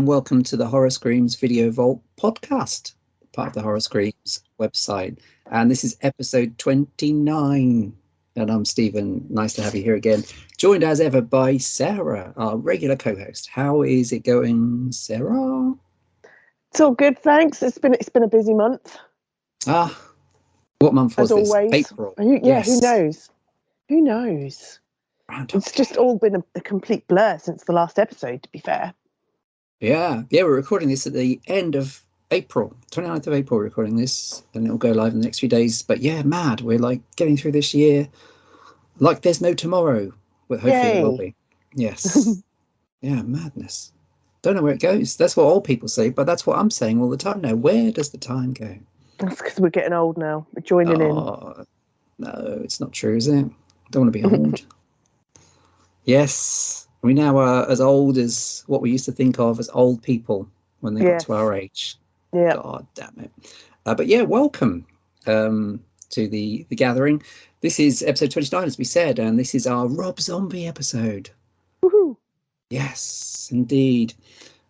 and welcome to the Horror Screams Video Vault podcast, part of the Horror Screams website. And this is episode 29. And I'm Stephen. Nice to have you here again. Joined as ever by Sarah, our regular co-host. How is it going, Sarah? It's all good, thanks. It's been a busy month. What month was as this? always. April. Yes. Who knows? Groundhog It's just all been a complete blur since the last episode, to be fair. Yeah, we're recording this at the end of April, 29th of April, we're recording this, and it'll go live in the next few days. But yeah, mad. We're like getting through this year like there's no tomorrow. But hopefully Yay. there will be. Yes. Yeah, madness. Don't know where it goes. That's what old people say, but that's what I'm saying all the time now. Where does the time go? That's because we're getting old now. We're joining in. No, it's not true, is it? Don't want to be old. Yes. We now are as old as what we used to think of as old people when they got to our age. Yeah. God damn it. But yeah, welcome to the gathering. This is episode 29, as we said, and this is our Rob Zombie episode. Woohoo. Yes, indeed.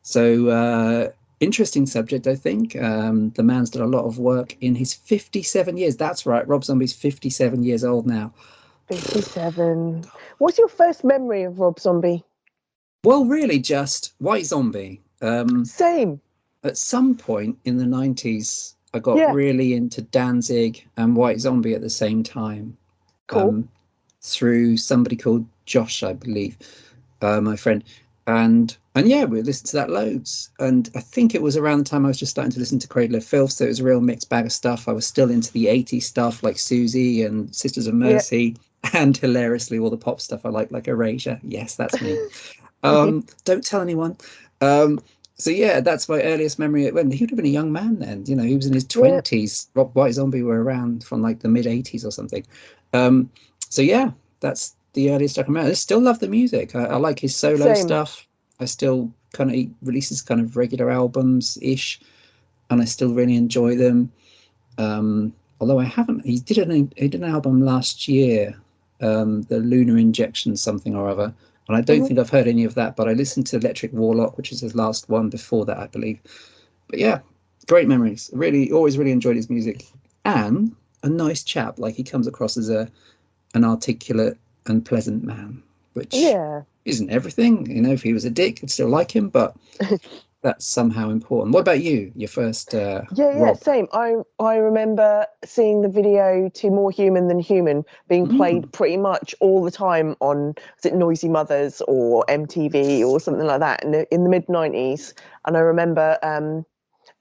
So interesting subject, I think. The man's done a lot of work in his 57 years. That's right. Rob Zombie's 57 years old now. 57. What's your first memory of Rob Zombie? Well, really just White Zombie. Same. At some point in the 90s, I got really into Danzig and White Zombie at the same time. Cool. Through somebody called Josh, I believe, my friend. And yeah, we listened to that loads. And I think it was around the time I was just starting to listen to Cradle of Filth, so it was a real mixed bag of stuff. I was still into the 80s stuff like Susie and Sisters of Mercy, and hilariously all the pop stuff I like Erasure. Yes, that's me. Don't tell anyone. So yeah, that's my earliest memory. When he would have been a young man then, you know, he was in his 20s. Rob White Zombie were around from like the mid 80s or something. So yeah, that's the earliest I can remember. I still love the music. I like his solo stuff. I still he releases kind of regular albums ish, and I still really enjoy them. Although he did an album last year, the Lunar Injection something or other. And I don't think I've heard any of that, but I listened to Electric Warlock, which is his last one before that, I believe. But yeah, great memories. Always really enjoyed his music. And a nice chap. Like, he comes across as an articulate and pleasant man, which isn't everything. You know, if he was a dick, I'd still like him, but that's somehow important. What about you? Your first Rob? Same. I remember seeing the video to More Human Than Human being played pretty much all the time on, was it Noisy Mothers or MTV or something like that in the mid-90s. And I remember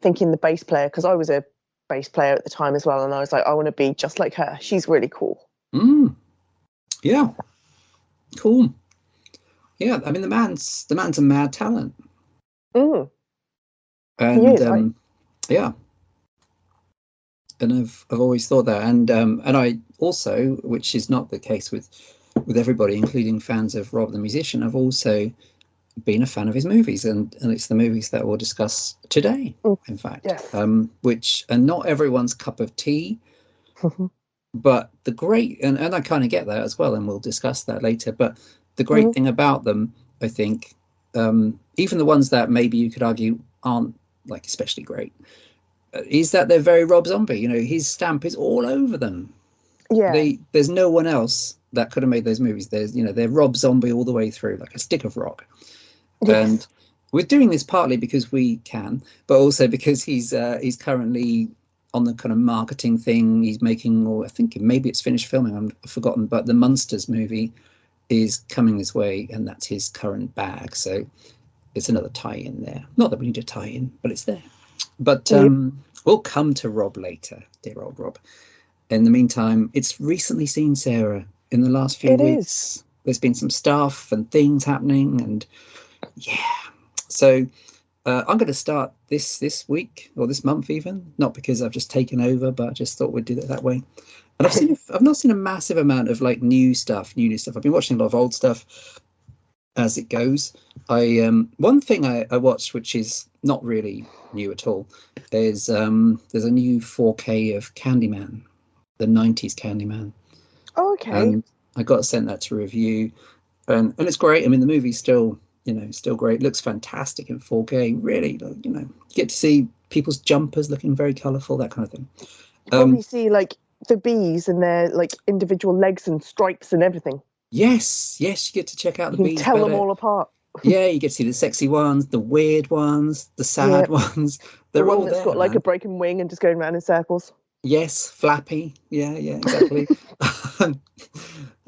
thinking the bass player, because I was a bass player at the time as well, and I was like, I want to be just like her. She's really cool. Yeah. Cool. Yeah, I mean, the man's a mad talent. And he is, yeah, and I've always thought that, and I also, which is not the case with everybody, including fans of Rob the musician, I've also been a fan of his movies, and it's the movies that we'll discuss today, in fact. Which are not everyone's cup of tea, but the great, and I kind of get that as well, and we'll discuss that later, but the great thing about them, I think, even the ones that maybe you could argue aren't like especially great, is that they're very Rob Zombie. You know, his stamp is all over them. There's no one else that could have made those movies. They're Rob Zombie all the way through, like a stick of rock. And we're doing this partly because we can, but also because he's currently on the kind of marketing thing. He's making, or I think maybe it's finished filming, I've forgotten, but the Munsters movie is coming this way, and that's his current bag. So it's another tie-in there. Not that we need a tie-in, but it's there. But we'll come to Rob later, dear old Rob. In the meantime, it's recently seen, Sarah, in the last few weeks. There's been some stuff and things happening, and so I'm going to start this week, or this month even, not because I've just taken over, but I just thought we'd do it that way. And I've not seen a massive amount of like new stuff. I've been watching a lot of old stuff as it goes. One thing I watched, which is not really new at all, is there's a new 4K of Candyman, the 90s Candyman. Oh, okay. And I got sent that to review, and it's great. I mean, the movie's still still great. Looks fantastic in 4K. Really, you get to see people's jumpers looking very colourful, that kind of thing. You probably see like the bees and their like individual legs and stripes and everything. Yes, you get to check out the You can bees tell better. them all apart. Yeah, you get to see the sexy ones, the weird ones, the sad ones. They're the one all that's there, got like man. a broken wing and just going around in circles. Yes, Flappy. Yeah, exactly.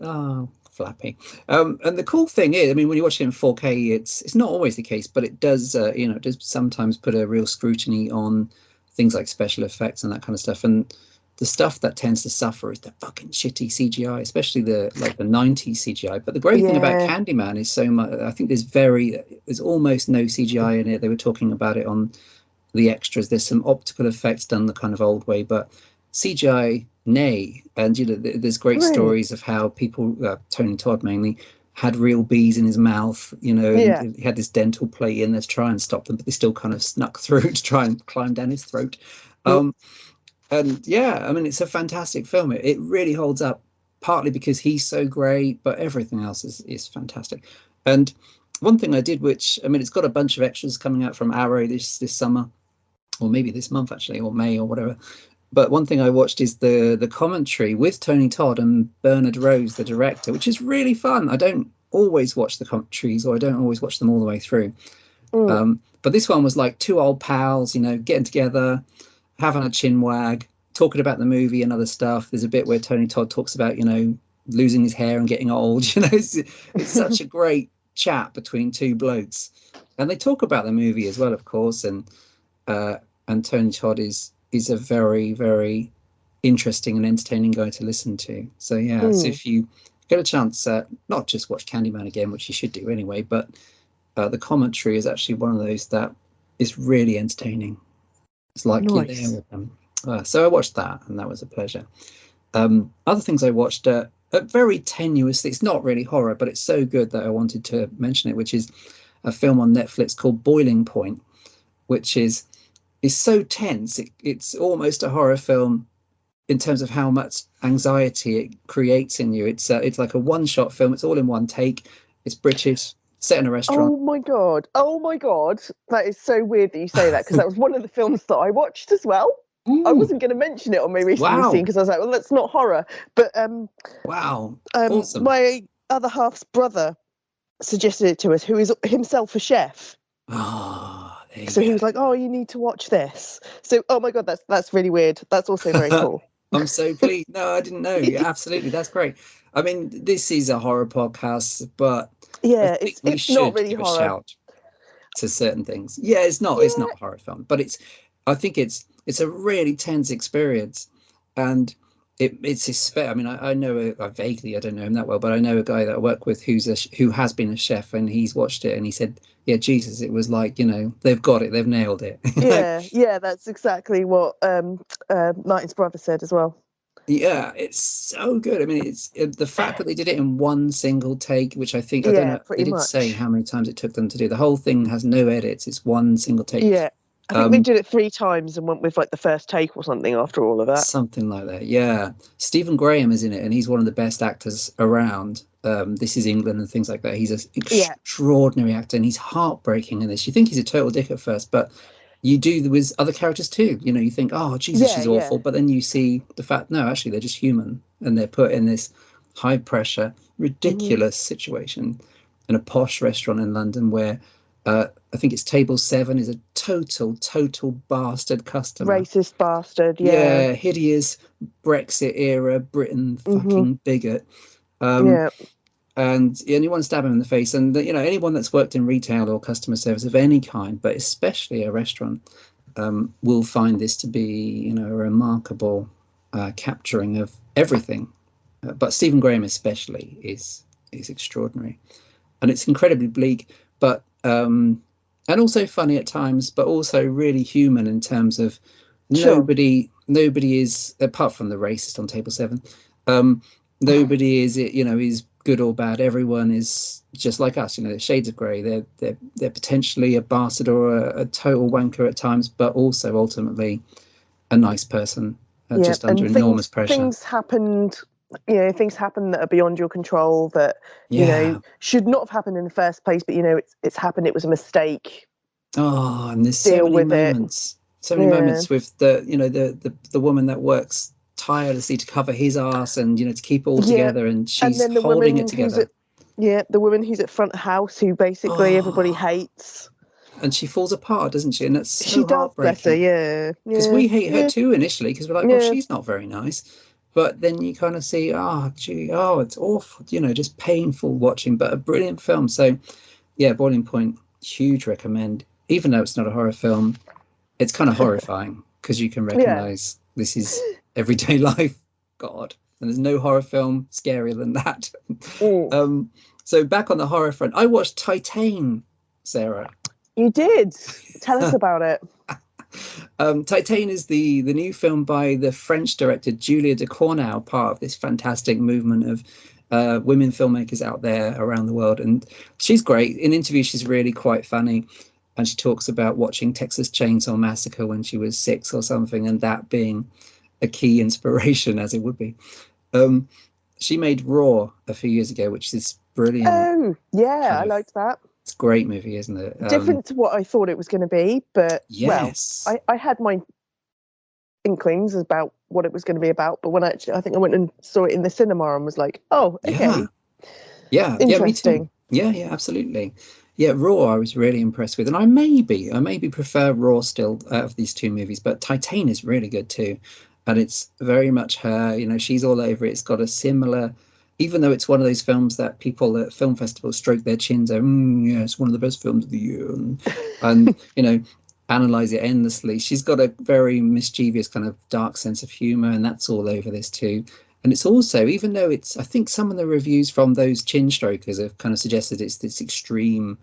Oh, Flappy. And the cool thing is, I mean, when you watch it in 4K, it's not always the case, but it does, it does sometimes put a real scrutiny on things like special effects and that kind of stuff. And the stuff that tends to suffer is the fucking shitty CGI, especially the 90s CGI. But the great thing about Yeah. Candyman is so much. I think there's almost no CGI in it. They were talking about it on the extras. There's some optical effects done the kind of old way, but CGI, nay. And there's great Really? stories of how people, Tony Todd mainly, had real bees in his mouth, Yeah. and he had this dental plate in there to try and stop them, but they still kind of snuck through to try and climb down his throat. And yeah, I mean, it's a fantastic film. It really holds up, partly because he's so great, but everything else is fantastic. And one thing I did, which, I mean, it's got a bunch of extras coming out from Arrow this summer, or maybe this month actually, or May or whatever. But one thing I watched is the commentary with Tony Todd and Bernard Rose, the director, which is really fun. I don't always watch the commentaries, or I don't always watch them all the way through. But this one was like two old pals, getting together, having a chin wag, talking about the movie and other stuff. There's a bit where Tony Todd talks about, losing his hair and getting old. It's such a great chat between two blokes, and they talk about the movie as well, of course. And Tony Todd is a very, very interesting and entertaining guy to listen to. So yeah, so if you get a chance, not just watch Candyman again, which you should do anyway, but the commentary is actually one of those that is really entertaining. It's like you're there with them. So I watched that, and that was a pleasure. Other things I watched, very tenuous. It's not really horror, but it's so good that I wanted to mention it, which is a film on Netflix called Boiling Point, which is so tense. It's almost a horror film in terms of how much anxiety it creates in you. It's like a one-shot film. It's all in one take. It's British, set in a restaurant. Oh my god! That is so weird that you say that, because that was one of the films that I watched as well. I wasn't going to mention it on my recently seen because I was like, well, that's not horror. But wow, awesome. My other half's brother suggested it to us, who is himself a chef. So he was like, "Oh, you need to watch this." So, oh my god, that's really weird. That's also very cool. I'm so pleased. No, I didn't know. Yeah, absolutely, that's great. I mean, this is a horror podcast, but yeah, I think it's not really give horror. a shout to certain things. Yeah, it's not a horror film, but I think it's a really tense experience, and it's I mean, I know vaguely, I don't know him that well, but I know a guy that I work with who has been a chef, and he's watched it, and he said, yeah, Jesus, it was like, they've got it, they've nailed it. Yeah, that's exactly what Martin's brother said as well. Yeah, it's so good. I mean, it's the fact that they did it in one single take, which I think, I don't know, they did say how many times it took them to do. The whole thing has no edits. It's one single take. Yeah, I think they did it 3 times and went with like the first take or something after all of that. Something like that, yeah. Stephen Graham is in it, and he's one of the best actors around. This is England and things like that. He's an extraordinary actor, and he's heartbreaking in this. You think he's a total dick at first, but you do with other characters too. You think, oh, Jesus, she's awful. But then you see the fact, no, actually, they're just human. And they're put in this high pressure, ridiculous situation in a posh restaurant in London where I think it's table 7 is a total bastard customer. Racist bastard, yeah. Hideous Brexit era Britain fucking bigot. And anyone stab him in the face, and anyone that's worked in retail or customer service of any kind, but especially a restaurant, will find this to be a remarkable capturing of everything. But Stephen Graham especially is extraordinary, and it's incredibly bleak, but and also funny at times, but also really human in terms of nobody is, apart from the racist on table 7, nobody is good or bad. Everyone is just like us. Shades of grey. They're potentially a bastard or a total wanker at times, but also ultimately a nice person, just under enormous pressure. Things happened things happen that are beyond your control that Yeah. should not have happened in the first place, but it's happened. It was a mistake. Oh, and there's Deal with it. so many Yeah, moments with the woman that works tirelessly to cover his ass and to keep it all yeah. together, and And she's then the holding it woman who's together. at the woman who's at front house, who basically everybody Oh, hates. and she falls apart, doesn't she? And that's She so does, bless her. heartbreaking Yeah, because yeah, we hate her yeah, too initially because we're like, well, yeah. she's not very nice. But then you kind of see, gee, it's awful, just painful watching, but a brilliant film. So, yeah, Boiling Point, huge recommend. Even though it's not a horror film, it's kind of horrifying because you can Yeah. recognize this is everyday life. God, and there's no horror film scarier than that. Mm. So back on the horror front, I watched Titane, Sarah. You did. Tell us about it. Titane is the new film by the French director Julia Ducournau, part of this fantastic movement of women filmmakers out there around the world. And she's great. In interviews, she's really quite funny. And she talks about watching Texas Chainsaw Massacre when she was 6 or something, and that being a key inspiration, as it would be. She made Raw a few years ago, which is brilliant. Oh, yeah, Kind I of, liked that. it's a great movie, isn't it? Different to what I thought it was going to be, but Yes. I had my inklings about what it was going to be about, but when I think I went and saw it in the cinema and was like, oh, okay, Yeah, me too. interesting. Yeah, absolutely. Yeah, Raw I was really impressed with, and I maybe prefer Raw still out of these two movies, but Titane is really good too, and it's very much her. She's all over it. It's got a similar, even though it's one of those films that people at film festivals stroke their chins over. Yeah, it's one of the best films of the year, and analyze it endlessly. She's got a very mischievous kind of dark sense of humor, and that's all over this too. And it's also, even though I think some of the reviews from those chin strokers have kind of suggested it's this extreme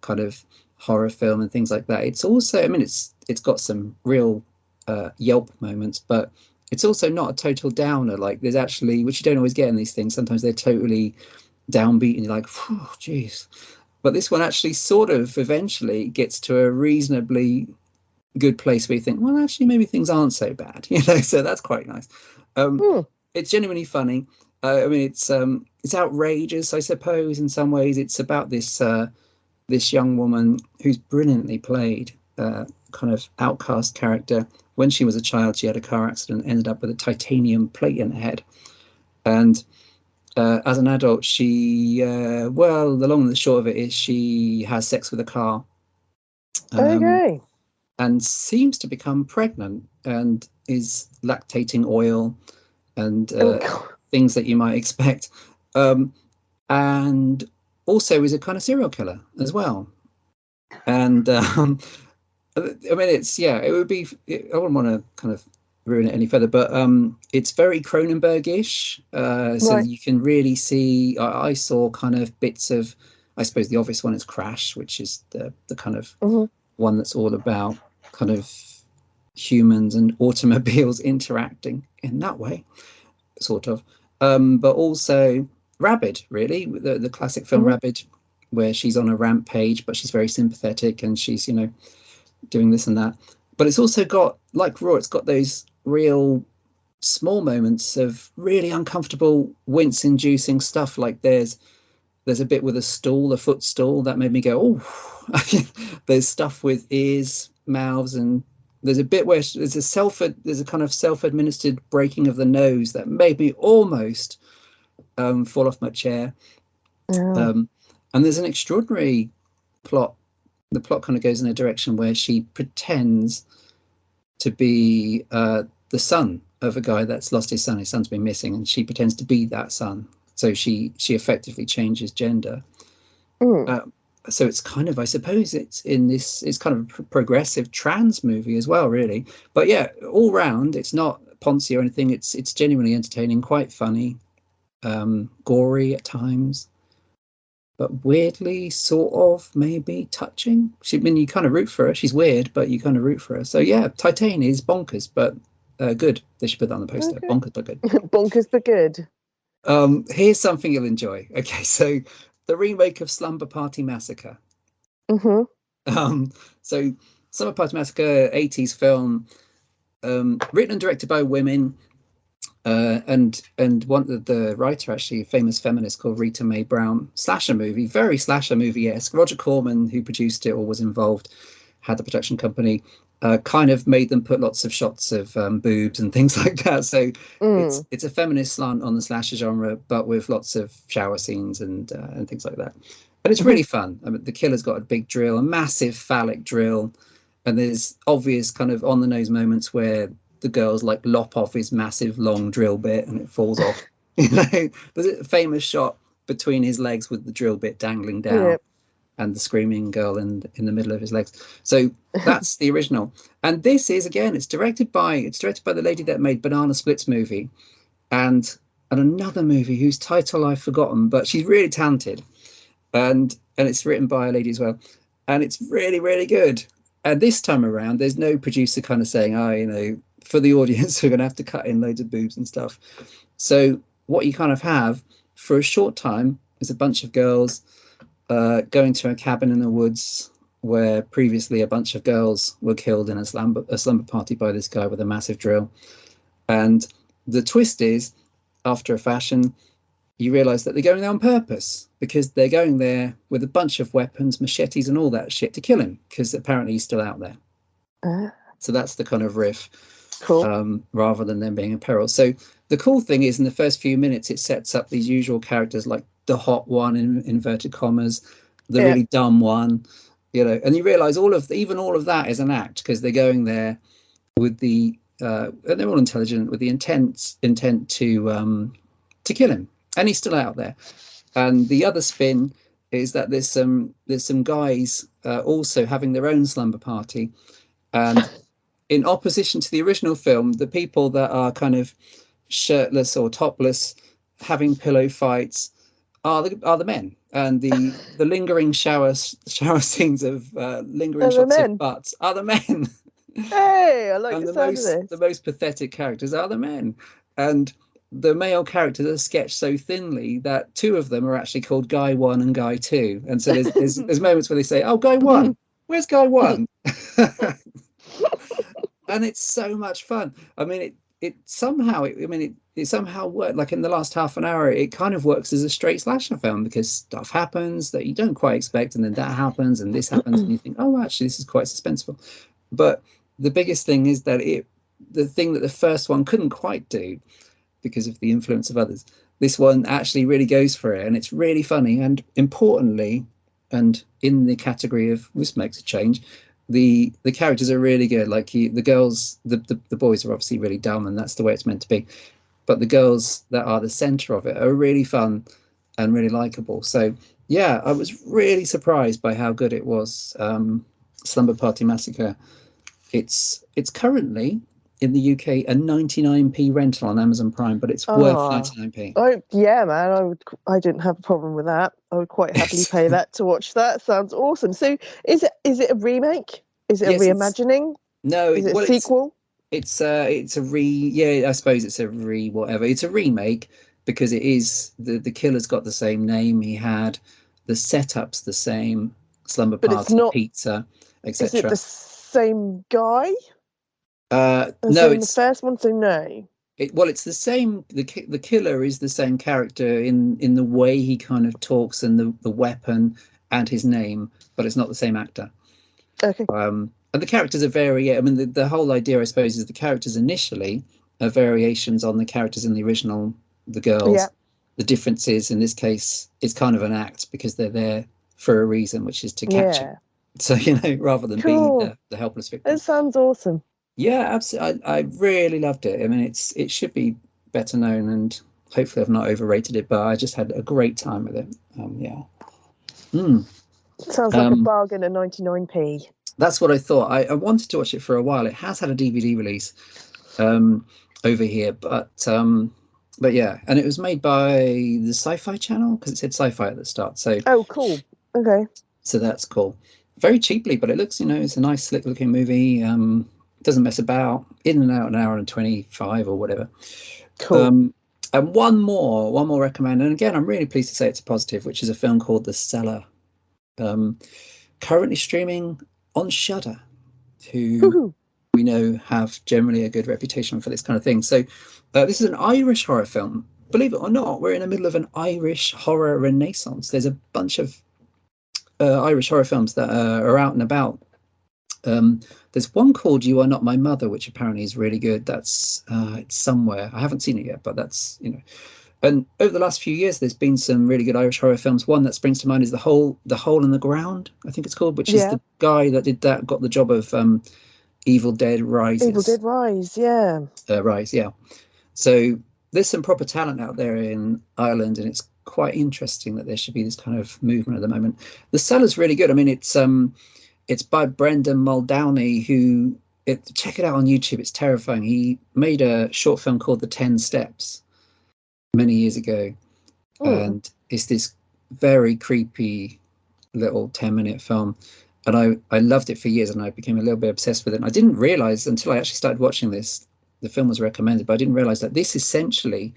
kind of horror film and things like that. It's also, I mean, it's got some real Yelp moments, but it's also not a total downer. Like there's actually, which you don't always get in these things. Sometimes they're totally downbeat, and you're like, geez. But this one actually sort of eventually gets to a reasonably good place where you think, well, actually, maybe things aren't so bad, So that's quite nice. Hmm. It's genuinely funny. I mean, it's outrageous, I suppose. In some ways, it's about this young woman who's brilliantly played, kind of outcast character. When she was a child, she had a car accident, ended up with a titanium plate in her head, and as an adult, well, the long and the short of it is she has sex with a car. Okay. And seems to become pregnant and is lactating oil and things that you might expect. And also is a kind of serial killer as well. And I mean, it would be, I wouldn't want to kind of ruin it any further, but it's very Cronenberg-ish. So Right. you can really see, I saw kind of bits of, I suppose the obvious one is Crash, which is the kind of one that's all about kind of humans and automobiles interacting in that way, sort of. But also Rabid, really, the classic film Rabid, where she's on a rampage, but she's very sympathetic and she's, doing this and that. But it's also got, like Raw, it's got those real small moments of really uncomfortable, wince-inducing stuff. Like there's a bit with a footstool that made me go, oh. There's stuff with ears, mouths, and there's a bit where there's a kind of self-administered breaking of the nose that made me almost fall off my chair. Yeah. And there's an extraordinary plot. The plot kind of goes in a direction where she pretends to be the son of a guy that's lost his son. His son's been missing, and she pretends to be that son. So she effectively changes gender. So it's kind of, I suppose, it's kind of a progressive trans movie as well, really. But yeah, all round, it's not poncy or anything. It's genuinely entertaining, quite funny, gory at times, but weirdly sort of maybe touching. I mean, you kind of root for her. She's weird, but you kind of root for her. So yeah, Titane is bonkers, but good. They should put that on the poster. Okay. Bonkers, but good. Bonkers but good. Here's something you'll enjoy. Okay, so the remake of Slumber Party Massacre. So Slumber Party Massacre, 80s film, written and directed by women. And one of the writer, actually a famous feminist called Rita Mae Brown, slasher movie, very slasher movie-esque. Roger Corman, who produced it or was involved, had the production company, kind of made them put lots of shots of boobs and things like that. So Mm. it's a feminist slant on the slasher genre, but with lots of shower scenes and things like that. And it's really fun. I mean, the killer's got a big drill, a massive phallic drill, and there's obvious kind of on the nose moments where the girls like lop off his massive long drill bit and it falls off. There's a famous shot between his legs with the drill bit dangling down Yeah. and the screaming girl in the middle of his legs. So that's the original. And this is, again, it's directed by the lady that made Banana Splits movie and another movie whose title I've forgotten, but she's really talented. And it's written by a lady as well. And it's really, really good. And this time around, there's no producer kind of saying, oh, for the audience, we're going to have to cut in loads of boobs and stuff. So what you kind of have for a short time is a bunch of girls going to a cabin in the woods where previously a bunch of girls were killed in a slumber party by this guy with a massive drill. And the twist is, after a fashion, you realize that they're going there on purpose because they're going there with a bunch of weapons, machetes, and all that shit to kill him because apparently he's still out there. So that's the kind of riff, Cool. rather than them being in peril. So the cool thing is, in the first few minutes, it sets up these usual characters like the hot one in inverted commas, the really dumb one, and you realize even all of that is an act because they're going there with the and they're all intelligent with the intent to kill him, and he's still out there. And the other spin is that there's some guys also having their own slumber party, and in opposition to the original film, the people that are kind of shirtless or topless having pillow fights are the men, and the lingering shower scenes of lingering shots of butts are the men. Hey, I like And the sound of this. the most pathetic characters are the men, and the male characters are sketched so thinly that two of them are actually called Guy 1 and Guy 2, and so there's moments where they say, "Oh, Guy 1, where's Guy 1?" And it's so much fun. I mean, it somehow it somehow worked. Like in the last half an hour, it kind of works as a straight slasher film because stuff happens that you don't quite expect, and then that happens, and this happens, and you think, "Oh, actually, this is quite suspenseful." But the biggest thing is that the thing that the first one couldn't quite do because of the influence of others, this one actually really goes for it, and it's really funny. And importantly, and in the category of this makes a change, the characters are really good. Like the girls, the boys are obviously really dumb, and that's the way it's meant to be. But the girls that are the center of it are really fun and really likable. So yeah, I was really surprised by how good it was. Slumber Party Massacre. It's currently in the UK a 99p rental on Amazon Prime, but it's worth 99p. Oh yeah, man! I didn't have a problem with that. I would quite happily pay that to watch that. Sounds awesome. So is it a remake? Is it a reimagining? No, is it a sequel? It's a I suppose it's a whatever. It's a remake because it is the killer's got the same name he had, the setup's the same, Slumber But it's Party, not pizza, Is it etc. the same guy No, in the it's first one? So no. it's the same. The killer is the same character in the way he kind of talks and the weapon and his name, but it's not the same actor. Okay. And the characters are I mean, the whole idea, I suppose, is the characters initially are variations on the characters in the original, the girls. Yeah. The difference is, in this case, it's kind of an act because they're there for a reason, which is to catch it. So, rather than be the helpless victim. It sounds awesome. Yeah, absolutely. I really loved it. I mean, it should be better known, and hopefully I've not overrated it, but I just had a great time with it. Yeah. Sounds like a bargain at 99p. That's what I thought. I wanted to watch it for a while. It has had a DVD release over here, but yeah, and it was made by the Sci-Fi Channel because it said Sci-Fi at the start. So cool. Okay. So that's cool. Very cheaply, but it looks, it's a nice, slick-looking movie. Doesn't mess about. In and out an hour and 25 or whatever. Cool. And one more recommend. And again, I'm really pleased to say it's a positive, which is a film called The Cellar. Currently streaming on Shudder, who we we know have generally a good reputation for this kind of thing. So this is an Irish horror film. Believe it or not, we're in the middle of an Irish horror renaissance. There's a bunch of Irish horror films that are out and about. There's one called You Are Not My Mother, which apparently is really good. That's it's somewhere. I haven't seen it yet, but that's, you know. And over the last few years, there's been some really good Irish horror films. One that springs to mind is The Hole in the Ground, I think it's called, which is the guy that did that, got the job of Evil Dead Rises. Evil Dead Rise, yeah. Rise, yeah. So there's some proper talent out there in Ireland, and it's quite interesting that there should be this kind of movement at the moment. The Cellar's really good. I mean, it's by Brendan Muldowney, who check it out on YouTube. It's terrifying. He made a short film called The 10 Steps many years ago, and it's this very creepy little 10-minute film, and I loved it for years, and I became a little bit obsessed with it. And I didn't realize until I actually started watching this, the film was recommended, but I didn't realize that this essentially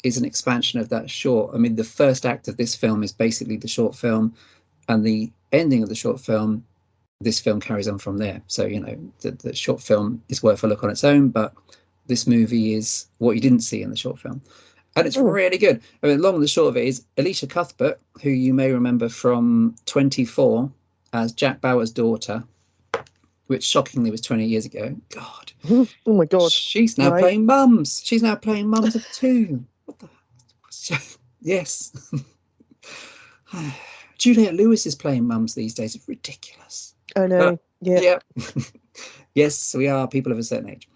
is an expansion of that short. I mean, the first act of this film is basically the short film, and the ending of the short film, this film carries on from there. So, you know, the short film is worth a look on its own, but this movie is what you didn't see in the short film. And it's really good. I mean, long and the short of it is Alicia Cuthbert, who you may remember from 24 as Jack Bauer's daughter, which shockingly was 20 years ago. God. Oh my God. She's now playing mums. She's now playing mums of two. What the? Yes. Juliette Lewis is playing mums these days. It's ridiculous. I know. Yeah. Yes, we are people of a certain age.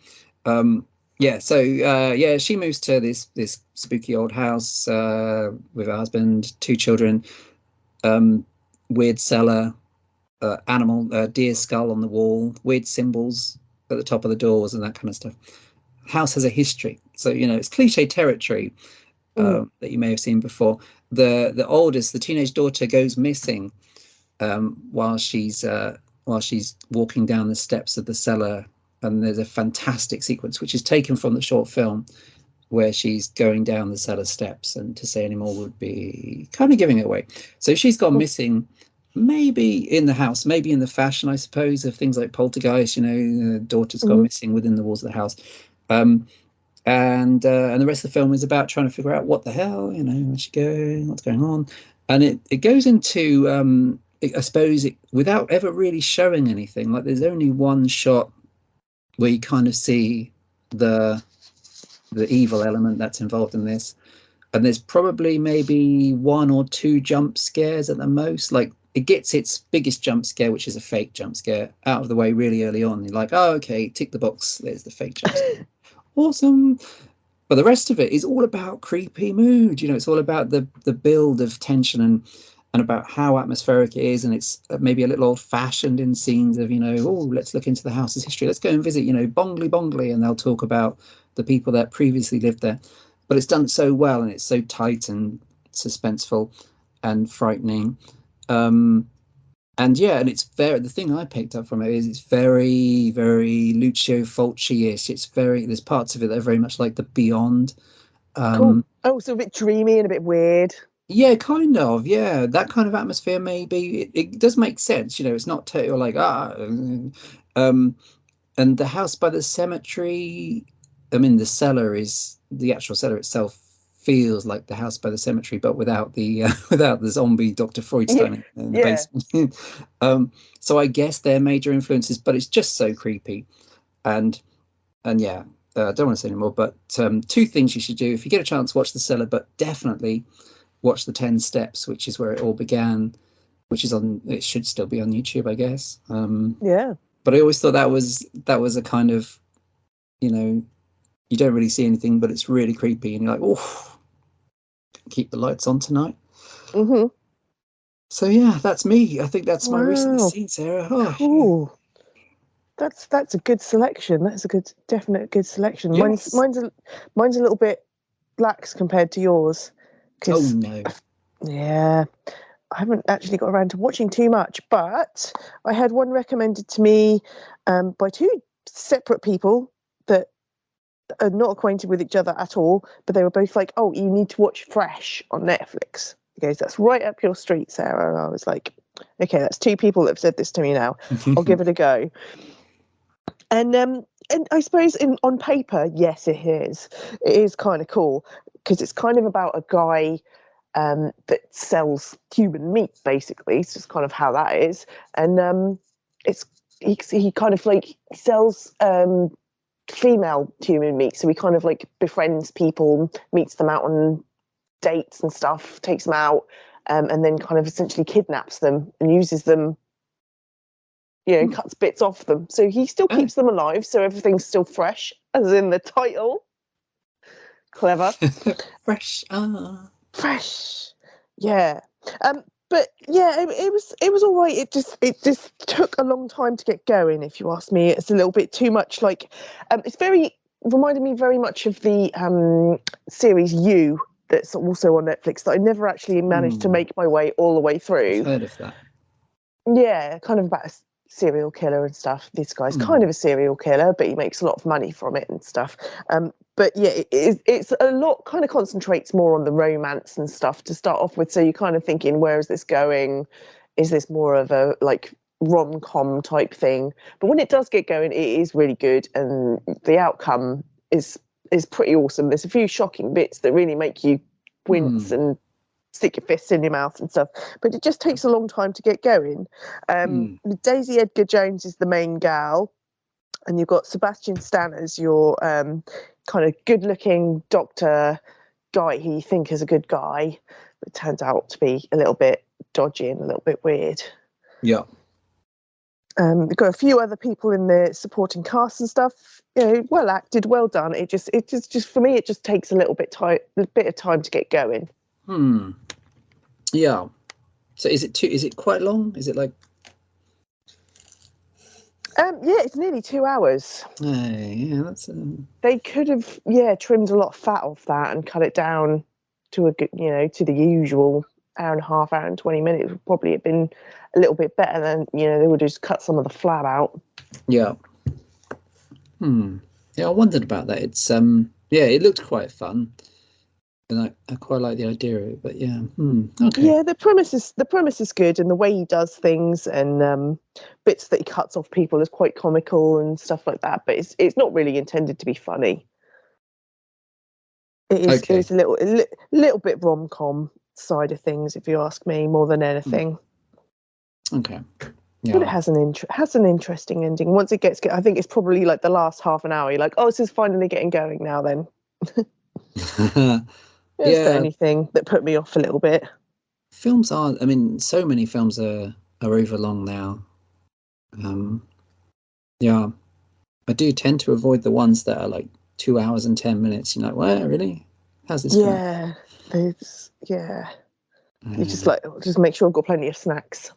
So she moves to this spooky old house with her husband, 2 children, weird cellar, animal deer skull on the wall, weird symbols at the top of the doors and that kind of stuff. House has a history, so you know it's cliche territory that you may have seen before. The oldest, the teenage daughter, goes missing while she's walking down the steps of the cellar. And there's a fantastic sequence, which is taken from the short film, where she's going down the cellar steps. And to say any more would be kind of giving it away. So she's gone missing, maybe in the house, maybe in the fashion, I suppose, of things like Poltergeist. You know, the daughter's gone missing within the walls of the house. And the rest of the film is about trying to figure out what the hell, you know, where's she going, what's going on. And it goes into, I suppose, without ever really showing anything. Like there's only one shot where you kind of see the evil element that's involved in this, and there's probably maybe 1 or 2 jump scares at the most. Like it gets its biggest jump scare, which is a fake jump scare, out of the way really early on. You're like, oh, okay, tick the box, there's the fake jump scare. Awesome. But the rest of it is all about creepy mood. You know, it's all about the build of tension and about how atmospheric it is, and it's maybe a little old-fashioned in scenes of, you know, oh, let's look into the house's history. Let's go and visit, you know, Bongley, and they'll talk about the people that previously lived there. But it's done so well, and it's so tight and suspenseful and frightening. And it's very. The thing I picked up from it is it's very, very Lucio Fulci-ish. It's very. There's parts of it that are very much like The Beyond. Cool. Oh, so a bit dreamy and a bit weird. Yeah, kind of. Yeah, that kind of atmosphere. Maybe it does make sense. You know, it's not total like and the house by the cemetery. I mean, the actual cellar itself feels like the house by the cemetery, but without the zombie Dr. Freudstein in the basement. So I guess they're major influences, but it's just so creepy, and yeah. I don't want to say anymore, but 2 things you should do if you get a chance. Watch The Cellar, but definitely watch The 10 Steps, which is where it all began, which is it should still be on YouTube, I guess. But I always thought that was a kind of, you know, you don't really see anything, but it's really creepy, and you're like, oh, keep the lights on tonight. So yeah, that's me. I think that's my recently seen, Sarah. Oh, cool. That's a good selection. That's a definite good selection. Yes. Mine's a little bit lax compared to yours. Oh no. Yeah, I haven't actually got around to watching too much, but I had one recommended to me by 2 separate people that are not acquainted with each other at all, but they were both like, oh, you need to watch Fresh on Netflix. Because that's right up your street, Sarah. And I was like, okay, that's 2 people that have said this to me now. I'll give it a go. And and I suppose on paper, yes, it is. It is kind of cool because it's kind of about a guy that sells human meat. Basically, it's just kind of how that is, and it's he kind of like sells female human meat, so he kind of like befriends people, meets them out on dates and stuff, takes them out, and then kind of essentially kidnaps them and uses them. Cuts bits off them. So he still keeps them alive, so everything's still fresh, as in the title. Clever. Fresh. Fresh. Yeah. But yeah, it was all right. It just took a long time to get going, if you ask me. It's a little bit too much like it's reminded me very much of the series You that's also on Netflix that I never actually managed to make my way all the way through. I've heard of that. Yeah, kind of about a serial killer and stuff. This guy's kind of a serial killer, but he makes a lot of money from it and stuff. But yeah, it's a lot, kind of concentrates more on the romance and stuff to start off with. So you're kind of thinking, where is this going? Is this more of a like rom-com type thing? But when it does get going, it is really good, and the outcome is pretty awesome. There's a few shocking bits that really make you wince and stick your fists in your mouth and stuff, but it just takes a long time to get going. Daisy Edgar Jones is the main gal, and you've got Sebastian Stan as your kind of good-looking doctor guy who you think is a good guy, but turns out to be a little bit dodgy and a little bit weird. Yeah. We've got a few other people in the supporting cast and stuff. Well acted, well done. It just for me, it just takes a bit of time to get going. Yeah. So is it quite long? Is it like? Yeah, it's nearly 2 hours. Yeah, that's. They could have trimmed a lot of fat off that and cut it down to a good, to the usual hour and a half, hour and 20 minutes. Would probably have been a little bit better than they would just cut some of the flab out. Yeah. Yeah, I wondered about that. It's it looked quite fun. And I quite like the idea of it, but yeah. Okay. Yeah, the premise is good, and the way he does things and bits that he cuts off people is quite comical and stuff like that. But it's not really intended to be funny. It is Okay. It's a little bit rom-com side of things, if you ask me, more than anything. Okay. Yeah. But it has an interesting ending. Once it gets, I think it's probably like the last half an hour. You're like, oh, this is finally getting going now. Then. Is there anything that put me off a little bit? Films are. I mean, so many films are over long now. Yeah, I do tend to avoid the ones that are like 2 hours and 10 minutes. You're like, well, really? How's this? Yeah, You just make sure I've got plenty of snacks.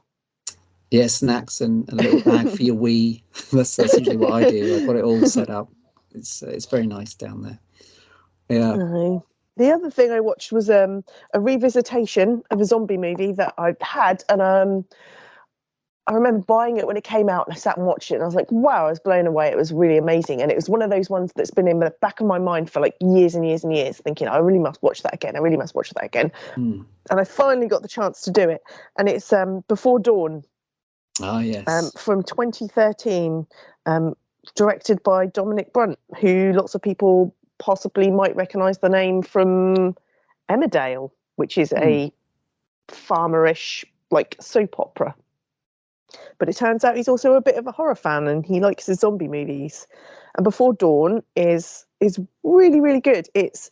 Yeah, snacks and a little bag for your Wii. That's usually what I do. I've got it all set up. It's very nice down there. Yeah. The other thing I watched was a revisitation of a zombie movie that I'd had, and I remember buying it when it came out, and I sat and watched it, and I was like, wow, I was blown away. It was really amazing, and it was one of those ones that's been in the back of my mind for like years and years and years, thinking, I really must watch that again. I really must watch that again. And I finally got the chance to do it, and it's Before Dawn. Ah, yes. From 2013, directed by Dominic Brunt, who lots of people possibly might recognise the name from Emmerdale, which is a farmerish like soap opera. But it turns out he's also a bit of a horror fan, and he likes his zombie movies. And Before Dawn is really, really good. It's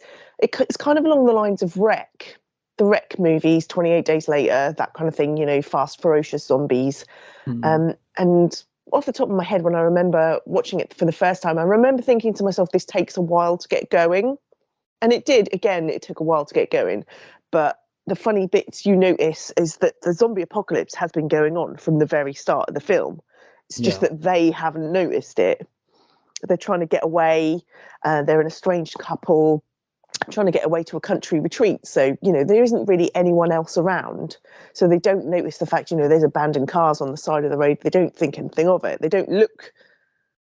kind of along the lines of Wreck, the Wreck movies, 28 Days Later, that kind of thing. Fast, ferocious zombies. And off the top of my head, when I remember watching it for the first time, I remember thinking to myself, this takes a while to get going. And it did. Again, it took a while to get going. But the funny bits you notice is that the zombie apocalypse has been going on from the very start of the film. It's just that they haven't noticed it. They're trying to get away. They're an estranged couple trying to get away to a country retreat. So, there isn't really anyone else around. So they don't notice the fact, there's abandoned cars on the side of the road. They don't think anything of it. They don't look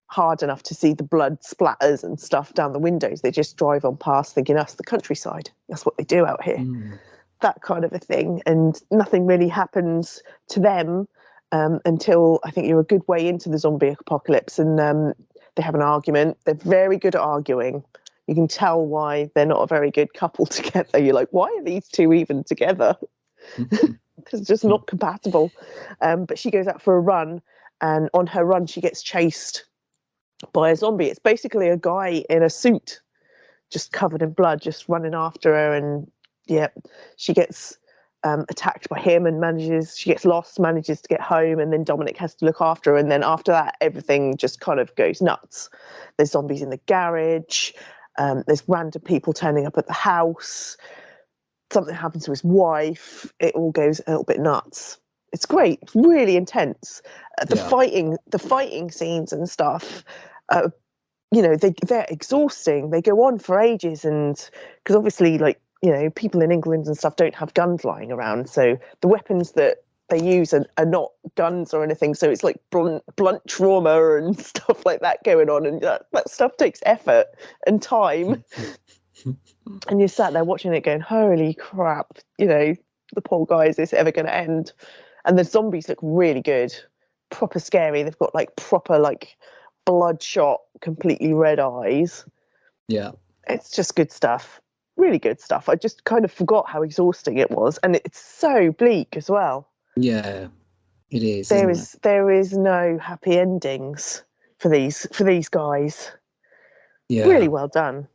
hard enough to see the blood splatters and stuff down the windows. They just drive on past thinking, that's the countryside. That's what they do out here. That kind of a thing. And nothing really happens to them until I think you're a good way into the zombie apocalypse. And They have an argument. They're very good at arguing. You can tell why they're not a very good couple together. You're like, why are these two even together? Because it's just not compatible. But she goes out for a run, and on her run, she gets chased by a zombie. It's basically a guy in a suit, just covered in blood, just running after her. And yeah, she gets attacked by him and she gets lost, manages to get home, and then Dominic has to look after her. And then after that, everything just kind of goes nuts. There's zombies in the garage. There's random people turning up at the house. Something happens to his wife. It all goes a little bit nuts. It's great. It's really intense. The fighting scenes and stuff. They're exhausting. They go on for ages, and because obviously, like, people in England and stuff don't have guns lying around, so the weapons that they use are not guns or anything. So it's like blunt trauma and stuff like that going on, and that stuff takes effort and time. And you're sat there watching it, going, "Holy crap!" The poor guy. Is this ever going to end? And the zombies look really good, proper scary. They've got like proper like bloodshot, completely red eyes. Yeah, it's just good stuff. Really good stuff. I just kind of forgot how exhausting it was, and it's so bleak as well. Yeah, it is. There is no happy endings for these guys. Yeah, really well done.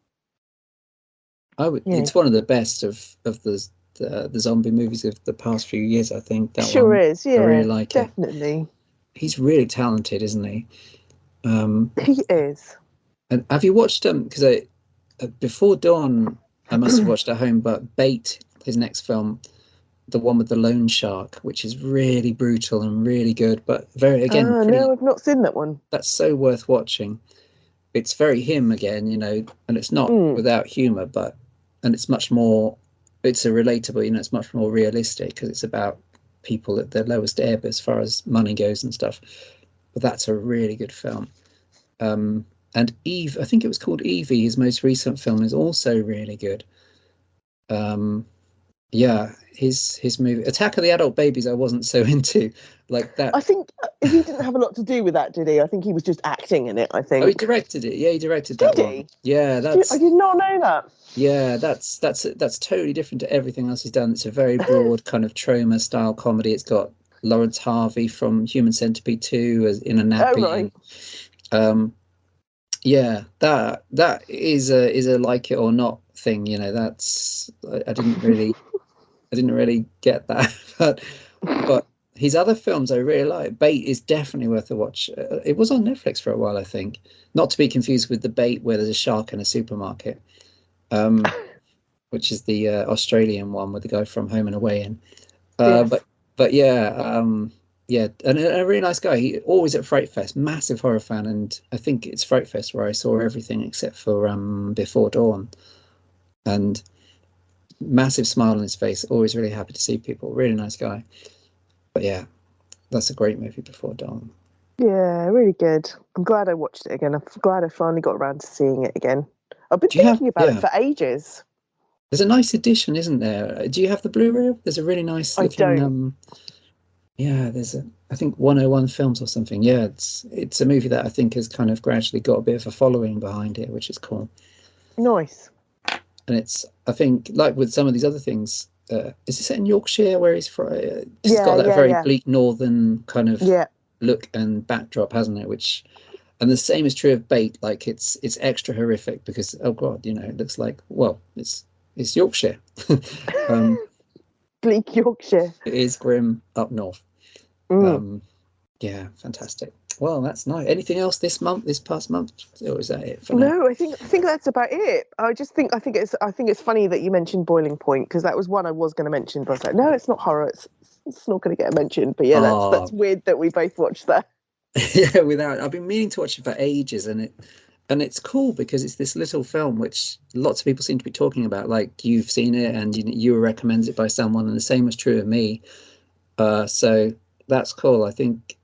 It's one of the best of the zombie movies of the past few years. I think that sure one is. Yeah, I really like definitely. it. He's really talented, isn't he? He is. And have you watched because Before Dawn I must have watched at home, but Bait, his next film, the one with the loan shark, which is really brutal and really good, but no, I've not seen that one. That's so worth watching. It's very him again, and it's not without humor, and it's much more, it's a relatable, it's much more realistic because it's about people at their lowest ebb as far as money goes and stuff. But that's a really good film. And Eve, I think it was called Evie, his most recent film, is also really good. His movie Attack of the Adult Babies I wasn't so into, like that. I think he didn't have a lot to do with that, did he? I think he was just acting in it, I think. Oh, he directed it. Yeah, he directed that one. Yeah, I did not know that. Yeah, that's totally different to everything else he's done. It's a very broad kind of Troma style comedy. It's got Lawrence Harvey from Human Centipede 2 as in a nappy. Oh, right. And, yeah, that is a like it or not thing. That's I didn't really get that, but his other films I really like. Bait is definitely worth a watch. It was on Netflix for a while, I think. Not to be confused with The Bait, where there's a shark in a supermarket, which is the Australian one with the guy from Home and Away in. Yes. But yeah, and a really nice guy. He always at Fright Fest, massive horror fan, and I think it's Fright Fest where I saw everything except for Before Dawn, and massive smile on his face. Always really happy to see people. Really nice guy. But yeah, that's a great movie, Before Dawn. Yeah, really good. I'm glad I watched it again. I'm glad I finally got around to seeing it again. I've been thinking about it for ages. There's a nice edition, isn't there? Do you have the Blu-ray? There's a really nice looking. I don't. There's I think 101 Films or something. Yeah, it's a movie that I think has kind of gradually got a bit of a following behind it, which is cool. Nice. And it's, I think, like with some of these other things, is it set in Yorkshire where he's from? It's got that very bleak northern kind of look and backdrop, hasn't it? And the same is true of Bait. Like it's extra horrific because, oh God, it looks like, well, it's Yorkshire. Bleak Yorkshire. It is grim up north. Yeah, fantastic. Well, that's nice. Anything else this past month, or is that it for now? No, I think that's about it. I think it's funny that you mentioned Boiling Point, because that was one I was going to mention, but I was like, no, it's not horror. It's not going to get a mention. But yeah, that's weird that we both watched that. Yeah, I've been meaning to watch it for ages, and it's cool because it's this little film which lots of people seem to be talking about. Like you've seen it, and you were recommended it by someone, and the same was true of me. So that's cool. I think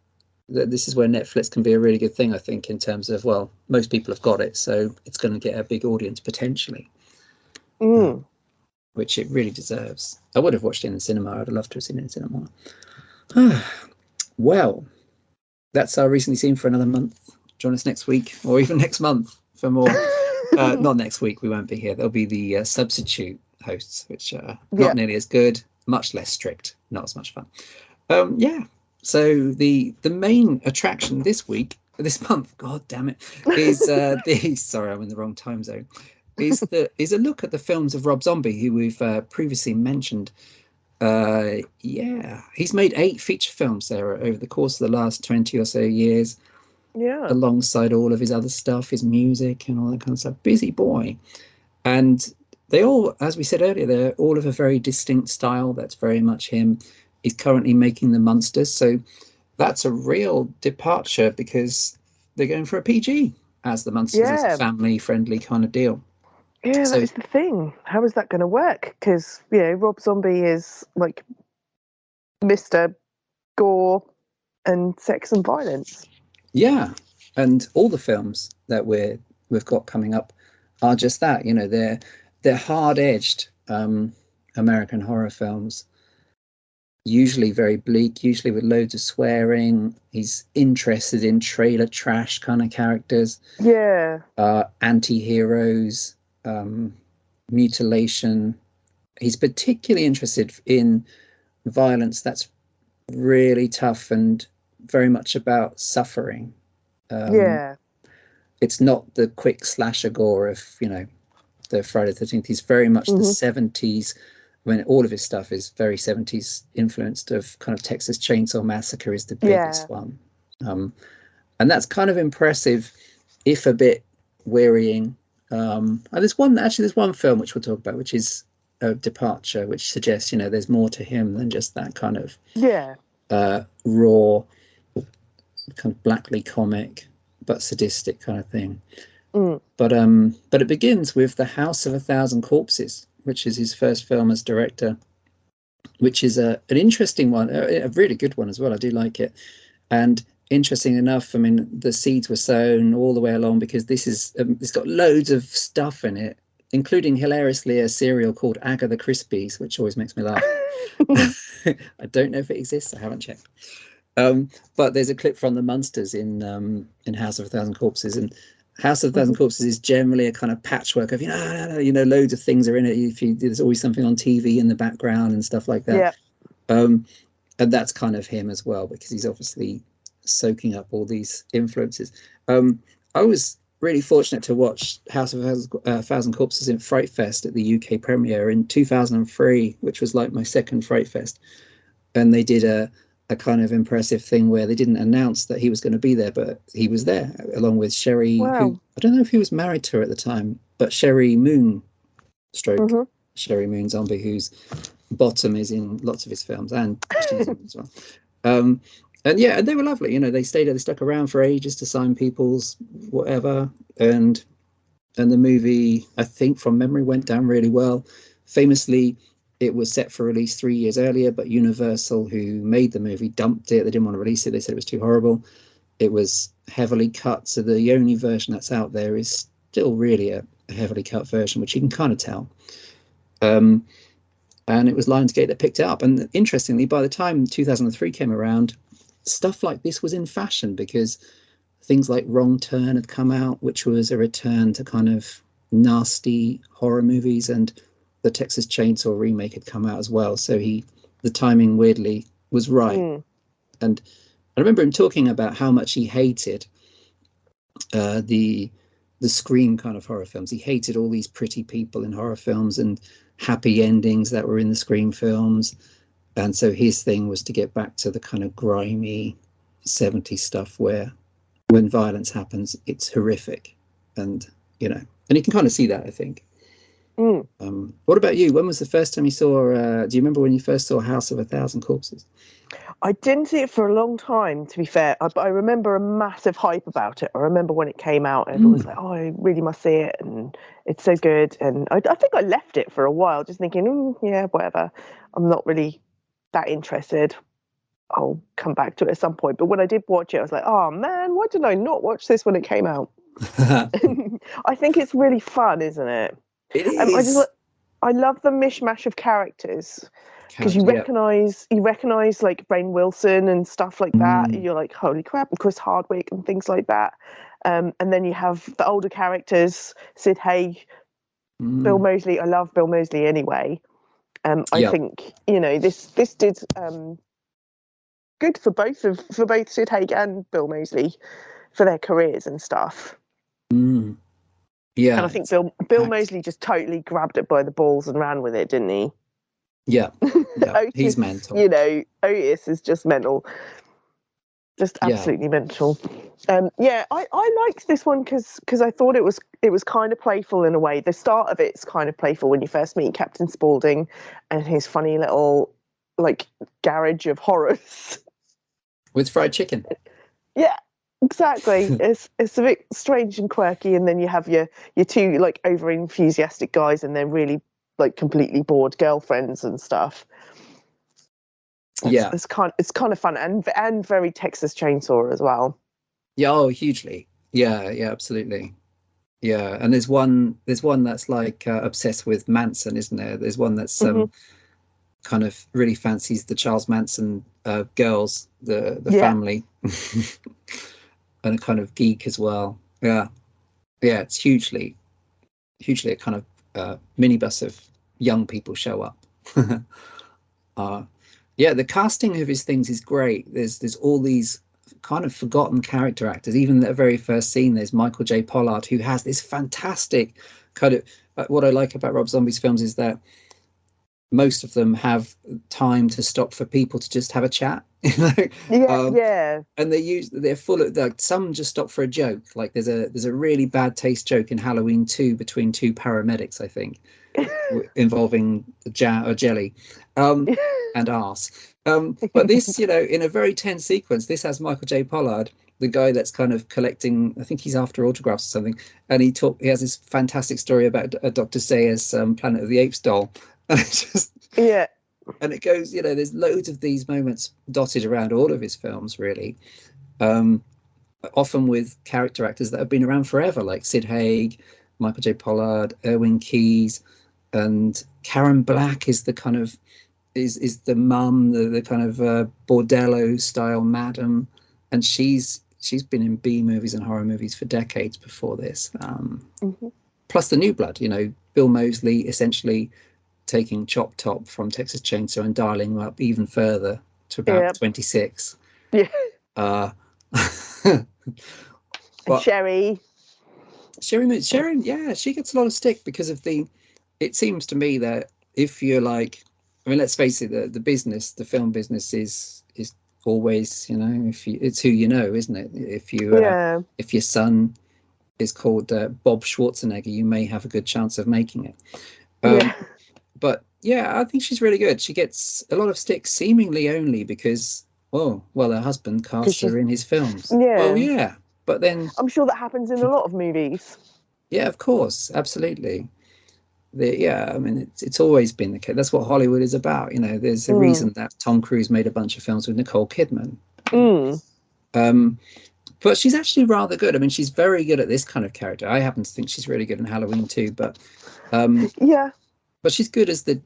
that this is where Netflix can be a really good thing, I think, in terms of, well, most people have got it, so it's going to get a big audience potentially, which it really deserves. I would have watched it in the cinema. I'd love to have seen it in cinema. Well, that's our recently seen for another month. join us next week or even next month for more. Not next week, we won't be here. There'll be the substitute hosts, which are not nearly as good, much less strict, not as much fun. So the main attraction this month, god damn it, is sorry, I'm in the wrong time zone, is a look at the films of Rob Zombie, who we've previously mentioned. He's made 8 feature films there over the course of the last 20 or so years, alongside all of his other stuff, his music and all that kind of stuff. Busy boy. And they all, as we said earlier, they're all of a very distinct style. That's very much him. He's currently making The Munsters, so that's a real departure, because they're going for a PG, as The Munsters is a family-friendly kind of deal. Yeah, so, that is the thing. How is that going to work? Because, Rob Zombie is like Mr. Gore and sex and violence. Yeah, and all the films that we've got coming up are just that. They're hard-edged American horror films, usually very bleak, usually with loads of swearing. He's interested in trailer trash kind of characters. Yeah. Anti-heroes, mutilation. He's particularly interested in violence that's really tough and very much about suffering. It's not the quick slasher gore of, the Friday the 13th. He's very much the 70s. I mean, all of his stuff is very 70s influenced, of kind of Texas Chainsaw Massacre is the biggest one. And that's kind of impressive, if a bit wearying. And there's one film which we'll talk about, which is a departure, which suggests, there's more to him than just that kind of raw, kind of blackly comic, but sadistic kind of thing. But it begins with The House of a Thousand Corpses, which is his first film as director, which is an interesting one, a really good one as well. I do like it. And interesting enough, I mean, the seeds were sown all the way along, because this is it's got loads of stuff in it, including hilariously a cereal called Agatha Christie's, which always makes me laugh. I don't know if it exists. I haven't checked. But there's a clip from The Munsters in House of a Thousand Corpses, and House of a Thousand Corpses is generally a kind of patchwork of loads of things are in it. There's always something on TV in the background and stuff like that. And that's kind of him as well, because he's obviously soaking up all these influences. I was really fortunate to watch House of a Thousand Corpses in Fright Fest at the UK premiere in 2003, which was like my second Fright Fest. And they did a kind of impressive thing where they didn't announce that he was going to be there, but he was there along with Sherry, who I don't know if he was married to her at the time, but Sherry Moon, Sherry Moon Zombie, whose bottom is in lots of his films, and she's in as well. And they were lovely. They stuck around for ages to sign people's whatever, and the movie, I think from memory, went down really well. Famously, it was set for release 3 years earlier, but Universal, who made the movie, dumped it. They didn't want to release it. They said it was too horrible. It was heavily cut, so the only version that's out there is still really a heavily cut version, which you can kind of tell. And it was Lionsgate that picked it up. And interestingly, by the time 2003 came around, stuff like this was in fashion, because things like Wrong Turn had come out, which was a return to kind of nasty horror movies, and the Texas Chainsaw remake had come out as well. So the timing weirdly was right. And I remember him talking about how much he hated the Scream kind of horror films. He hated all these pretty people in horror films and happy endings that were in the Scream films. And so his thing was to get back to the kind of grimy 70s stuff where when violence happens, it's horrific. And you can kind of see that, I think. What about you? When was the first time you saw, do you remember when you first saw House of a Thousand Corpses? I didn't see it for a long time, to be fair, but I remember a massive hype about it. I remember when it came out, everyone was like, oh, I really must see it, and it's so good. And I think I left it for a while just thinking, yeah, whatever. I'm not really that interested. I'll come back to it at some point. But when I did watch it, I was like, oh man, why did I not watch this when it came out? I think it's really fun, isn't it? It is. I love the mishmash of characters. because you Yeah. recognize like Rainn Wilson and stuff like that. Mm, You're like, holy crap, and Chris Hardwick and things like that. And then you have the older characters, Sid Haig, Bill mm, Moseley. I love Bill Moseley anyway. I yeah. think this did good for both Sid Haig and Bill Moseley for their careers and stuff. Mm, And yeah. I think It's Bill packed. Moseley just totally grabbed it by the balls and ran with it, didn't he? Yeah. Yeah. He's Otis, mental. Otis is just mental, just Yeah. absolutely mental. Yeah, I liked this one because I thought it was kind of playful in a way. The start of it's kind of playful when you first meet Captain Spaulding and his funny little like garage of horrors. With fried chicken. Yeah, exactly. It's a bit strange and quirky, and then you have your two like over enthusiastic guys and their really like completely bored girlfriends and stuff. Yeah. It's kind of fun and very Texas Chainsaw as well. Yeah. Oh, hugely. Yeah. Yeah. Absolutely. Yeah. And there's one that's like obsessed with Manson, isn't there? There's one that's Hmm. kind of really fancies the Charles Manson girls, the Yeah, family, and a kind of geek as well. Yeah. Yeah. It's hugely a kind of minibus of young people show up. uh, yeah, the casting of his things is great. There's all these kind of forgotten character actors. Even the very first scene, there's Michael J. Pollard, who has this fantastic kind of. What I like about Rob Zombie's films is that most of them have time to stop for people to just have a chat. yeah, um, yeah. and they're full of like some just stop for a joke. Like there's a really bad taste joke in Halloween 2 between two paramedics, I think, involving jam or jelly, and arse. But this, in a very tense sequence, this has Michael J. Pollard, the guy that's kind of collecting. I think he's after autographs or something, and he has this fantastic story about Dr. Sayers' Planet of the Apes doll, and it's just Yeah, and it goes. There's loads of these moments dotted around all of his films, really. Um, Often with character actors that have been around forever, like Sid Haig, Michael J. Pollard, Erwin Keyes, and Karen Black is the kind of is the mum, the kind of bordello style madam, and she's been in B movies and horror movies for decades before this. hmm, Plus the new blood, Bill Moseley essentially taking Chop Top from Texas Chainsaw and dialing him up even further to about yeah, 26. yeah. Uh, And but Sherry. Sharon, yeah, she gets a lot of stick because of the. It seems to me that if you're like, I mean, let's face it, the film business is always, if it's who you know, isn't it? Yeah, If your son is called Bob Schwarzenegger, you may have a good chance of making it. Um, yeah. but yeah, I think she's really good. She gets a lot of stick, seemingly only because, oh, well, her husband Because cast she's her in his films. Well, yeah. yeah, but then, I'm sure that happens in a lot of movies. yeah, of course, absolutely. Yeah, I mean, it's always been the case. That's what Hollywood is about. There's a Mm. reason that Tom Cruise made a bunch of films with Nicole Kidman. Mm. Um, but she's actually rather good. I mean, she's very good at this kind of character. I happen to think she's really good in Halloween too, um, Yeah. but she's good as the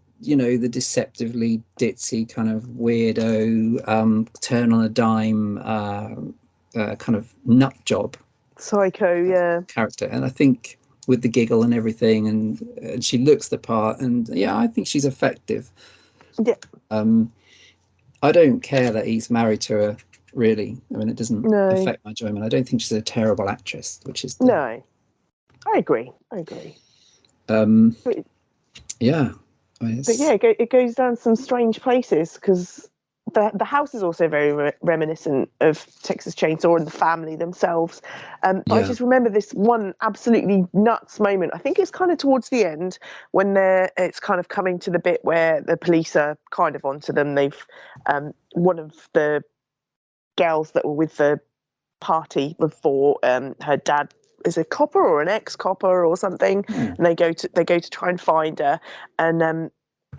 deceptively ditzy kind of weirdo, turn on a dime, kind of nut job Psycho. Yeah. character. And I think with the giggle and everything, and she looks the part, and yeah, I think she's effective. Yeah. Um, I don't care that he's married to her. Really, I mean, it doesn't No. affect my enjoyment. I don't think she's a terrible actress, which is the. No. I agree. I agree. Um, But, yeah, I mean, but yeah, it goes down some strange places because the house is also very reminiscent of Texas Chainsaw and the family themselves. But I yeah, just remember this one absolutely nuts moment. I think it's kind of towards the end when it's kind of coming to the bit where the police are kind of onto them. They've one of the girls that were with the party before, her dad is a copper or an ex-copper or something, yeah. and they go to try and find her, and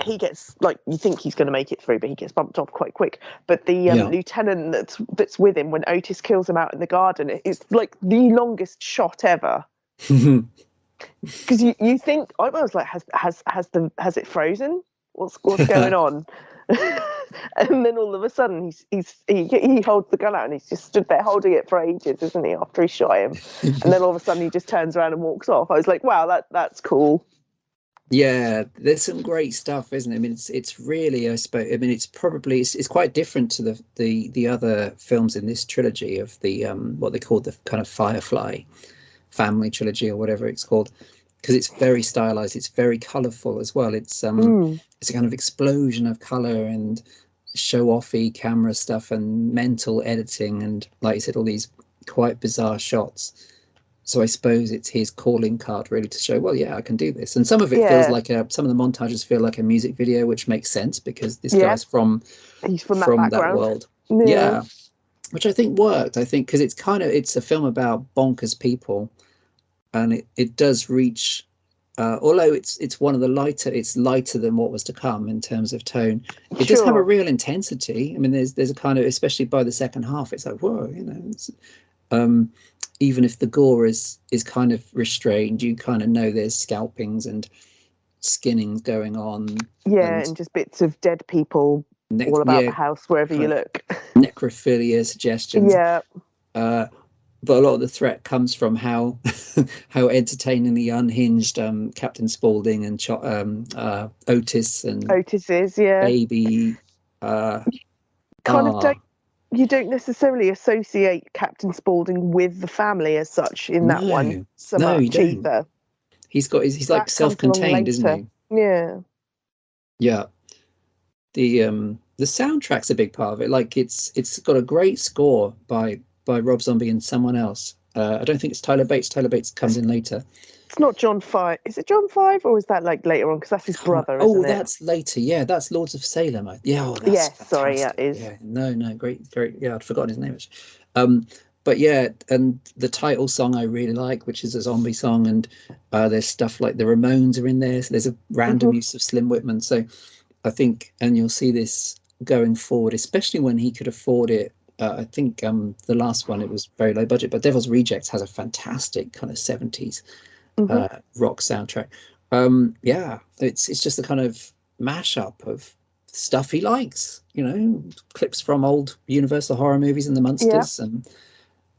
he gets like, you think he's going to make it through, but he gets bumped off quite quick. But the Yeah. lieutenant that's with him when Otis kills him out in the garden, it's like the longest shot ever. Because you think, I was like, has it frozen? What's going on? And then all of a sudden he holds the gun out and he's just stood there holding it for ages, isn't he, after he shot him. And then all of a sudden he just turns around and walks off. I was like, wow, that's cool. Yeah, there's some great stuff, isn't it? I mean, it's really, I suppose, I mean, it's probably it's quite different to the other films in this trilogy of the what they call the kind of Firefly family trilogy or whatever it's called, because it's very stylized, it's very colorful as well. It's a kind of explosion of color and show offy camera stuff and mental editing and, like you said, all these quite bizarre shots. So I suppose it's his calling card really to show, well, yeah, I can do this. And some of it feels Yeah. like some of the montages feel like a music video, which makes sense because this Yeah. guy's He's from that that background. world. Yeah. Yeah, which I think worked. I think because it's a film about bonkers people, and it does reach. Although it's one of the it's lighter than what was to come in terms of tone. It does have a Sure. real intensity. I mean, there's a kind of, especially by the second half, it's like, whoa, you know. Even if the gore is kind of restrained, you kind of know there's scalpings and skinnings going on. Yeah, And and just bits of dead people all about yeah, the house wherever you kind of look. necrophilia suggestions. Yeah. But a lot of the threat comes from how how entertainingly unhinged Captain Spaulding and Otis and Otis is, yeah. Baby Kind of are. you don't necessarily associate Captain Spaulding with the family as such in that one No, so no, you much don't. either. He's like That comes along self-contained, isn't later. he? Yeah. Yeah. The soundtrack's a big part of it. Like it's got a great score by Rob Zombie and someone else. I don't think it's Tyler Bates. Tyler Bates comes in later. It's not John Five. Is it John Five or is that like later on? Because that's his brother, Oh, isn't it? that's later. Yeah, that's Lords of Salem. Yeah, oh, that's Yes, sorry, yeah, fantastic. it is. Yeah, no, great, great. Yeah, I'd forgotten his name. Actually. But yeah, and the title song I really like, which is a zombie song, and there's stuff like the Ramones are in there. So there's a random use of Slim Whitman. So I think, and you'll see this going forward, especially when he could afford it. I think the last one, it was very low budget, but Devil's Rejects has a fantastic kind of 70s rock soundtrack. Yeah, it's just a kind of mashup of stuff he likes, you know, clips from old Universal horror movies and the Yeah. Munsters and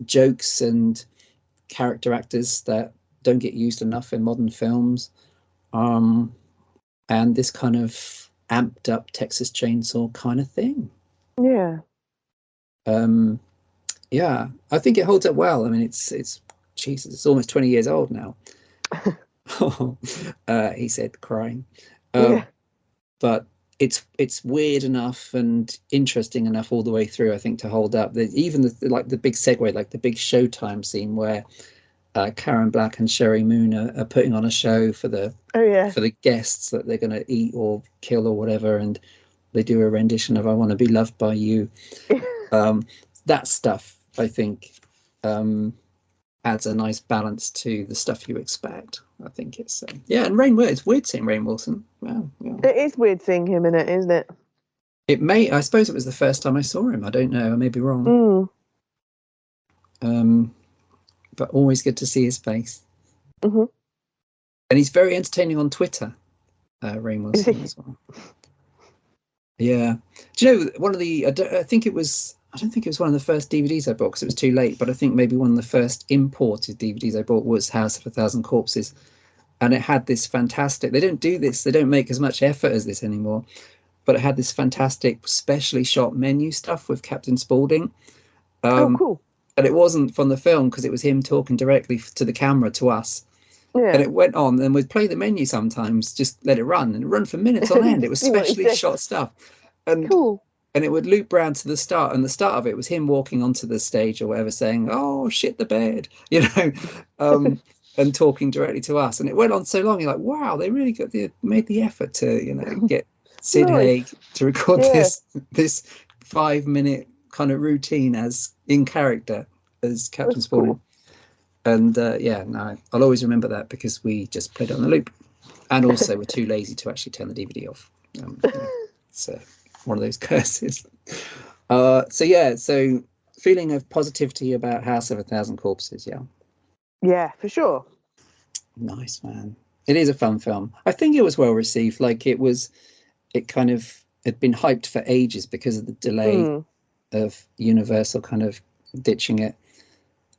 jokes and character actors that don't get used enough in modern films. And this kind of amped up Texas Chainsaw kind of thing. Yeah. Yeah, I think it holds up well. I mean, it's Jesus, it's almost 20 years old now. He said, crying. Yeah. But it's weird enough and interesting enough all the way through, I think, to hold up. Even the big segue, like the big Showtime scene where Karen Black and Sherry Moon are putting on a show for the guests that they're going to eat or kill or whatever, and they do a rendition of "I Want to Be Loved by You." That stuff, I think, adds a nice balance to the stuff you expect. I think it's yeah, and it's weird seeing Rainn Wilson. Wow, yeah. It is weird seeing him in it, isn't it? I suppose it was the first time I saw him. I don't know, I may be wrong. But always good to see his face. And he's very entertaining on Twitter, Rainn Wilson as well. Yeah. Do you know one of the? I don't think it was one of the first DVDs I bought because it was too late. But I think maybe one of the first imported DVDs I bought was House of a Thousand Corpses, and it had this fantastic. They don't do this. They don't make as much effort as this anymore. But it had this fantastic, specially shot menu stuff with Captain Spaulding. Oh, cool. And it wasn't from the film because it was him talking directly to the camera to us. Yeah. And it went on, and we'd play the menu sometimes, just let it run, and run for minutes on end. It was specially shot stuff. And cool. And it would loop round to the start, and the start of it was him walking onto the stage or whatever, saying, "Oh, shit the bed," you know, and talking directly to us. And it went on so long, you're like, wow, they really made the effort to, you know, get Sid Haig to record this 5-minute kind of routine as in character as Captain Spaulding. Cool. And yeah, no, I'll always remember that because we just played it on the loop, and also we're too lazy to actually turn the DVD off. So one of those curses. So yeah, so feeling of positivity about House of a Thousand Corpses. Yeah, for sure. Nice, man. It is a fun film. I think it was well received. Like it kind of had been hyped for ages because of the delay of Universal kind of ditching it.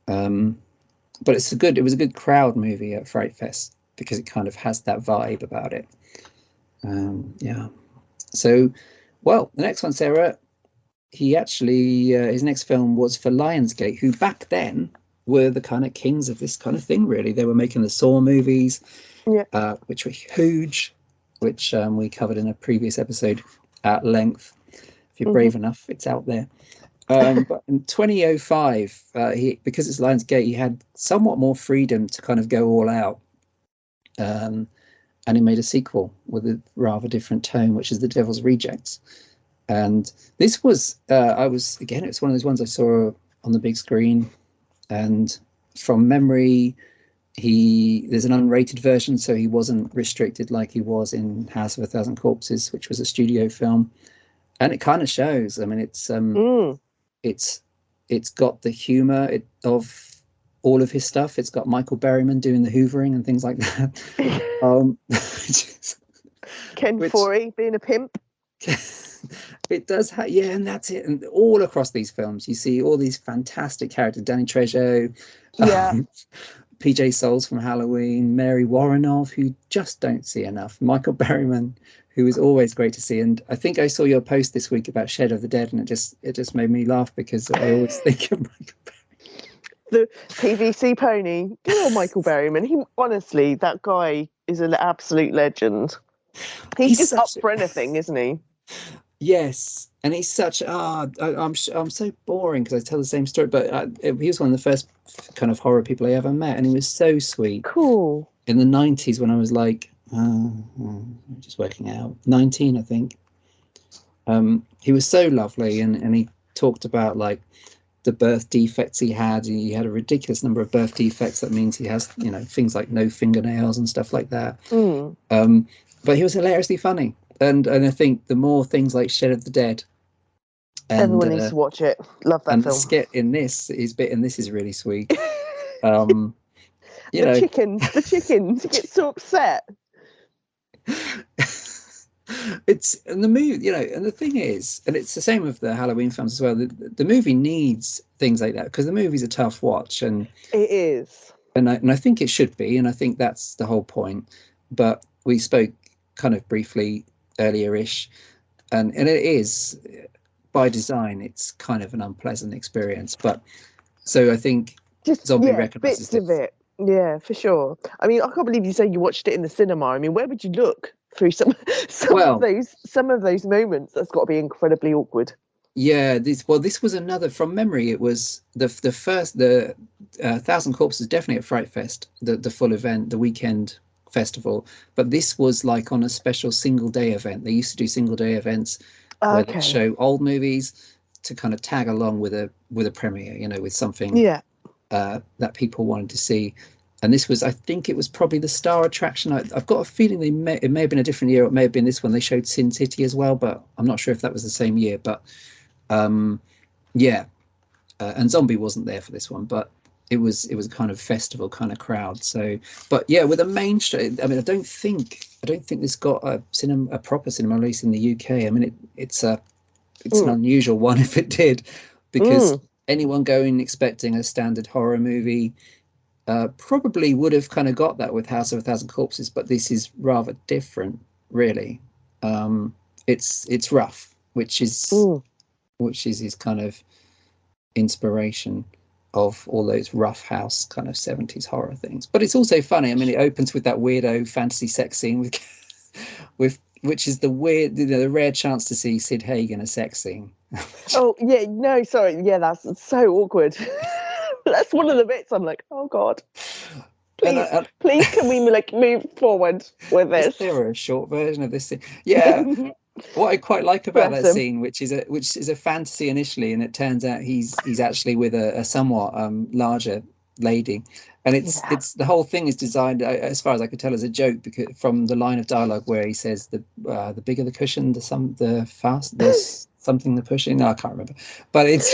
But it was a good crowd movie at Fright Fest because it kind of has that vibe about it. Yeah. So, well, the next one, Sarah, he actually, his next film was for Lionsgate, who back then were the kind of kings of this kind of thing, really. They were making the Saw movies, which were huge, which we covered in a previous episode at length. If you're brave enough, it's out there. But in 2005, because it's Lionsgate, he had somewhat more freedom to kind of go all out. And he made a sequel with a rather different tone, which is The Devil's Rejects. And this was, it's one of those ones I saw on the big screen. And from memory, there's an unrated version, so he wasn't restricted like he was in House of a Thousand Corpses, which was a studio film. And it kind of shows. I mean, it's got the humor of all of his stuff. It's got Michael Berryman doing the hoovering and things like that. Ken Foree being a pimp. It does have, yeah, and that's it. And all across these films, you see all these fantastic characters: Danny Trejo, PJ Souls from Halloween, Mary Warrenoff, who just don't see enough, Michael Berryman, who is always great to see. And I think I saw your post this week about Shed of the Dead, and it just made me laugh because I always think of Michael Berryman. The PVC pony. Good old Michael Berryman. He honestly, that guy is an absolute legend. He's just up for anything, isn't he? Yes, and he's such I'm so boring because I tell the same story, but he was one of the first kind of horror people I ever met, and he was so sweet. Cool. In the 90s, when I was like, just working out, 19, I think. He was so lovely, and he talked about like the birth defects he had. He had a ridiculous number of birth defects. That means he has, things like no fingernails and stuff like that. But he was hilariously funny. And I think the more things like Shed of the Dead, and, everyone needs to watch it. Love that and film. The skit in this is really sweet. The chickens get so upset. And the movie, and the thing is, and it's the same with the Halloween films as well. The movie needs things like that because the movie's a tough watch, and it is. And I think it should be, and I think that's the whole point. But we spoke kind of briefly earlier-ish, and it is by design. It's kind of an unpleasant experience, but so I think Zombie recognizes bits of it. Yeah, for sure. I mean, I can't believe you say you watched it in the cinema. I mean, where would you look through some of those moments? That's got to be incredibly awkward. Yeah, this was another, from memory. It was the first, the Thousand Corpses, definitely at Fright Fest, the full event, the weekend festival. But this was like on a special single day event. They used to do single day events where they show old movies to kind of tag along with a premiere, with something that people wanted to see. And this was, I think it was probably the star attraction. I've got a feeling it may have been a different year. It may have been this one. They showed Sin City as well, but I'm not sure if that was the same year. But and Zombie wasn't there for this one, but it was a kind of festival kind of crowd. So, but yeah, with a mainstream, I mean, I don't think this got a proper cinema release in the UK. I mean, it's an unusual one if it did, because anyone going expecting a standard horror movie probably would have kind of got that with House of a Thousand Corpses, but this is rather different, really. It's rough, which is his kind of inspiration of all those rough house kind of 70s horror things. But it's also funny. I mean, it opens with that weirdo fantasy sex scene with which is the weird, the rare chance to see Sid Haig in a sex scene. Oh yeah, no, sorry, yeah, that's so awkward. That's one of the bits I'm like, oh god, please, can we move forward with this? Is there a short version of this scene? Yeah. What I quite like about that scene, which is a fantasy initially, and it turns out he's actually with a somewhat larger lady, and it's the whole thing is designed, as far as I could tell, as a joke, because from the line of dialogue where he says the bigger the cushion, the something the pushing. No, I can't remember, but it's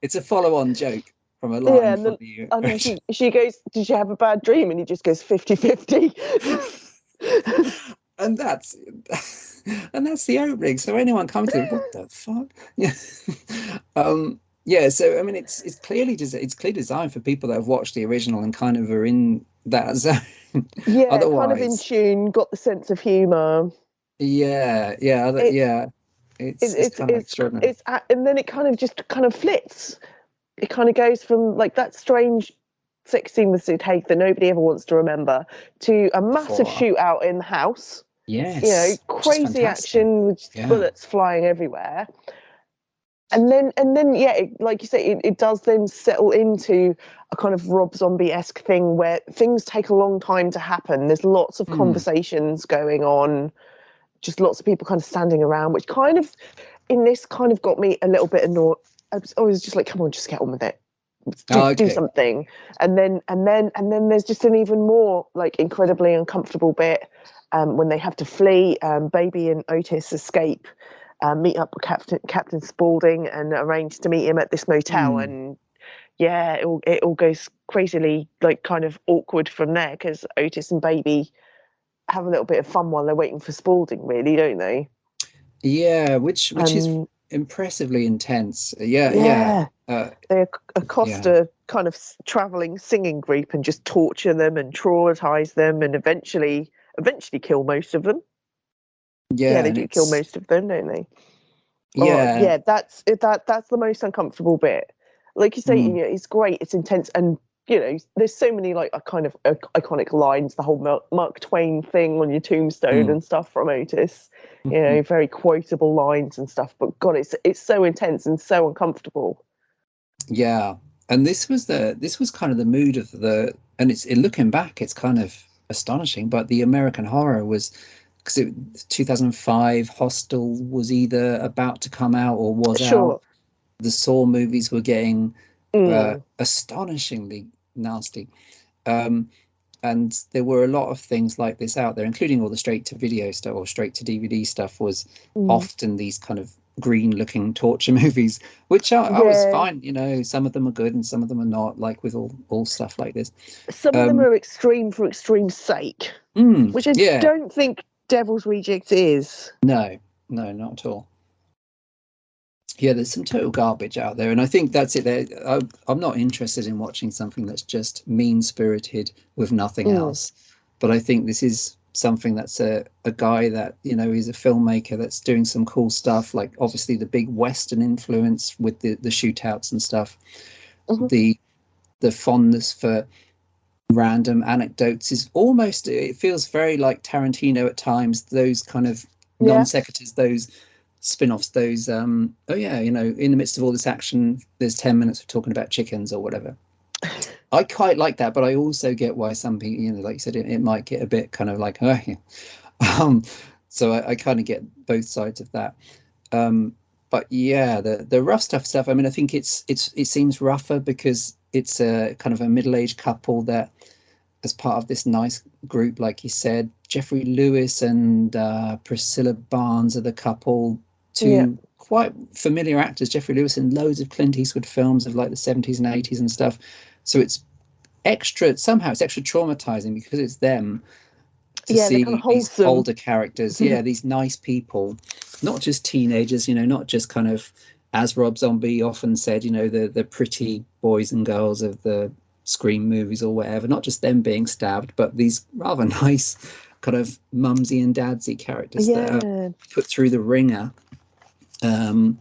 it's a follow-on joke from a line. And then she goes, "Did you have a bad dream?" And he just goes 50-50. And that's And that's the opening. So anyone coming to it, what the fuck? Yeah. Yeah, so I mean it's clearly it's clearly designed for people that have watched the original and kind of are in that zone. Yeah, kind of in Otherwise, tune, got the sense of humour. yeah, yeah. It's kind of extraordinary. And then it kind of just kind of flips. It kind of goes from like that strange sex scene with Sid Haig that nobody ever wants to remember to a massive Before. shootout in the house. You know, Yes, which is crazy fantastic. action with Yeah. bullets flying everywhere. And then, yeah, like you say, it does then settle into a kind of Rob Zombie-esque thing where things take a long time to happen. There's lots of Mm. conversations going on, just lots of people kind of standing around, which kind of, in this, kind of got me a little bit annoyed. I was just like, come on, just get on with it. Oh, Do okay. something. And then there's just an even more like incredibly uncomfortable bit when they have to flee. Baby and Otis escape, meet up with Captain Spaulding and arrange to meet him at this motel. Mm. And yeah, it all goes crazily like kind of awkward from there because Otis and Baby have a little bit of fun while they're waiting for Spaulding, really, don't they? Yeah, which is Um, impressively intense. Yeah, yeah. yeah, Uh, they yeah. accost a kind of traveling singing group and just torture them and traumatize them and eventually kill most of them. Yeah, Yeah, they and do kill it's most of them, don't they? Oh, yeah. yeah, that's the most uncomfortable bit. Like you say, you Mm. know, it's great, it's intense, and you know, there's so many like a kind of iconic lines. The whole Mark Twain thing on your tombstone Mm. and stuff from Otis. You Mhm. know, very quotable lines and stuff. But God, it's so intense and so uncomfortable. Yeah. And this was kind of the mood of the and it's looking back, it's kind of astonishing, but the American horror was because 2005 Hostel was either about to come out or was out. Sure. The Saw movies were getting Mm, astonishingly nasty. Um, and there were a lot of things like this out there, including all the straight to video stuff or straight to DVD stuff was mm. often these kind of green looking torture movies, which I was Yeah. fine. You know, some of them are good and some of them are not, like with all stuff like this. Some of them Um, are extreme for extreme's sake, which I yeah, don't think Devil's Rejects is. no, no, not at all. Yeah, there's some total garbage out there, and I think that's it. I'm not interested in watching something that's just mean spirited with nothing Mm, else. But I think this is something that's a guy that is a filmmaker that's doing some cool stuff. Like obviously the big Western influence with the shootouts and stuff. mhm. The fondness for random anecdotes is almost it feels very like Tarantino at times. Those kind of non Yeah. sequiturs, those spin-offs, those oh yeah, in the midst of all this action there's 10 minutes of talking about chickens or whatever. I quite like that, but I also get why some people, like you said, it might get a bit kind of like oh yeah. um so I kind of get both sides of that. um but yeah, the rough stuff, I mean, I think it seems rougher because it's a kind of a middle-aged couple that as part of this nice group, like you said. Jeffrey Lewis and Priscilla Barnes are the couple, Yeah. two quite familiar actors. Jeffrey Lewis in loads of Clint Eastwood films of like the 70s and 80s and stuff. So it's extra traumatizing because it's them to Yeah, they're kind of see these wholesome. older characters. Yeah, these nice people, not just teenagers, not just kind of, as Rob Zombie often said, the pretty boys and girls of the Scream movies or whatever, not just them being stabbed, but these rather nice kind of mumsy and dadsy characters that are Yeah. put through the ringer. Um,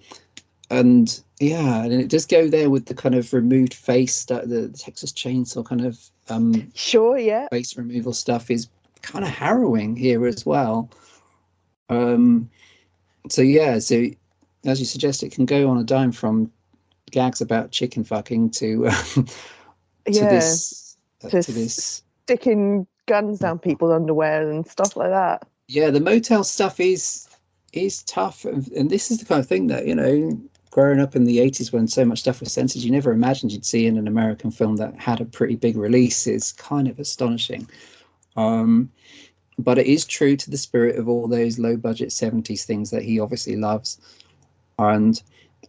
and yeah, and it does go there with the kind of removed face, the Texas Chainsaw kind of Sure, yeah. face removal stuff is kind of harrowing here as well. Um, so yeah, so as you suggest, it can go on a dime from gags about chicken fucking to to Yeah. this to Just this. sticking guns down people's underwear and stuff like that. Yeah, the motel stuff is tough, and this is the kind of thing that growing up in the 80s when so much stuff was censored, you never imagined you'd see in an American film that had a pretty big release. Is kind of astonishing. Um, but it is true to the spirit of all those low budget 70s things that he obviously loves. And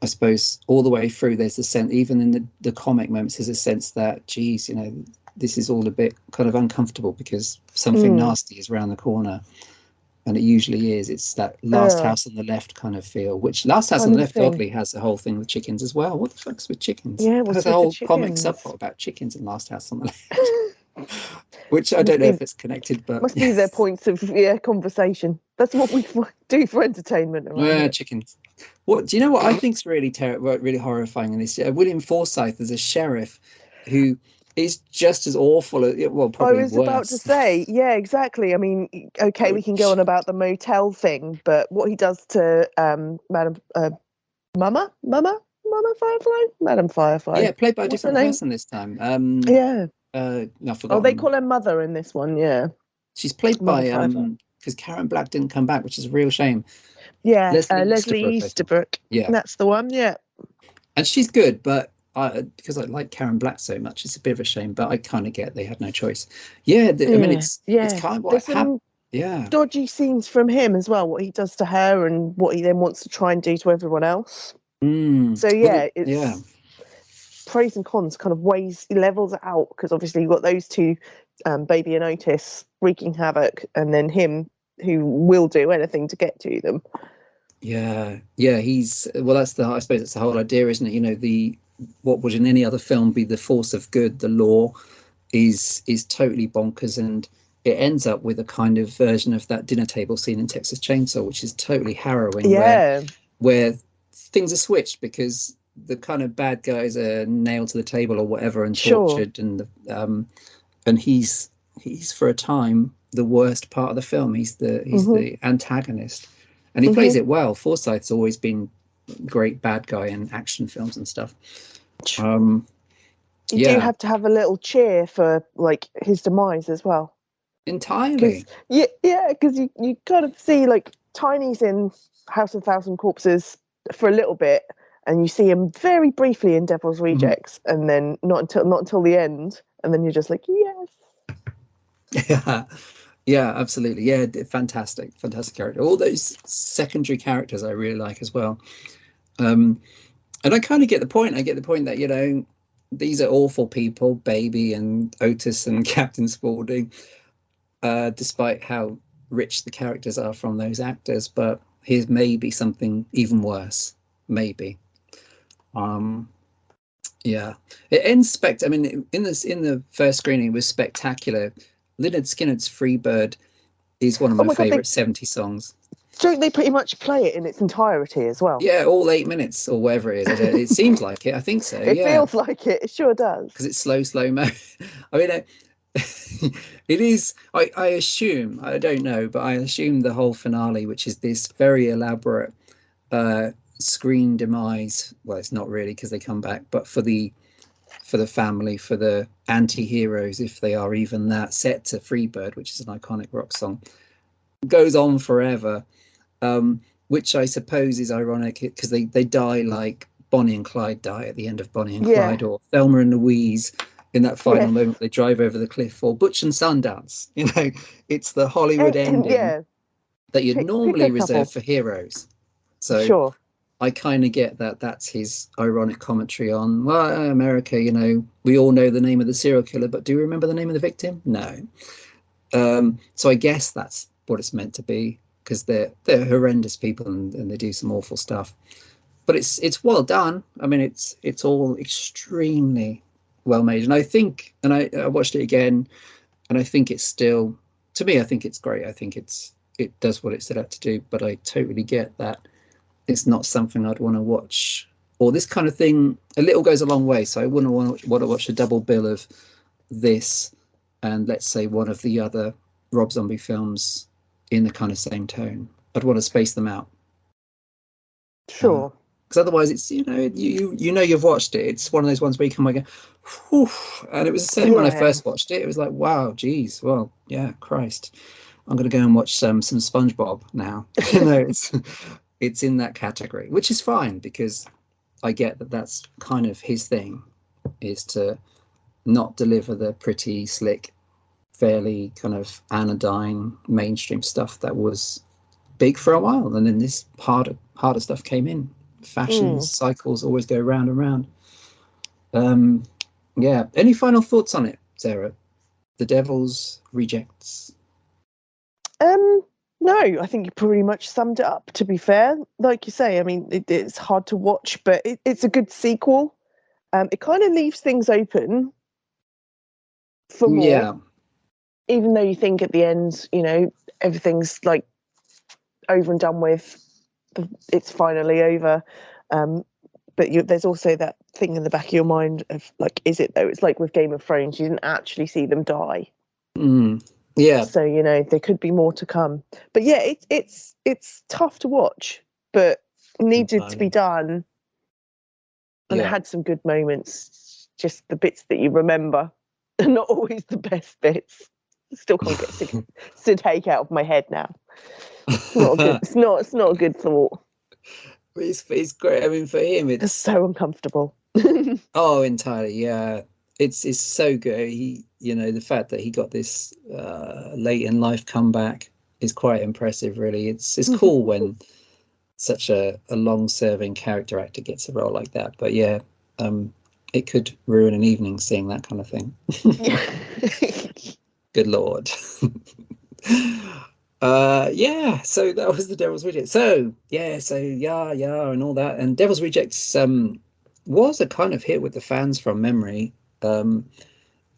I suppose all the way through, there's a sense, even in the comic moments, there's a sense that, geez, this is all a bit kind of uncomfortable because something Mm. nasty is around the corner. and it usually is. It's that Last House on the Left kind of feel, which Last House on kind the of Left thing. oddly has the whole thing with chickens as well. What the fuck's with chickens? Yeah, It what's has a with the whole comic chickens? subplot about chickens in Last House on the Left, which I don't know if it's connected, but Must be their points of conversation. That's what we do for entertainment around yeah, here. chickens. What do you know? What I think's really really horrifying in this? William Forsythe is a sheriff who is just as awful. Well, I probably was about to worse. say, yeah, exactly. I mean, okay, we can go on about the motel thing, but what he does to Mama Firefly, Madam Firefly. Yeah, played by a What's her different name? person this time. Yeah. No, I've Oh, they forgotten. call her Mother in this one. Yeah, She's played Mother by Firefly. because Karen Black didn't come back, which is a real shame. Yeah, Leslie Leslie Easterbrook, I think. Easterbrook. Yeah, That's the one. Yeah. and she's good, but because I like Karen Black so much, it's a bit of a shame. But I kind of get they had no choice. Yeah, I mean, Yeah. it's Yeah. kind of what There's happened. some Yeah. dodgy scenes from him as well. What he does to her and what he then wants to try and do to everyone else. So Well, yeah, yeah. it's pros and cons, kind of levels it out, because obviously you've got those two, Baby and Otis, wreaking havoc, and then him who will do anything to get to them. Yeah, yeah, he's well. I suppose it's the whole idea, isn't it? You know, the what would in any other film be the force of good, the law, is totally bonkers, and it ends up with a kind of version of that dinner table scene in Texas Chainsaw, which is totally harrowing, Yeah, where things are switched because the kind of bad guys are nailed to the table or whatever and sure. tortured, and he's for a time the worst part of the film. He's hmm the antagonist, and he plays hmm it well. Forsythe's always been great bad guy in action films and stuff. You do Yeah, have to have a little cheer for like his demise as well, because entirely. because you kind of see like Tiny's in House of Thousand Corpses for a little bit, and you see him very briefly in Devil's Mhm. Rejects, and then not until the end, and then you're just like, yes. Yeah, yeah, absolutely. Yeah, fantastic character. All those secondary characters I really like as well. Um, and I kind of get the point. I get the point that, these are awful people, Baby and Otis and Captain Spaulding, despite how rich the characters are from those actors. But here's maybe something even worse. Maybe. Um, yeah. It ends I mean, in the first screening, it was spectacular. Lynyrd Skynyrd's Freebird is one of Oh my my god, favorite 70 songs. don't they pretty much play it in its entirety as well? Yeah, all 8 minutes or whatever it is. It seems like it. I think so. It Yeah, feels like it. It sure does. because it's slow mo. I mean, it is. I assume. I don't know, but I assume the whole finale, which is this very elaborate uh, screen demise. Well, it's not really because they come back, but for the family, for the anti-heroes, if they are even that, set to Freebird, which is an iconic rock song, goes on forever. Which I suppose is ironic because they die like Bonnie and Clyde die at the end of Bonnie and Yeah. Clyde, or Thelma and Louise in that final Yes. moment they drive over the cliff, or Butch and Sundance. It's the Hollywood And ending yeah, that you'd pick normally a reserve couple. for heroes. So Sure. I kind of get that that's his ironic commentary on, well, America, we all know the name of the serial killer, but do you remember the name of the victim? No. So I guess that's what it's meant to be because they're horrendous people and they do some awful stuff. But it's well done. I mean, it's all extremely well made, and I think, and I watched it again, and I think it's still, to me, I think it's great. I think it does what it set out to do. But I totally get that it's not something I'd want to watch. Or this kind of thing, a little goes a long way. So I wouldn't want to watch a double bill of this and let's say one of the other Rob Zombie films in the kind of same tone. I'd want to space them out Sure. because otherwise, it's you've watched it. It's one of those ones where you come and go, whew. And it was the same when I Yeah. first watched it. It was like, wow, geez, well, yeah, Christ, I'm going to go and watch some SpongeBob now. It's in that category, which is fine because I get that that's kind of his thing, is to not deliver the pretty slick, fairly kind of anodyne mainstream stuff that was big for a while, and then this harder stuff came in. Fashions Mm. cycles always go round and round. Um, yeah. Any final thoughts on it, Sarah? The Devil's Rejects. Um. No, I think you pretty much summed it up, to be fair. Like you say, I mean, it's hard to watch, but it's a good sequel. It kind of leaves things open for more, Yeah. even though you think at the end, everything's like over and done with. It's finally over. But there's also that thing in the back of your mind of like, is it though? It's like with Game of Thrones, you didn't actually see them die. Yeah. So there could be more to come. But yeah, it's tough to watch, but needed to be done. And it Yeah. had some good moments. Just the bits that you remember, and not always the best bits. Still can't get Sid Haig out of my head now. It's not a good. It's not a good thought. It's great. I mean, for him, It's it's so uncomfortable. entirely. Yeah, it's so good. The fact that he got this late in life comeback is quite impressive. Really, it's cool when such a long-serving character actor gets a role like that. But yeah, it could ruin an evening seeing that kind of thing. Good Lord. Yeah, so that was the Devil's Rejects. So yeah, yeah, and all that. And Devil's Rejects was a kind of hit with the fans from memory.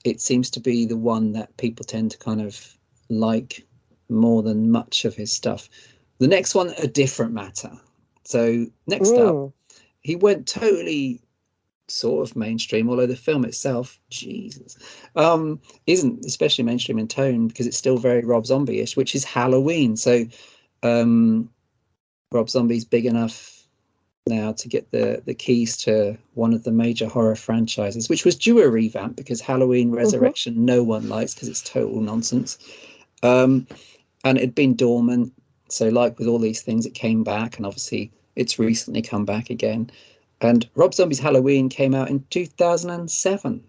It seems to be the one that people tend to kind of like more than much of his stuff. The next one, A Different Matter. So next up, he went totally sort of mainstream, although the film itself, Jesus, isn't especially mainstream in tone because it's still very Rob Zombie-ish, which is Halloween. So Rob Zombie's big enough now to get the keys to one of the major horror franchises, which was due a revamp because Halloween Resurrection no one likes because it's total nonsense. And it had been dormant. So like with all these things, it came back, and obviously it's recently come back again. And Rob Zombie's Halloween came out in 2007.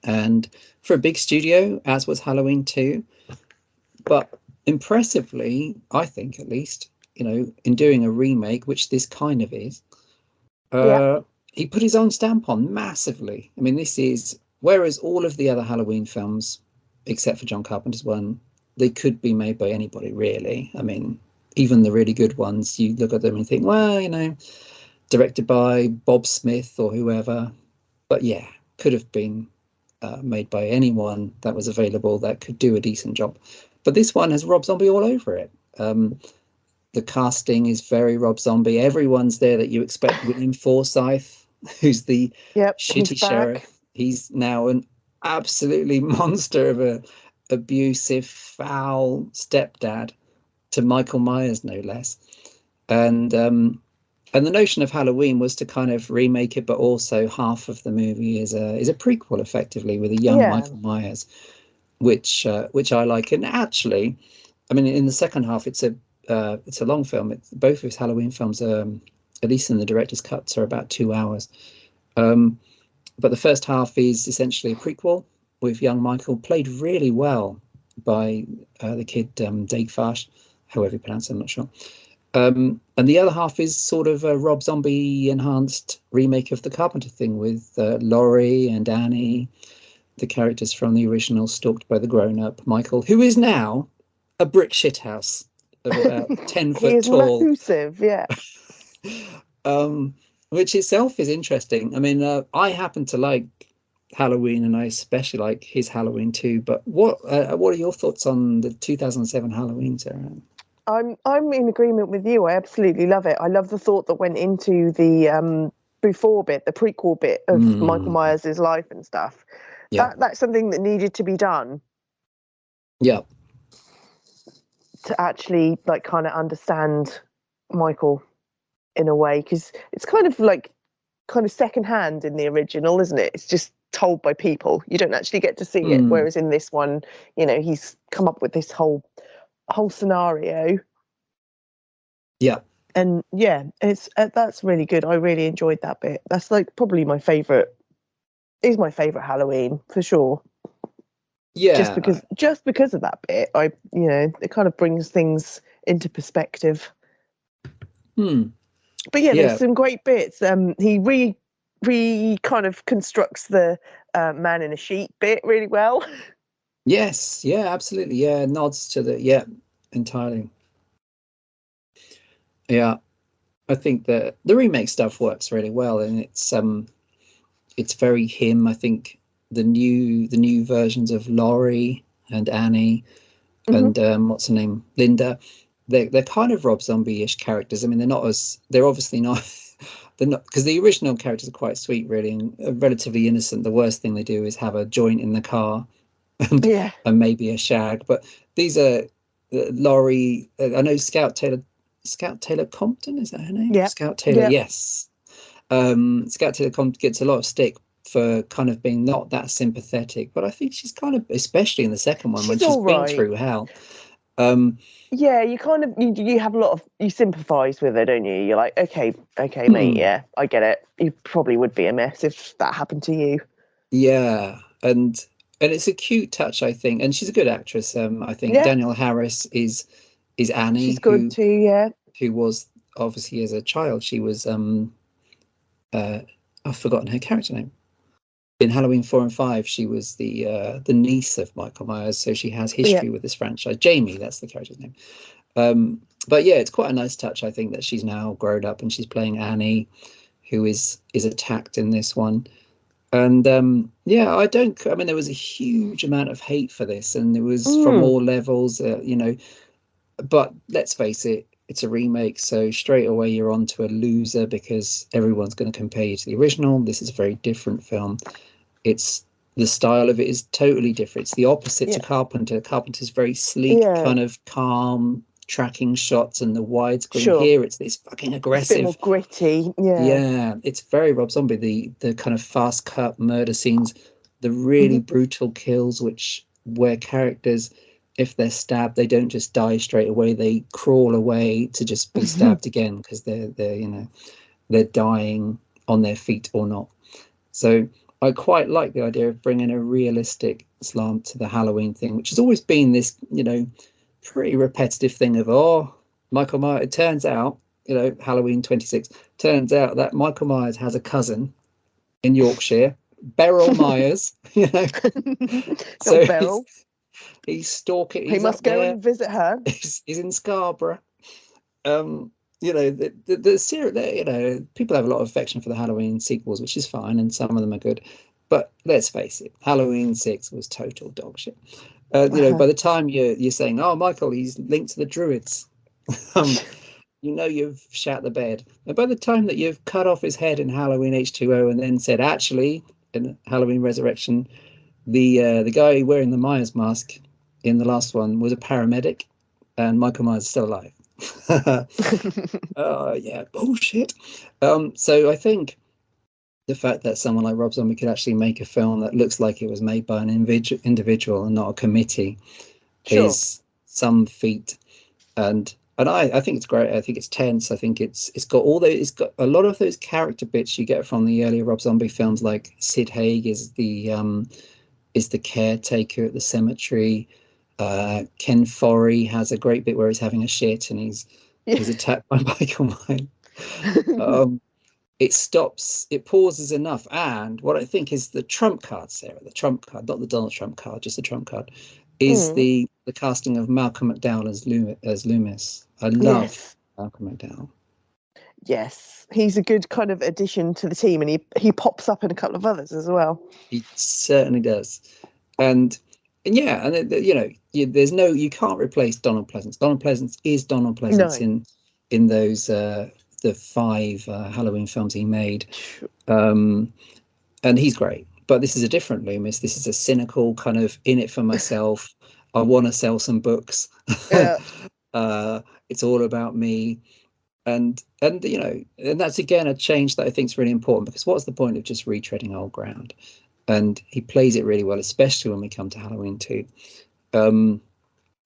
And for a big studio, as was Halloween 2. But impressively, I think at least, in doing a remake, which this kind of is, he put his own stamp on massively. I mean, whereas all of the other Halloween films, except for John Carpenter's one, they could be made by anybody, really. I mean, even the really good ones, you look at them and think, well, directed by Bob Smith or whoever. But yeah, could have been made by anyone that was available that could do a decent job. But this one has Rob Zombie all over it. The casting is very Rob Zombie. Everyone's there that you expect. William Forsythe, who's the shitty sheriff. He's now an absolutely monster of a abusive, foul stepdad to Michael Myers, no less. And the notion of Halloween was to kind of remake it, but also half of the movie is a prequel, effectively, with a young Michael Myers, which I like. And actually, I mean, in the second half, it's a long film. Both of his Halloween films, at least in the director's cuts, are about 2 hours. But the first half is essentially a prequel with young Michael, played really well by the kid Dave Fash, however you pronounce it, I'm not sure. And the other half is sort of a Rob Zombie enhanced remake of the Carpenter thing with Laurie and Annie, the characters from the original, stalked by the grown-up Michael, who is now a brick shithouse of about 10 foot tall. Massive, yeah. Which itself is interesting. I mean, I happen to like Halloween, and I especially like his Halloween too. But what are your thoughts on the 2007 Halloween, Sarah? I'm in agreement with you. I absolutely love it. I love the thought that went into the before bit, the prequel bit of Michael Myers' life and stuff. Yeah. That's something that needed to be done. Yeah. To actually kind of understand Michael in a way, because it's kind of secondhand in the original, isn't it? It's just told by people. You don't actually get to see it. Whereas in this one, he's come up with this whole scenario. Yeah. And yeah, it's that's really good. I really enjoyed that bit. That's probably my favorite. Is my favorite Halloween for sure. Yeah. Just because of that bit, it kind of brings things into perspective. But yeah, there's some great bits. He re kind of constructs the man in a sheet bit really well. Yes, yeah, absolutely. Yeah, nods to the entirely. Yeah, I think that the remake stuff works really well, and it's very him. I think the new versions of Laurie and Annie Hmm. and what's her name, Linda, they're kind of Rob Zombie-ish characters. I mean, they're obviously not they're not, because the original characters are quite sweet, really, and relatively innocent. The worst thing they do is have a joint in the car and Yeah. maybe a shag. But these are Laurie. I know Scout Taylor Compton, is that her name? Yeah. Scout Taylor, Yeah. yes. Scout Taylor Compton gets a lot of stick for kind of being not that sympathetic, but I think she's kind of, especially in the second one when She's she's all been right. through hell. Um, Yeah, you kind of you have a lot of you sympathise with her, don't you? You're like, okay, mate, hmm, yeah, I get it. You probably would be a mess if that happened to you. yeah, and it's a cute touch, I think, and she's a good actress. I think Yeah, Danielle Harris is Annie, she's good too. Yeah, who was obviously as a child she was uh I've forgotten her character name. In Halloween 4 and 5, she was the niece of Michael Myers, so she has yeah, history with this franchise. Jamie, that's the character's name. But yeah, it's quite a nice touch, I think, that she's now grown up and she's playing Annie, who is attacked in this one. And yeah, I mean, there was a huge amount of hate for this, and it was from mm, all levels, but let's face it, it's a remake, so straight away you're on to a loser because everyone's going to compare you to the original. This is a very different film. It's The style of it is totally different. It's the opposite to yeah, Carpenter. Carpenter's very sleek, yeah. kind of calm tracking shots and the widescreen. Sure, Here it's this fucking it's a bit more aggressive. gritty. Yeah. Yeah, it's very Rob Zombie. The kind of fast cut murder scenes, the really Hmm. brutal kills, which where characters, if they're stabbed, they don't just die straight away. They crawl away to just be stabbed again because they're dying on their feet or not. So I quite like the idea of bringing a realistic slant to the Halloween thing, which has always been this, pretty repetitive thing of, oh, Michael Myers. It turns out, Halloween 26, turns out that Michael Myers has a cousin in Yorkshire, Beryl Myers, Little So Beryl. he's stalking, He he's must up go there, and visit her. he's in Scarborough. Um, the series, people have a lot of affection for the Halloween sequels, which is fine, and some of them are good. But let's face it, Halloween 6 was total dog shit. By the time you're saying, "Oh, Michael, he's linked to the Druids," um, you've shat the bed. And by the time that you've cut off his head in Halloween H2O and then said, actually, in Halloween Resurrection, the guy wearing the Myers mask in the last one was a paramedic, and Michael Myers is still alive. Yeah, bullshit. So I think the fact that someone like Rob Zombie could actually make a film that looks like it was made by an individual and not a committee Sure. is some feat. And I think it's great. I think it's tense. I think it's got it's got a lot of those character bits you get from the earlier Rob Zombie films, like Sid Haig is the caretaker at the cemetery. Ken Foree has a great bit where he's having a shit and Yeah. he's attacked by Michael Myers. Um, it pauses enough. And what I think is the trump card, Sarah, the trump card, not the Donald Trump card, just the trump card, is Mm, the casting of Malcolm McDowell as Loomis. I love yes. Malcolm McDowell. Yes. He's a good kind of addition to the team, and he pops up in a couple of others as well. He certainly does. And yeah, and there's no, you can't replace Donald Pleasance. Donald Pleasance is Donald Pleasance No. in those the 5 Halloween films he made. Um, and he's great. But this is a different Loomis. This is a cynical kind of in it for myself. I want to sell some books. Yeah. It's all about me. And that's again a change that I think is really important, because what's the point of just retreading old ground? And he plays it really well, especially when we come to Halloween 2. Um,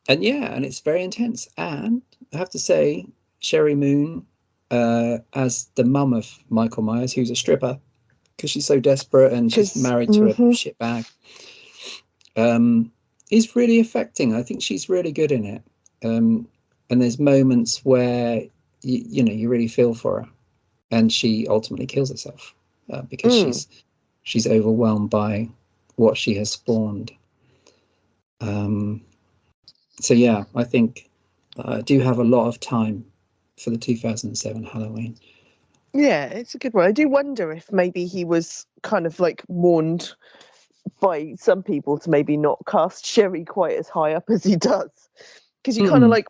and yeah, and it's very intense. And I have to say, Sherry Moon, as the mum of Michael Myers, who's a stripper, because she's so desperate and she's Because married to a shitbag, is really affecting. I think she's really good in it. And there's moments where you really feel for her, and she ultimately kills herself because she's overwhelmed by what she has spawned. So yeah, I think I do have a lot of time for the 2007 Halloween. Yeah, it's a good one. I do wonder if maybe he was kind of like warned by some people to maybe not cast Sherry quite as high up as he does, because you kind of Hmm. like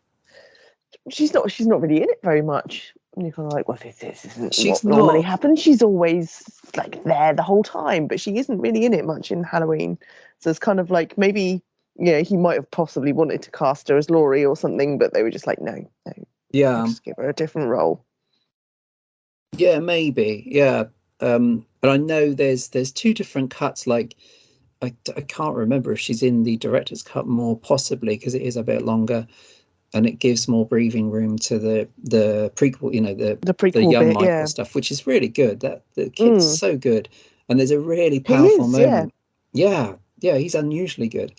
she's not really in it very much. And you're kind of like, well, this isn't She's what normally not. happens. She's always like there the whole time, but she isn't really in it much in Halloween. So it's kind of like maybe he might have possibly wanted to cast her as Laurie or something, but they were just like, no, we'll Yeah. just give her a different role. Yeah, maybe. Yeah. But I know there's two different cuts. Like I can't remember if she's in the director's cut more, possibly because it is a bit longer and it gives more breathing room to the prequel. The The prequel young bit, Michael yeah. stuff, which is really good. That the kid's Mm. so good, and there's a really He powerful is, yeah. moment. Yeah, yeah, he's unusually good.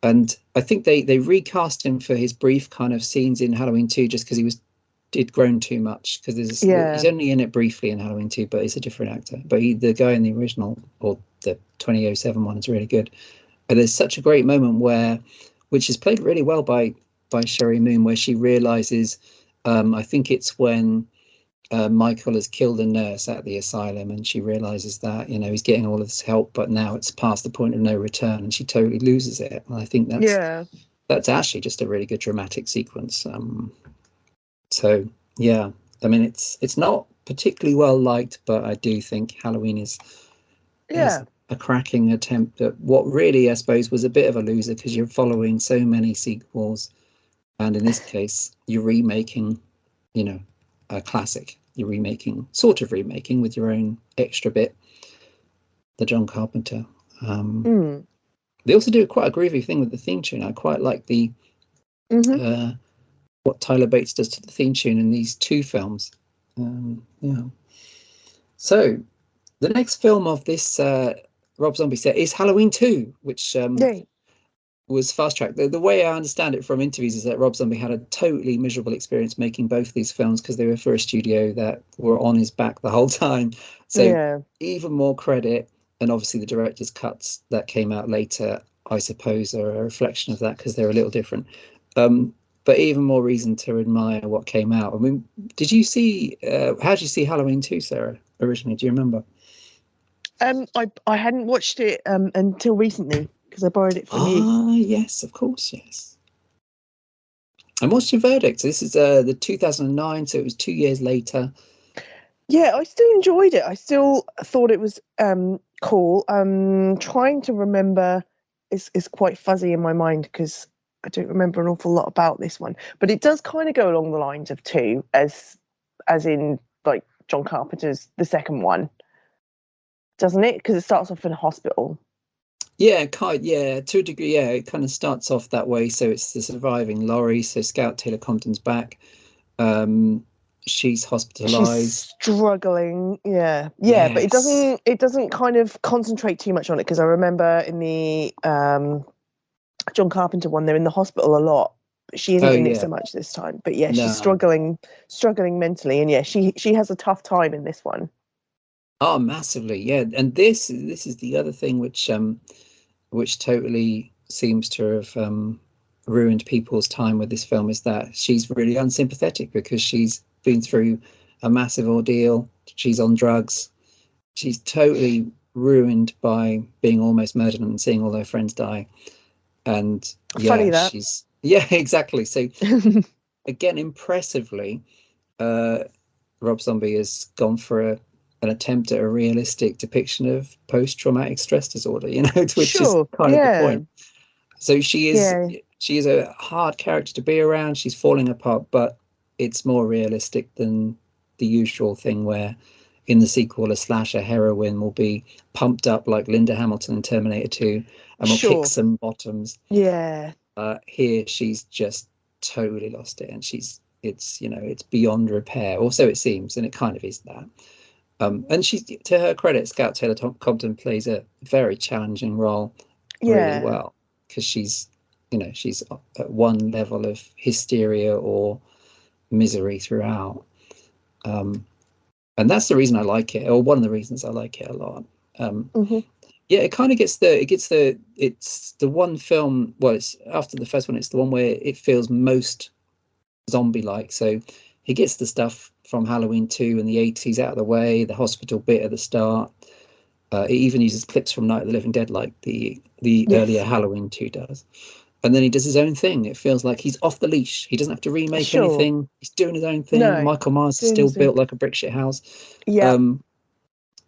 And I think they recast him for his brief kind of scenes in Halloween 2 just because he'd grown too much because he's Yeah. only in it briefly in Halloween 2, but he's a different actor. But the guy in the original or the 2007 one is really good. And there's such a great moment which is played really well by Sherry Moon, where she realizes, I think it's when Michael has killed a nurse at the asylum, and she realizes that he's getting all of this help, but now it's past the point of no return, and she totally loses it. And I think Yeah. that's actually just a really good dramatic sequence. So yeah, I mean it's not particularly well liked, but I do think Halloween is Yeah. a cracking attempt at what really I suppose was a bit of a loser because you're following so many sequels, and in this case you're remaking, a classic. You're sort of remaking with your own extra bit, the John Carpenter. Um, Mm. they also do quite a groovy thing with the theme tune. I quite like the Hmm. uh, what Tyler Bates does to the theme tune in these two films. Yeah. So the next film of this Rob Zombie set is Halloween 2, which Yay. was fast tracked. The way I understand it from interviews is that Rob Zombie had a totally miserable experience making both these films because they were for a studio that were on his back the whole time. So Yeah. even more credit, and obviously the director's cuts that came out later, I suppose, are a reflection of that because they're a little different. But even more reason to admire what came out. I mean, how did you see Halloween 2, Sarah, originally? Do you remember? I hadn't watched it until recently because I borrowed it from you. Ah, yes, of course, yes. And what's your verdict? This is the 2009, so it was 2 years later. Yeah, I still enjoyed it. I still thought it was cool. Trying to remember is quite fuzzy in my mind because I don't remember an awful lot about this one. But it does kind of go along the lines of two, as in like John Carpenter's the second one, doesn't it? Because it starts off in a hospital. Yeah, yeah, to a degree, yeah, it kind of starts off that way. So it's the surviving Laurie. So Scout Taylor Compton's back. Um, she's She's hospitalized. struggling, yeah, but it Yes. doesn't kind of concentrate too much on it because I remember in the John Carpenter one, they're in the hospital a lot. But she isn't Oh in it so yeah. much this time. But yeah, she's No. struggling mentally, and yeah, she has a tough time in this one. Oh, massively. Yeah. And this is the other thing which totally seems to have ruined people's time with this film is that she's really unsympathetic because she's been through a massive ordeal. She's on drugs. She's totally ruined by being almost murdered and seeing all her friends die. And Funny yeah, that. yeah, exactly. So again, impressively, uh, Rob Zombie has gone for an attempt at a realistic depiction of post-traumatic stress disorder, which is Sure, kind of the yeah, point. So yeah, she is a hard character to be around. She's falling apart, but it's more realistic than the usual thing where in the sequel a slasher heroine will be pumped up like Linda Hamilton in Terminator 2 and will kick sure, some bottoms. yeah, Here she's just totally lost it, and it's beyond repair. Or so it seems, and it kind of is that. And she's, to her credit, Scout Taylor Compton plays a very challenging role really yeah, well because she's at one level of hysteria or misery throughout. Um, and that's the reason I like it, or one of the reasons I like it a lot. Um, hmm, yeah, it's the one film. Well, it's after the first one. It's the one where it feels most zombie-like. So he gets the stuff from Halloween 2 in the 80s out of the way, the hospital bit at the start. It even uses clips from Night of the Living Dead, like the earlier Yes. Halloween 2 does. And then he does his own thing. It feels like he's off the leash. He doesn't have to remake Sure. anything. He's doing his own thing. No. Michael Myers is Doing still his thing. built like a brick shit house. Yeah.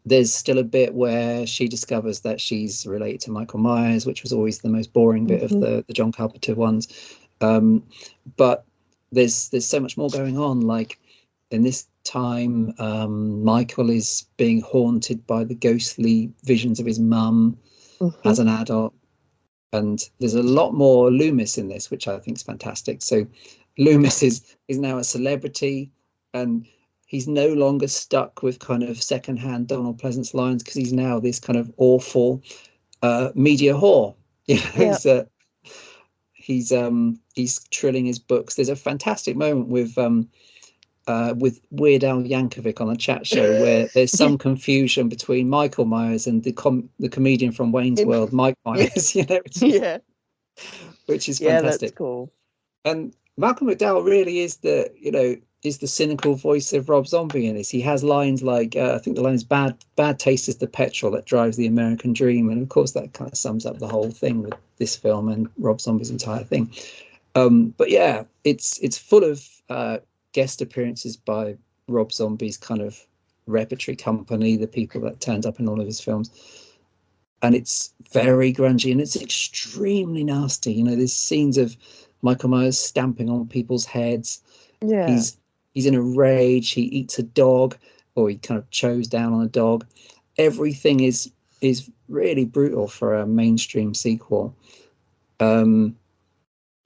There's still a bit where she discovers that she's related to Michael Myers, which was always the most boring bit of the John Carpenter ones. But there's so much more going on. Like in this time, Michael is being haunted by the ghostly visions of his mum as an adult. And there's a lot more Loomis in this, which I think is fantastic. So Loomis is now a celebrity, and he's no longer stuck with kind of secondhand Donald Pleasance lines, because he's now this kind of awful media whore. You know, Yeah. he's trilling his books. There's a fantastic moment with Weird Al Yankovic on a chat show where there's some confusion between Michael Myers and the comedian from Wayne's World, Mike Myers. You know, which is fantastic. That's cool. And Malcolm McDowell really is the cynical voice of Rob Zombie in this. He has lines like, I think the line is bad taste is the petrol that drives the American dream. And of course that kind of sums up the whole thing with this film and Rob Zombie's entire thing. But yeah, it's full of guest appearances by Rob Zombie's kind of repertory company, the people that turned up in all of his films. And it's very grungy and it's extremely nasty. You know, there's scenes of Michael Myers stamping on people's heads. Yeah. He's in a rage. He eats a dog, or he kind of chows down on a dog. Everything is really brutal for a mainstream sequel.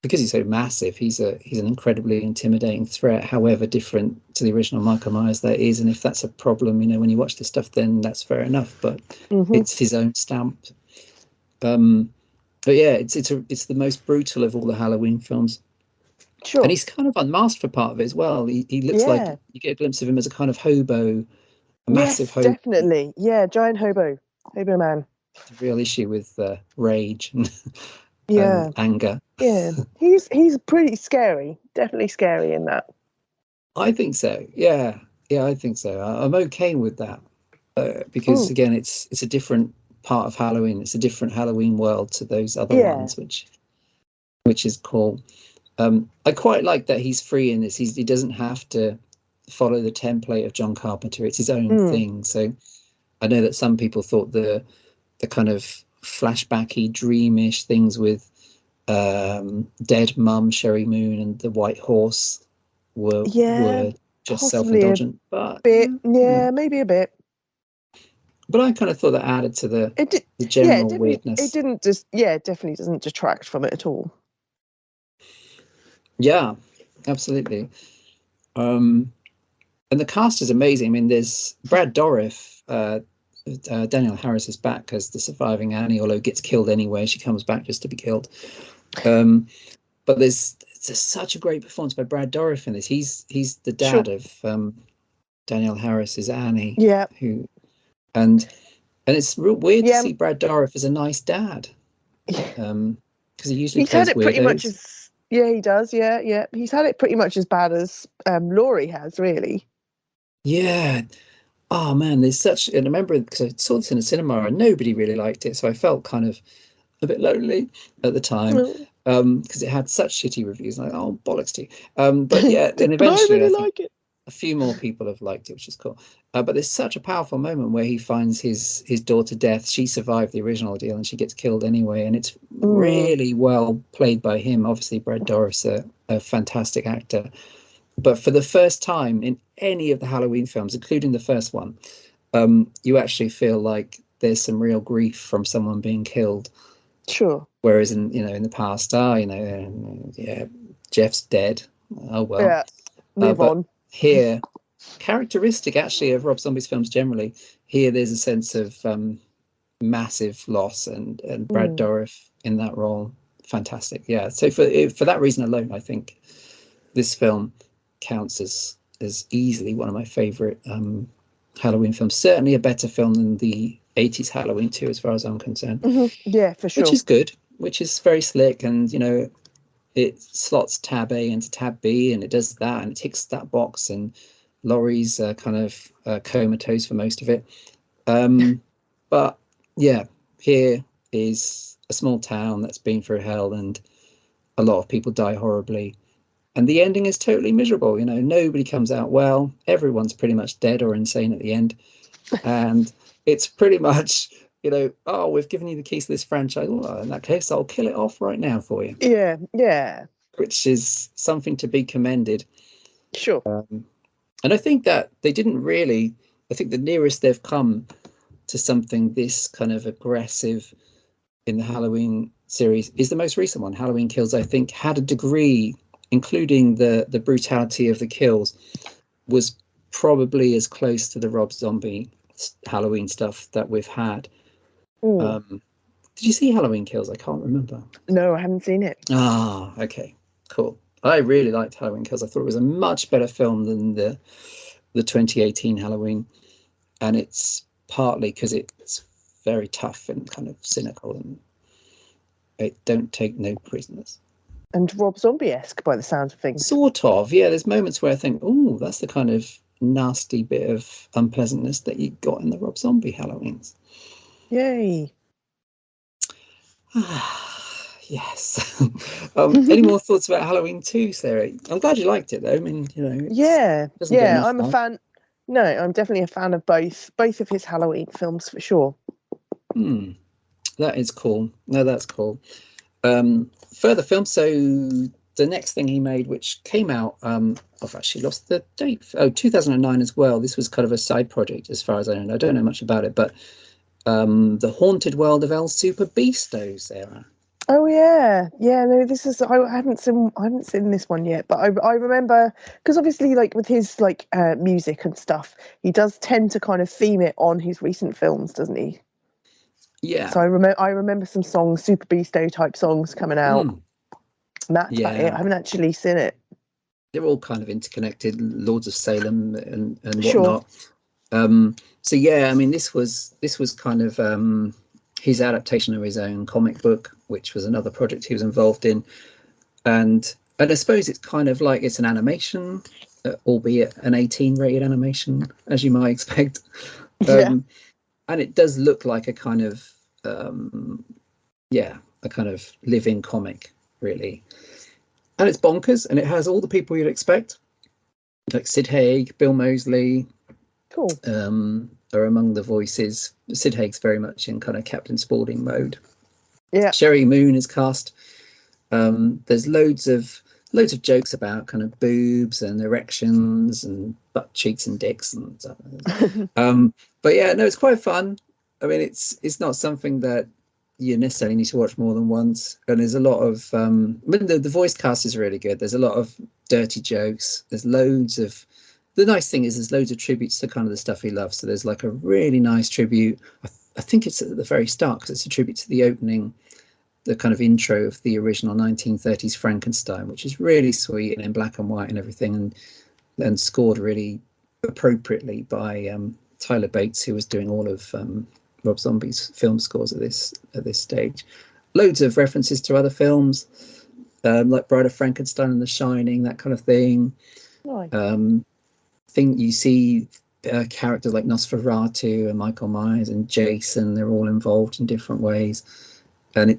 Because he's so massive, he's an incredibly intimidating threat, however different to the original Michael Myers that is. And if that's a problem, you know, when you watch this stuff, then that's fair enough. But it's his own stamp. But yeah, it's the most brutal of all the Halloween films. Sure. And he's kind of unmasked for part of it as well. He looks like you get a glimpse of him as a kind of hobo, a massive hobo. Definitely. Yeah, giant hobo man. The real issue with rage and anger. Yeah, he's pretty scary. Definitely scary in that. I think so. Yeah, I think so. I'm okay with that because again, it's a different part of Halloween. It's a different Halloween world to those other ones, which is cool. I quite like that he's free in this. He doesn't have to follow the template of John Carpenter. It's his own thing. So I know that some people thought the kind of flashbacky, dreamish things with dead mum Sherry Moon and the white horse were just self-indulgent, but maybe a bit. But I kind of thought that added to the general weirdness. It didn't definitely doesn't detract from it at all. Yeah, absolutely. And the cast is amazing. I mean, there's Brad Dourif. Danielle Harris is back as the surviving Annie, although gets killed anyway. She comes back just to be killed. But there's such a great performance by Brad Dourif in this. He's the dad of Danielle Harris's Annie. Yeah. And it's real weird to see Brad Dourif as a nice dad. Because he usually plays weirdos. Pretty much as he does. Yeah. He's had it pretty much as bad as Laurie has, really. Yeah. Oh man, and I remember because I saw this in a cinema and nobody really liked it, so I felt kind of a bit lonely at the time because it had such shitty reviews. Like, oh bollocks to you. But yeah, and eventually I really like it. A few more people have liked it, which is cool. But there's such a powerful moment where he finds his daughter Death. She survived the original deal and she gets killed anyway, and it's really well played by him. Obviously, Brad Dourif's a fantastic actor. But for the first time in any of the Halloween films, including the first one, you actually feel like there's some real grief from someone being killed. Sure. Whereas in the past, Jeff's dead. Oh well. Yeah. Move on. Here, characteristic actually of Rob Zombie's films generally, here there's a sense of massive loss, and Brad Dourif in that role, fantastic. Yeah. So for that reason alone, I think this film counts as easily one of my favorite Halloween films. Certainly a better film than the 80s Halloween 2, as far as I'm concerned. Yeah, for sure. Which is good, which is very slick, and it slots tab A into tab B, and it does that, and it ticks that box. And Laurie's kind of comatose for most of it. But yeah, here is a small town that's been through hell, and a lot of people die horribly. And the ending is totally miserable. You know, nobody comes out well. Everyone's pretty much dead or insane at the end. And it's pretty much, you know, oh, we've given you the keys to this franchise. Well, in that case, I'll kill it off right now for you. Yeah. Which is something to be commended. Sure. And I think that they didn't really, I think the nearest they've come to something this kind of aggressive in the Halloween series is the most recent one. Halloween Kills, I think, had a degree, including the brutality of the kills, was probably as close to the Rob Zombie Halloween stuff that we've had. Did you see Halloween Kills? I can't remember. No, I haven't seen it. Ah, okay, cool. I really liked Halloween Kills. I thought it was a much better film than the 2018 Halloween, and it's partly because it's very tough and kind of cynical, and it don't take no prisoners. And Rob Zombie-esque by the sounds of things. Sort of, yeah. There's moments where I think, oh, that's the kind of nasty bit of unpleasantness that you got in the Rob Zombie Halloweens. Yay. Yes. Any more thoughts about Halloween 2, Sarah? I'm glad you liked it, though. I mean, you know, yeah, I'm a fan. No, I'm definitely a fan of both of his Halloween films for sure. That is cool. No, that's cool. Further films. So the next thing he made, which came out, I've actually lost the date. 2009 as well. This was kind of a side project, as far as I know. I don't know much about it, but The Haunted World of El Super Beasto, Sarah. Oh yeah. No, this is I haven't seen this one yet, but I remember because obviously like with his like music and stuff, he does tend to kind of theme it on his recent films, doesn't he? Yeah. So I remember some songs, Super Beasto type songs coming out. And that's about it. I haven't actually seen it. They're all kind of interconnected, Lords of Salem and Sure. whatnot. So yeah, I mean, this was kind of his adaptation of his own comic book, which was another project he was involved in, and I suppose it's kind of like it's an animation, albeit an 18 rated animation, as you might expect. And it does look like a kind of a kind of living comic, really. And it's bonkers, and it has all the people you'd expect, like Sid Haig, Bill Moseley. Cool. Are among the voices. Sid Haig's very much in kind of Captain Spaulding mode. Yeah. Sherry Moon is cast. There's loads of jokes about kind of boobs and erections and butt cheeks and dicks and stuff. But yeah, no, it's quite fun. I mean, it's not something that you necessarily need to watch more than once. And there's a lot of I mean, the voice cast is really good. There's a lot of dirty jokes. There's loads of the nice thing is there's loads of tributes to kind of the stuff he loves. So there's like a really nice tribute. I think it's at the very start because it's a tribute to the opening, the kind of intro of the original 1930s Frankenstein, which is really sweet and in black and white and everything, and scored really appropriately by Tyler Bates, who was doing all of Rob Zombie's film scores at this stage. Loads of references to other films, like Bride of Frankenstein and The Shining, that kind of thing. Nice. Think you see characters like Nosferatu and Michael Myers and Jason. They're all involved in different ways, and I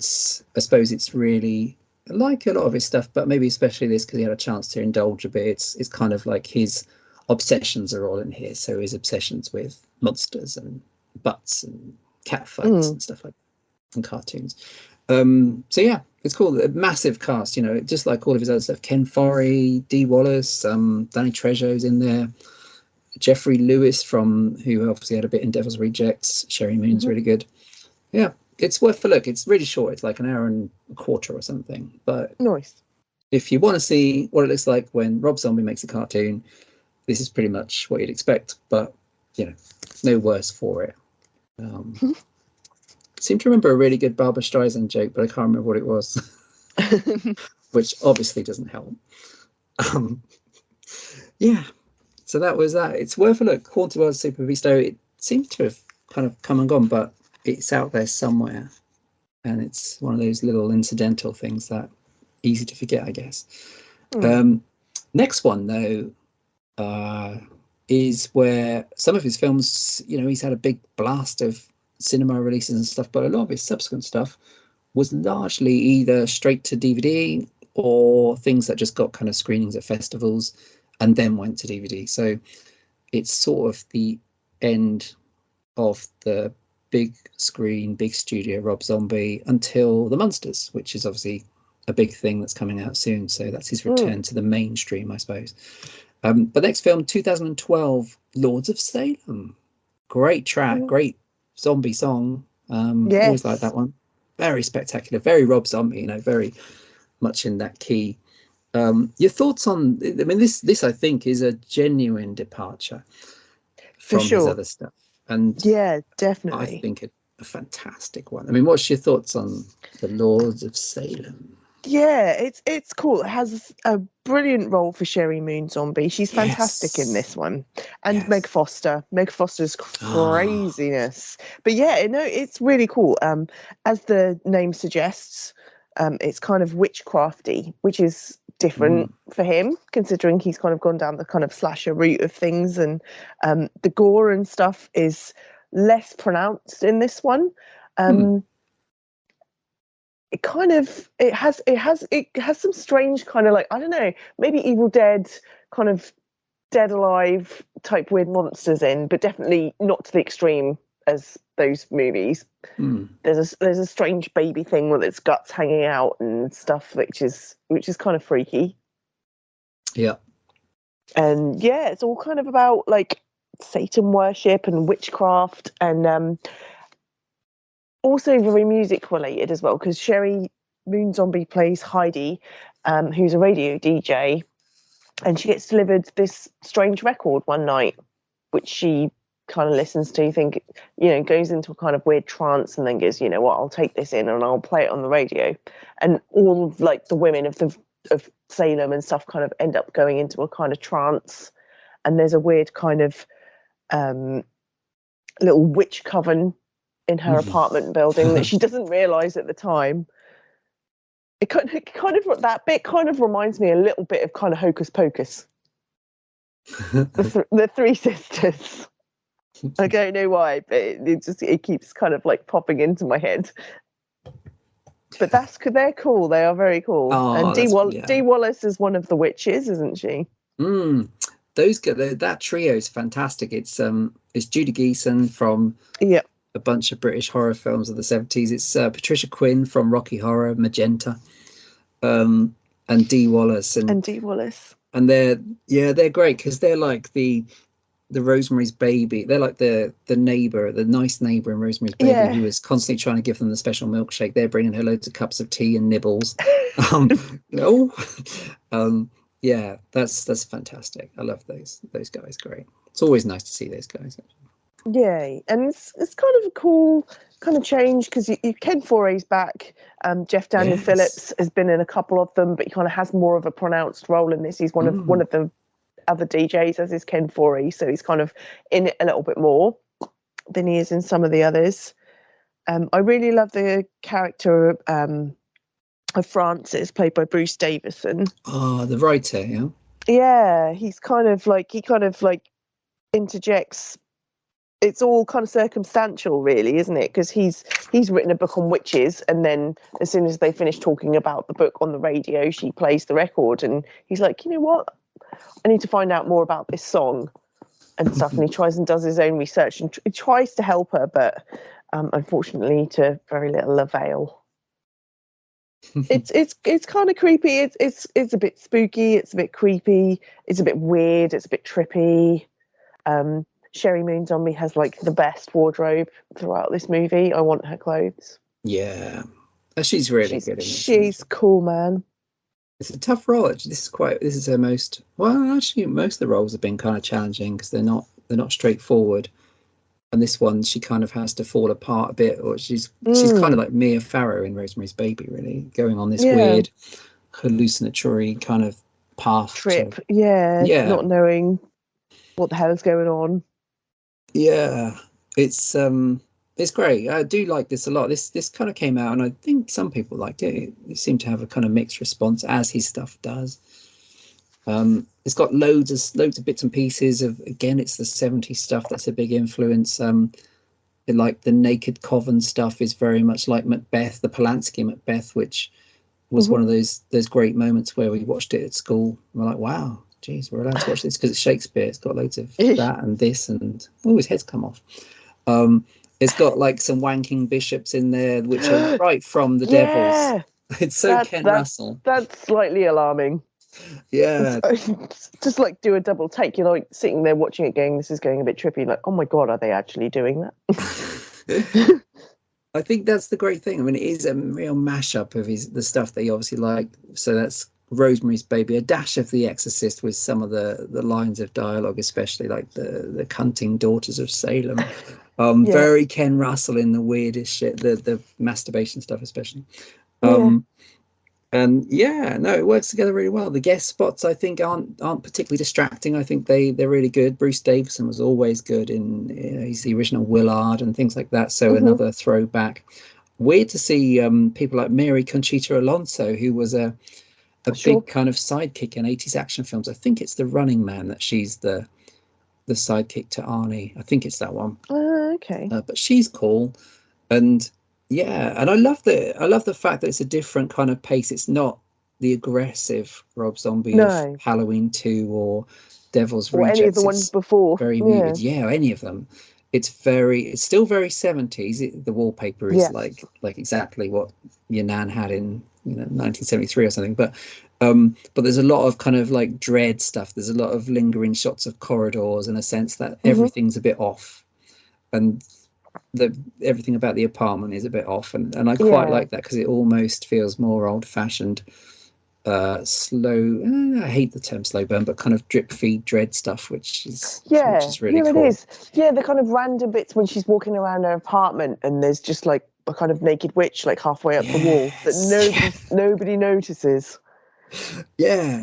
suppose it's really like a lot of his stuff, but maybe especially this because he had a chance to indulge a bit. It's kind of like his obsessions are all in here. So his obsessions with monsters and butts and cat fights and stuff like that, and cartoons. So yeah, it's cool. A massive cast, you know, just like all of his other stuff. Ken Foree, Dee Wallace, Danny Trejo's in there. Jeffrey Lewis who obviously had a bit in Devil's Rejects. Sherry Moon's really good. Yeah, it's worth a look. It's really short. It's like an hour and a quarter or something. But nice. If you want to see what it looks like when Rob Zombie makes a cartoon, this is pretty much what you'd expect. But you know, no worse for it. Seem to remember a really good Barbra Streisand joke, but I can't remember what it was, which obviously doesn't help. Yeah, so that was that. It's worth a look. Haunted World Super Beasto. It seems to have kind of come and gone, but it's out there somewhere, and it's one of those little incidental things that easy to forget, I guess. Hmm. Next one though is where some of his films, he's had a big blast of cinema releases and stuff, but a lot of his subsequent stuff was largely either straight to DVD or things that just got kind of screenings at festivals and then went to DVD. So it's sort of the end of the big screen, big studio Rob Zombie until The Munsters, which is obviously a big thing that's coming out soon. So that's his return to the mainstream, I suppose. But next film, 2012, Lords of Salem. Great track, great zombie song. Always like Yes, that one. Very spectacular, very Rob Zombie, very much in that key. Your thoughts on? I mean, this I think is a genuine departure for from his sure. other stuff, and Yeah, I definitely. think a fantastic one. I mean, what's your thoughts on the Lords of Salem? Yeah, it's cool. It has a brilliant role for Sherry Moon Zombie. She's fantastic in Yes, this one. And Meg yes. Foster. Meg Foster's Ah, craziness. But yeah, no, it's really cool. As the name suggests, it's kind of witchcrafty, which is different for him, considering he's kind of gone down the kind of slasher route of things, and the gore and stuff is less pronounced in this one. hmm. It kind of it has some strange kind of, like, I don't know, maybe Evil Dead, kind of Dead Alive type weird monsters in, but definitely not to the extreme as those movies. Hmm. There's a strange baby thing with its guts hanging out and stuff, which is kind of freaky. Yeah. And yeah, it's all kind of about like Satan worship and witchcraft, and also very music related as well, because Sherry Moon Zombie plays Heidi, who's a radio DJ, and she gets delivered this strange record one night, which she kind of listens to, goes into a kind of weird trance, and then goes, you know what, I'll take this in and I'll play it on the radio. And all of, like, the women of Salem and stuff kind of end up going into a kind of trance, and there's a weird kind of little witch coven in her apartment building that she doesn't realize at the time. That bit kind of reminds me a little bit of kind of Hocus Pocus, the Three Sisters. I don't know why, but it keeps kind of like popping into my head. But they're cool. They are very cool. And Oh, yeah. Dee Wallace is one of the witches, isn't she? That trio is fantastic. It's Judy Geeson from Yeah. a bunch of British horror films of the 70s. It's Patricia Quinn from Rocky Horror, Magenta, and Dee Wallace, And Dee Wallace. and they're great because they're like the Rosemary's Baby. They're like the neighbor, the nice neighbor in Rosemary's Baby, Yeah. who is constantly trying to give them the special milkshake. They're bringing her loads of cups of tea and nibbles. No, yeah, that's fantastic. I love those guys. Great. It's always nice to see those guys. Yay. And it's kind of a cool kind of change, because Ken Forey's back. Jeff Daniel Yes. Phillips has been in a couple of them, but he kind of has more of a pronounced role in this. He's one of the other DJs, as is Ken Forey, so he's kind of in it a little bit more than he is in some of the others. I really love the character of Francis, played by Bruce Davison. Oh, the writer, yeah. Yeah, he kind of like interjects. It's all kind of circumstantial, really, isn't it? Because he's written a book on witches, and then as soon as they finish talking about the book on the radio, she plays the record, and he's like, you know what? I need to find out more about this song and stuff. And he tries and does his own research, and he tries to help her, but unfortunately to very little avail. It's kind of creepy. It's a bit spooky. It's a bit creepy. It's a bit weird. It's a bit trippy. Sherry Moon Zombie has like the best wardrobe throughout this movie. I want her clothes. Yeah, she's really good in this. She's cool, man. It's a tough role. This is her most, well, actually most of the roles have been kind of challenging because they're not straightforward. And this one, she kind of has to fall apart a bit, or she's kind of like Mia Farrow in Rosemary's Baby, really, going on this weird hallucinatory kind of path trip. Not knowing what the hell is going on. Yeah, it's It's great. I do like this a lot. This kind of came out, and I think some people liked it. It seemed to have a kind of mixed response, as his stuff does. It's got loads of bits and pieces of, again, it's the 70s stuff that's a big influence. Like the Naked Coven stuff is very much like Macbeth, the Polanski Macbeth, which was one of those great moments where we watched it at school. We're like, wow, geez, we're allowed to watch this because it's Shakespeare. It's got loads of that and this, and his head's come off. It's got like some wanking bishops in there, which are right from the Devils. It's so Ken Russell. That's slightly alarming. Yeah. Just like do a double take. You're like sitting there watching it going, this is going a bit trippy. Like, oh my God, are they actually doing that? I think that's the great thing. I mean, it is a real mashup of the stuff that he obviously liked. So that's Rosemary's Baby, a dash of The Exorcist with some of the lines of dialogue, especially like the cunting daughters of Salem. Very Ken Russell in the weirdest shit, the masturbation stuff especially. And it works together really well. The guest spots, I think, aren't particularly distracting. I think they're really good. Bruce Davison was always good he's the original Willard and things like that. So another throwback. Weird to see people like Mary Conchita Alonso, who was a big kind of sidekick in 80s action films. I think it's The Running Man that she's the sidekick to Arnie. I think it's that one. Okay. But she's cool. And and I love the fact that it's a different kind of pace. It's not the aggressive Rob Zombie of Halloween 2 or Devil's Rejects. Or any of the ones before. Very muted. Yeah, any of them. It's still very 70s. The wallpaper is like exactly what your nan had in 1973 or something. But there's a lot of kind of like dread stuff. There's a lot of lingering shots of corridors and a sense that everything's a bit off. And everything about the apartment is a bit off, and I quite like that because it almost feels more old-fashioned, slow. I hate the term slow burn, but kind of drip feed dread stuff, which is really cool. It is. Yeah, the kind of random bits when she's walking around her apartment and there's just like a kind of naked witch like halfway up the wall that nobody notices. Yeah.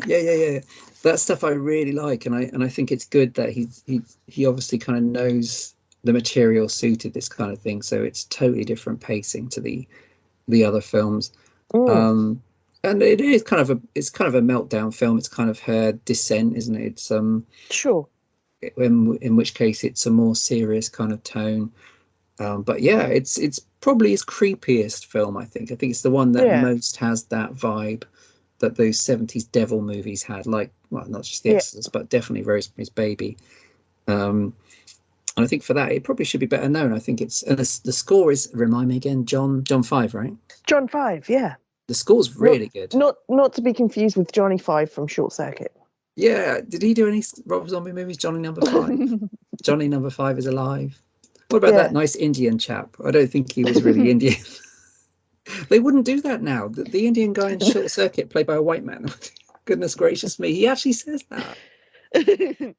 That stuff I really like, and I think it's good that he obviously kind of knows the material suited this kind of thing, so it's totally different pacing to the other films. And it is kind of a meltdown film. It's kind of her descent, isn't it? It's in which case it's a more serious kind of tone. But it's probably his creepiest film. I think it's the one that most has that vibe that those 70s devil movies had, like, well, not just The Exorcist, but definitely Rosemary's Baby. And I think for that, it probably should be better known. I think the score is, remind me again, John 5, right? John 5, yeah. The score's really good. Not to be confused with Johnny 5 from Short Circuit. Yeah, did he do any Rob Zombie movies? Johnny Number 5. Johnny Number 5 is alive. What about that nice Indian chap? I don't think he was really Indian. They wouldn't do that now. The Indian guy in Short Circuit, played by a white man. Goodness gracious me, he actually says that.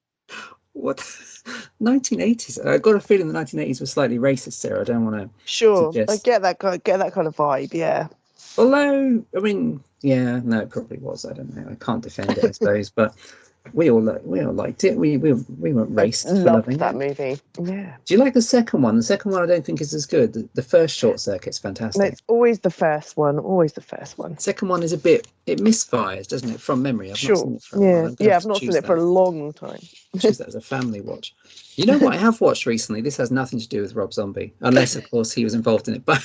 What? 1980s. I got a feeling the 1980s was slightly racist there. I don't want to suggest. I get that kind of vibe. Yeah. Although, I mean, it probably was. I don't know. I can't defend it, I suppose. But we all liked it. We weren't racist for loving that movie. Yeah. Do you like the second one? The second one I don't think is as good. The first Short Circuit's fantastic. No, it's always the first one. Always the first one. Second one is it misfires, doesn't it? From memory, I've not seen it for a while. I've not seen it for a long time. Choose that as a family watch. You know what I have watched recently? This has nothing to do with Rob Zombie, unless of course he was involved in it. But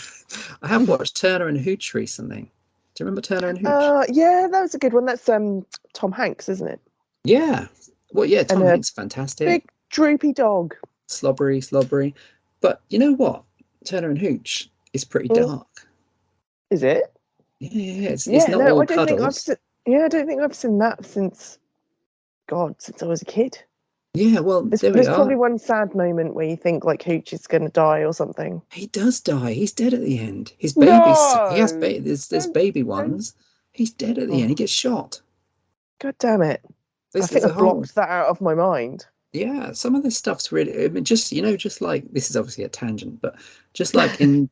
I have watched Turner and Hooch recently. Do you remember Turner and Hooch? Yeah, that was a good one. That's Tom Hanks, isn't it? Yeah. Well, yeah, Tom Hanks, fantastic. Big droopy dog. Slobbery. But you know what? Turner and Hooch is pretty dark. Is it? Yeah. It's not all cuddles. I don't think I've seen that since I was a kid. Yeah, well, there's probably one sad moment where you think like Hooch is going to die or something. He does die. He's dead at the end. His baby's he has there's baby ones. He's dead at the end. He gets shot. God damn it! I think I blocked that out of my mind. Yeah, some of this stuff's really. I mean, just like, this is obviously a tangent, but just like in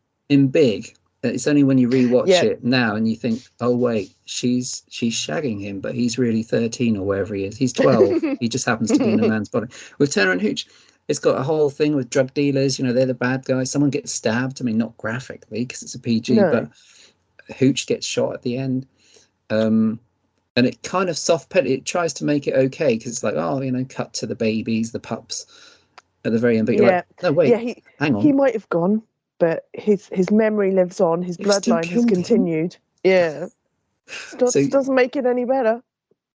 Big, it's only when you rewatch it now and you think, oh wait, she's shagging him, but he's really 13 or wherever he is. He's 12. He just happens to be in a man's body. With Turner and Hooch, It's got a whole thing with drug dealers. You know, they're the bad guys. Someone gets stabbed. I mean, not graphically because it's a PG, No. but Hooch gets shot at the end. And it kind of it tries to make it okay because it's like, oh, you know, cut to the babies, the pups at the very end. But you're Yeah. like, no, wait, Yeah, hang he on. might have gone, but his memory lives on, his They've still bloodline has killed him. continued. Yeah. So Doesn't make it any better.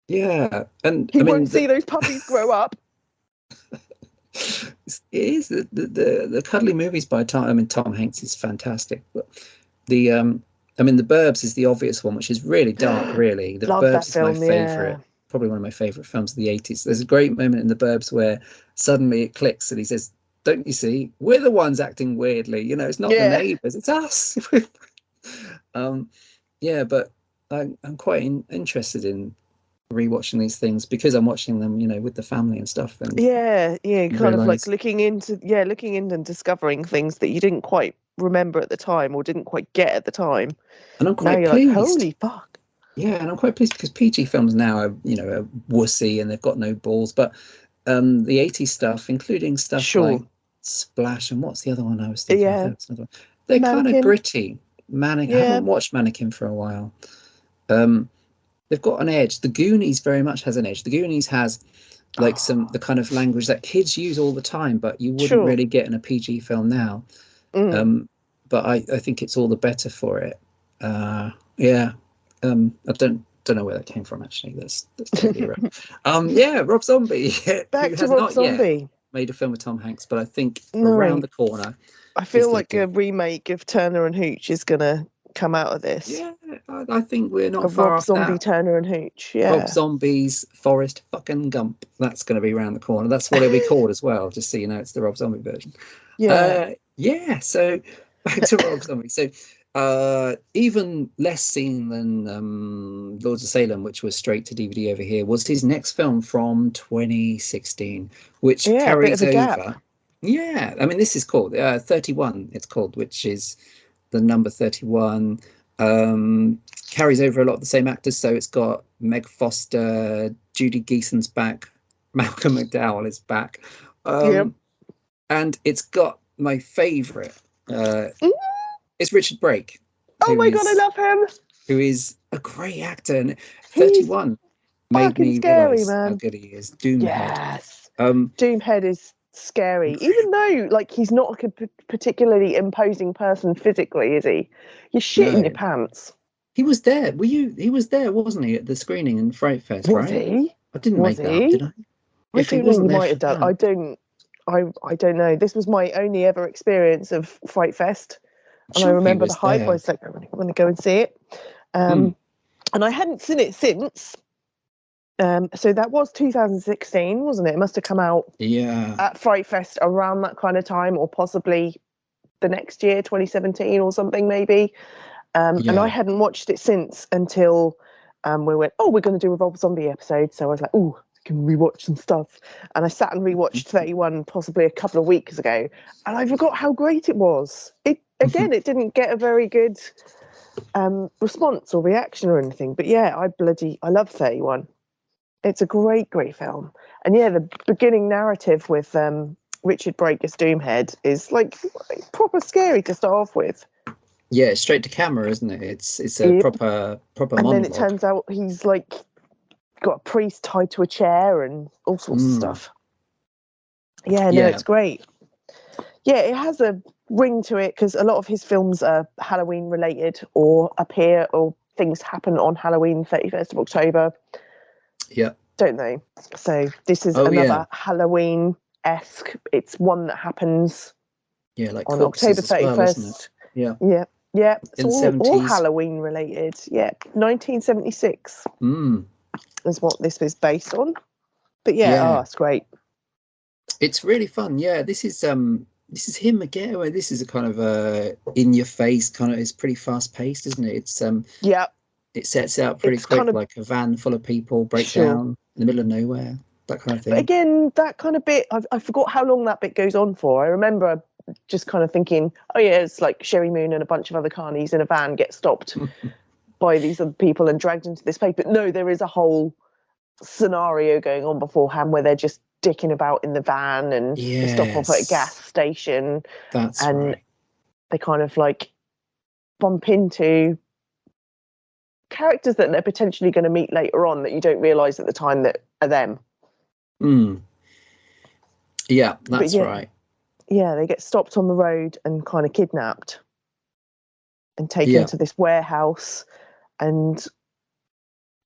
yeah, and He I won't mean, see those puppies grow up. it is the cuddly movies by Tom. I mean, Tom Hanks is fantastic, but the I mean, The Burbs is the obvious one, which is really dark. Really, The Love that Burbs is my film, favorite, yeah. probably one of my favorite films of the '80s. There's a great moment in The Burbs where suddenly it clicks, and he says, "Don't you see? We're the ones acting weirdly. You know, it's not the Yeah. neighbors, it's us." Yeah, but I'm quite interested in rewatching these things because I'm watching them, you know, with the family and stuff, and Yeah, you kind of like realize, looking into and discovering things that you didn't quite remember at the time or didn't quite get at the time. and I'm Now quite you're like, pleased. holy fuck. Yeah, and I'm quite pleased because PG films now are, you know, are wussy and they've got no balls. But the '80s stuff, including stuff like Sure. Splash and what's the other one I was thinking of? Yeah. There was another one. They're kind of Mannequin. gritty. Mannequin. I Yeah. haven't watched Mannequin for a while. They've got an edge. The Goonies very much has an edge. The Goonies has like the kind of language that kids use all the time, but you wouldn't Sure. really get in a PG film now. Mm. But I think it's all the better for it. Yeah. I don't know where that came from actually. That's totally right. Yeah, Rob Zombie, who Back to has Rob not yet Zombie. made a film with Tom Hanks, but I think around No. the corner I he's feel going like to a do. remake of Turner and Hooch is gonna come out of this. Yeah, I think we're A not far Rob off Zombie that. Turner and Hooch. Rob Yeah. Zombie's Forrest fucking Gump. That's going to be around the corner. That's what it'll be called as well, just so you know, it's the Rob Zombie version. Yeah. Yeah, so back to Rob Zombie. So even less seen than Lords of Salem, which was straight to DVD over here, was his next film from 2016, which Yeah, a bit of carries a gap. over. Yeah, I mean, this is called 31, it's called, which is the number 31. Carries over a lot of the same actors. So it's got Meg Foster, Judy Geeson's back, Malcolm McDowell is back. Yep. And it's got my favorite. Uh, Mm. it's Richard Brake, Oh who my god, I is love him. a great actor. And He's 31 made fucking me scary, realize how man. good he is. Doomhead. Yes. Um, Doomhead is scary, even though like he's not a particularly imposing person physically, is he? You're shitting your no, pants. he was there. Were you? He was there, wasn't he, at the screening in Fright Fest, Was right? he? I didn't Was make that up, did he? I? I If he don't know. wasn't You there might for have done. that, I don't know. This was my only ever experience of Fright Fest, I'm and I sure he remember the was hype. I there. was like, I'm going to go and see it. Hmm. And I hadn't seen it since. So that was 2016, wasn't it? It must have come out Yeah, at Fright Fest around that kind of time, or possibly the next year, 2017 or something, maybe. And I yeah. hadn't watched it since until we went, oh, we're going to do a Rob Zombie episode. So I was like, oh, I can rewatch some stuff. And I sat and rewatched 31 possibly a couple of weeks ago. And I forgot how great it was. It didn't get a very good response or reaction or anything. But yeah, I love 31. It's a great, great film. And yeah, the beginning narrative with Richard Brake as Doomhead is like proper scary to start off with. Yeah, it's straight to camera, isn't it? It's a Yep. proper And then it monologue. turns out he's like got a priest tied to a chair and all sorts of stuff. Yeah, no, Yeah, it's great. Yeah, it has a ring to it because a lot of his films are Halloween related or appear or things happen on Halloween, 31st of October, yeah. don't they? So this is Oh yeah, another Halloween-esque. It's one that happens yeah. Like on October corpses as well, isn't it? 31st. Yeah. Yeah, yeah. It's In the all 70s. Halloween related. Yeah, 1976 is what this was based on. But yeah, Yeah. it's great. It's really fun. Yeah, this is him again. Where this is a kind of in your face kind of. It's pretty fast paced, isn't it? Yeah, It sets out pretty it's kind quick, of like a van full of people break sure. down in the middle of nowhere, that kind of But thing. again, that kind of bit, I forgot how long that bit goes on for. I remember just kind of thinking, oh yeah, it's like Sherry Moon and a bunch of other carnies in a van get stopped by these other people and dragged into this place. But no, there is a whole scenario going on beforehand where they're just dicking about in the van, and they stop off at a gas station, That's and right. they kind of like bump into characters that they're potentially going to meet later on that you don't realise at the time that are them. Yeah, that's right. Yeah, they get stopped on the road and kind of kidnapped and taken to this warehouse and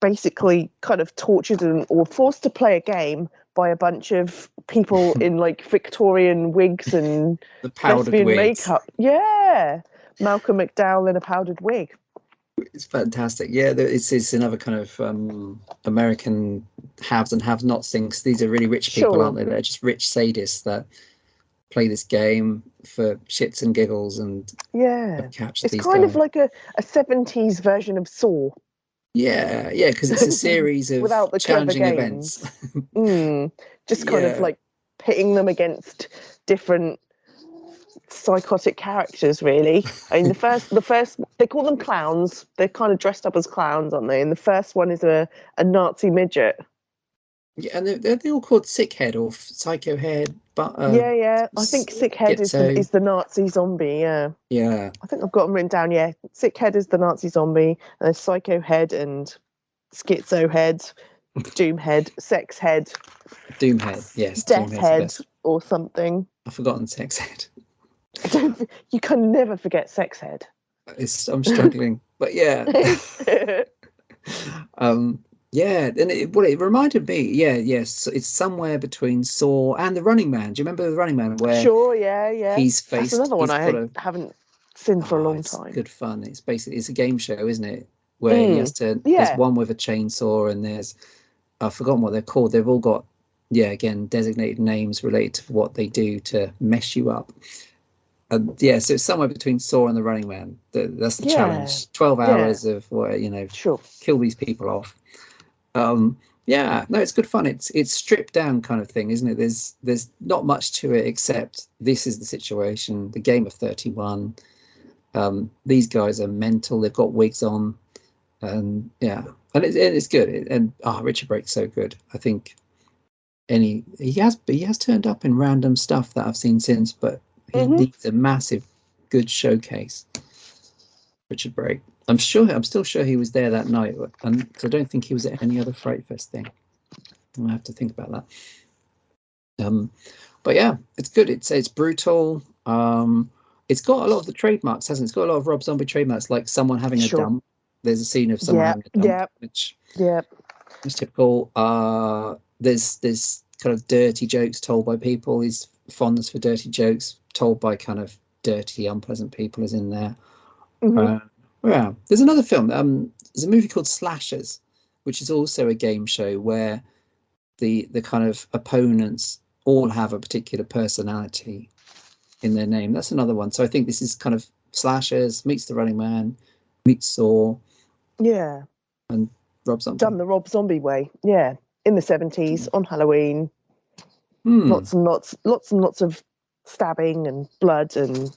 basically kind of tortured or forced to play a game by a bunch of people in like Victorian wigs and the powdered lesbian wigs. makeup. Yeah, Malcolm McDowell in a powdered wig. It's fantastic. Yeah, it's another kind of American haves and have-nots things. These are really rich people, aren't they? They're just rich sadists that play this game for shits and giggles and capture it's these kind guys. of like a 70s version of Saw. Yeah, because it's a series of without the challenging events. Just kind of like pitting them against different psychotic characters, really. I mean, the first they call them clowns. They're kind of dressed up as clowns, aren't they? And the first one is a Nazi midget. Yeah, and they're all called Sickhead or Psycho Head, but I think Sickhead is the Nazi zombie. Yeah, I think I've got them written down. Yeah, Sickhead is the Nazi zombie, and there's Psycho Head and Schizo Head, Doom Head, Sex Head, Doom Head, yes, Death Head, or something. I've forgotten Sex Head. You can never forget Sex Head. I'm struggling, but yeah. Yeah, and it reminded me, yes, it's somewhere between Saw and The Running Man. Do you remember The Running Man? Where he's faced. That's another one I haven't seen for a long time. Good fun. It's a game show, isn't it? Where he has to. There's one with a chainsaw, and I've forgotten what they're called. They've all got, again, designated names related to what they do to mess you up. So it's somewhere between Saw and The Running Man. That's the challenge. 12 hours of kill these people off. No, it's good fun. It's stripped down kind of thing, isn't it? There's not much to it except this is the situation, the game of 31. These guys are mental. They've got wigs on, and it's good. Richard Brake's so good. I think he has turned up in random stuff that I've seen since, but he needs a massive good showcase. Richard Brake. I'm still sure he was there that night, and I don't think he was at any other Fright Fest thing. I have to think about that. But yeah, it's good. It's brutal. It's got a lot of the trademarks, hasn't it? It's got a lot of Rob Zombie trademarks, like someone having a dump. There's a scene of someone having a dump, which is typical. There's kind of dirty jokes told by people. His fondness for dirty jokes told by kind of dirty, unpleasant people is in there. There's another film. There's a movie called Slashers, which is also a game show where the kind of opponents all have a particular personality in their name. That's another one. So I think this is kind of Slashers meets The Running Man, meets Saw. Yeah. And Rob Zombie. Done the Rob Zombie way. Yeah. In the 70s on Halloween. Lots and lots of stabbing and blood and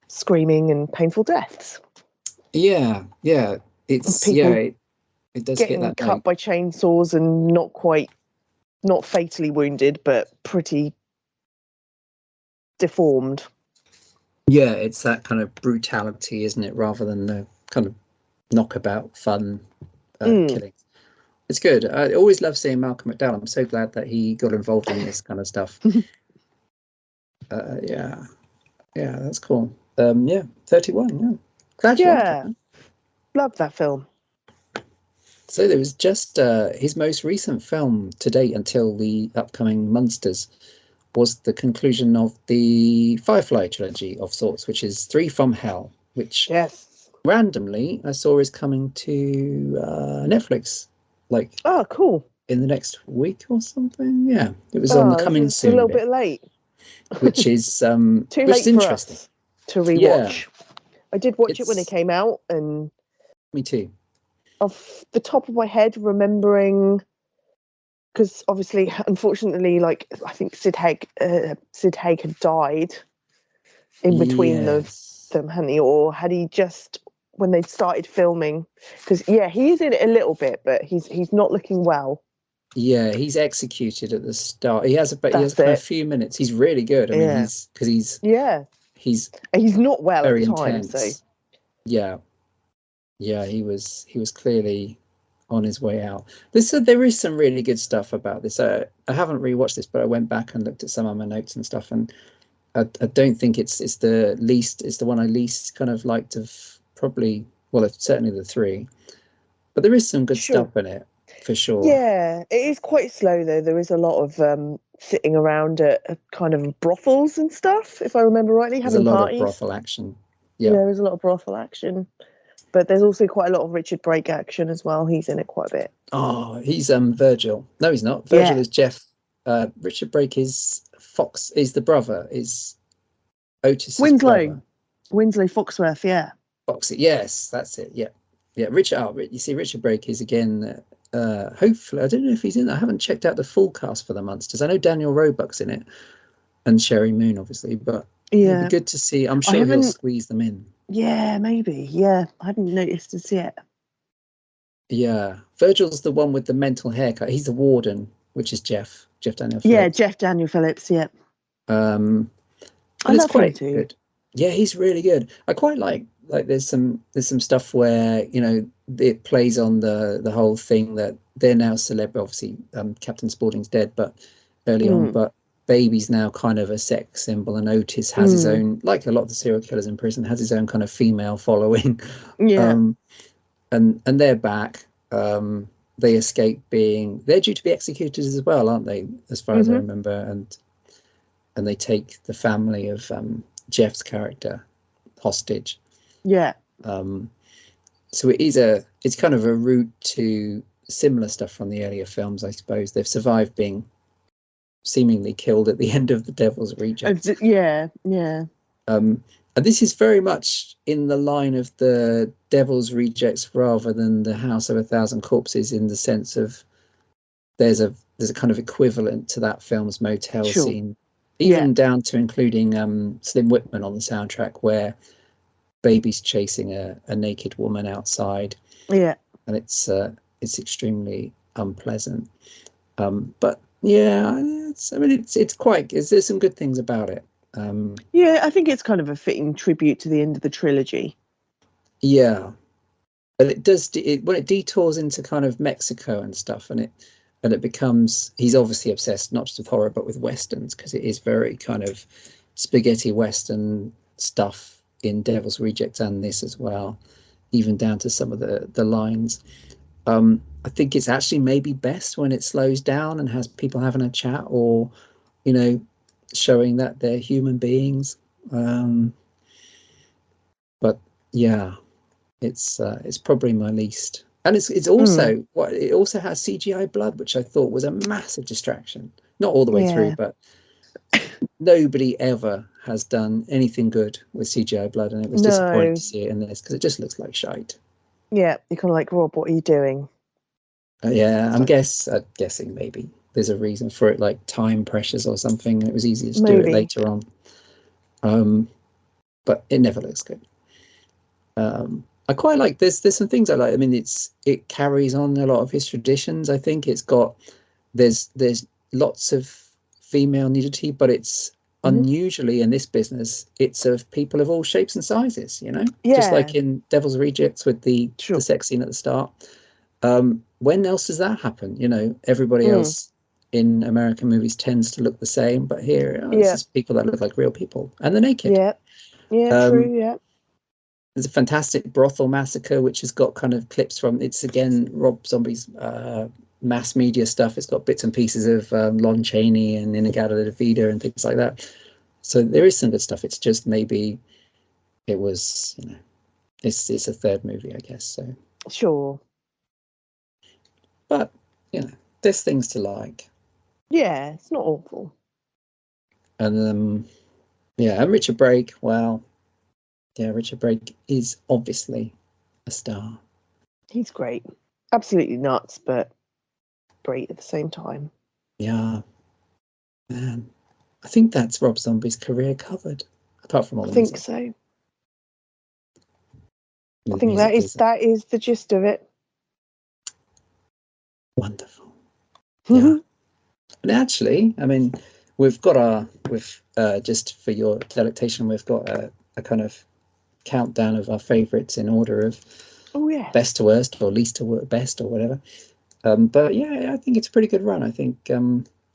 screaming and painful deaths. Yeah. It's it does getting hit that cut note. by chainsaws and not fatally wounded, but pretty deformed. Yeah, it's that kind of brutality, isn't it, rather than the kind of knockabout fun killing. It's good. I always love seeing Malcolm McDowell. I'm so glad that he got involved in this kind of stuff. Yeah, that's cool. 31. Yeah, glad you liked it. Love that film. So there was just his most recent film to date until the upcoming Monsters was the conclusion of the Firefly trilogy of sorts, which is 3 from Hell, which randomly I saw is coming to Netflix. Cool. In the next week or something. Yeah, it was on the coming soon. A little bit late. Which is too late for us to rewatch. Yeah. I did watch it when it came out, and me too. Off the top of my head, remembering, because obviously, unfortunately, like I think Sid Haig had died in between them, hadn't he? Or had he just when they started filming? Because he is in it a little bit, but he's not looking well. Yeah, he's executed at the start. He has That's kind of it. few minutes. He's really good. I mean, Yeah. Yeah. he's He's not well at very the time, so intense. Yeah, yeah, he was clearly on his way out. There is some really good stuff about this. I haven't rewatched this, but I went back and looked at some of my notes and stuff, and I don't think it's the one I least kind of liked of probably, well, it's certainly the three. But there is some good sure. stuff in it for sure. Yeah, it is quite slow though. There is a lot of sitting around at kind of brothels and stuff, if I remember rightly, There's a having lot of parties. brothel action. Yeah, Yeah. there is a lot of brothel action, but there's also quite a lot of Richard Brake action as well. He's in it quite a bit. Oh, he's Virgil. No, he's not. Virgil Yeah, is Jeff. Richard Brake is Fox. Is the brother. Is Otis's Winslow, brother. Winslow Foxworth. Yeah, Foxy. Yes, that's it. Yeah, yeah. Richard. Oh, you see, Richard Brake is again. Hopefully, I don't know if he's in. I haven't checked out the full cast for the Munsters. I know Daniel Roebuck's in it, and Sherry Moon, obviously. But it'd be yeah. good to see. I'm I sure he'll haven't. squeeze them in. Yeah, maybe. Yeah, I hadn't noticed this yet. Yeah, Virgil's the one with the mental haircut. He's the warden, which is Jeff Daniel Yeah, Phillips. Jeff Daniel Phillips. Yeah, Um, I and it's love him quite too. good. Yeah, he's really good. I quite like there's some stuff where it plays on the whole thing that they're now celeb. Obviously, Captain Spaulding's dead, but early on, Mm, but Baby's now kind of a sex symbol, and Otis has his mm, own, like a lot of the serial killers in prison, has his own kind of female following. yeah. um, and they're back. They escape they're due to be executed as well, aren't they? As far as I Hmm. remember, and they take the family of Jeff's character hostage. Yeah. Um, so it's kind of a route to similar stuff from the earlier films, I suppose. They've survived being seemingly killed at the end of the Devil's Rejects. Yeah. Yeah. Um, and this is very much in the line of the Devil's Rejects rather than the House of a Thousand Corpses, in the sense of there's a kind of equivalent to that film's motel Sure. scene, Yeah. even down to including Slim Whitman on the soundtrack, where Baby's chasing a naked woman outside, Yeah. and it's extremely unpleasant. But yeah, there's some good things about it. Yeah, I think it's kind of a fitting tribute to the end of the trilogy. Yeah, but it does when it detours into kind of Mexico and stuff, and it becomes, he's obviously obsessed not just with horror but with westerns, because it is very kind of spaghetti western stuff in Devil's Rejects and this as well, even down to some of the lines. I think it's actually maybe best when it slows down and has people having a chat, or you know showing that they're human beings. But yeah, it's probably my least. And it's Mm. also what it also has CGI blood, which I thought was a massive distraction. Not all the way through, Yeah. but nobody ever has done anything good with CGI blood, and it was disappointing to No. see it in this because it just looks like shite. Yeah. You're kind of like, Rob, what are you doing? Yeah, So I'm guessing maybe there's a reason for it, like time pressures or something, and it was easier to do it maybe. later on. Um, but it never looks good. I quite like there's some things I like. I mean, it carries on a lot of his traditions. I think there's lots of female nudity, but it's Hmm. unusually in this business, it's of people of all shapes and sizes, just Yeah. like in Devil's Rejects with the Sure. sex scene at the start. When else does that happen? Everybody Mm. else in American movies tends to look the same, but here, this Yeah. is people that look like real people, and they're naked. Yeah. Yeah. Um, True. Yeah. there's a fantastic brothel massacre, which has got kind of clips from, it's again Rob Zombie's mass media stuff. It's got bits and pieces of Lon Chaney and In-A-Gadda-Da-Vida and things like that. So there is some good stuff. It's just maybe it was, it's a third movie, I guess. So, Sure. but there's things to like. Yeah. It's not awful. And yeah, and Richard Brake, well, yeah, Richard Brake is obviously a star. He's great. Absolutely nuts, but great at the same time. Yeah, man. I think that's Rob Zombie's career covered, apart from all I the think music. so. I The think music is that is the gist of it. wonderful. Yeah. And actually, I mean, we've just for your delectation, we've got a kind of countdown of our favourites in order of Oh yeah. best to worst or least to best or whatever. But yeah, I think it's a pretty good run. I think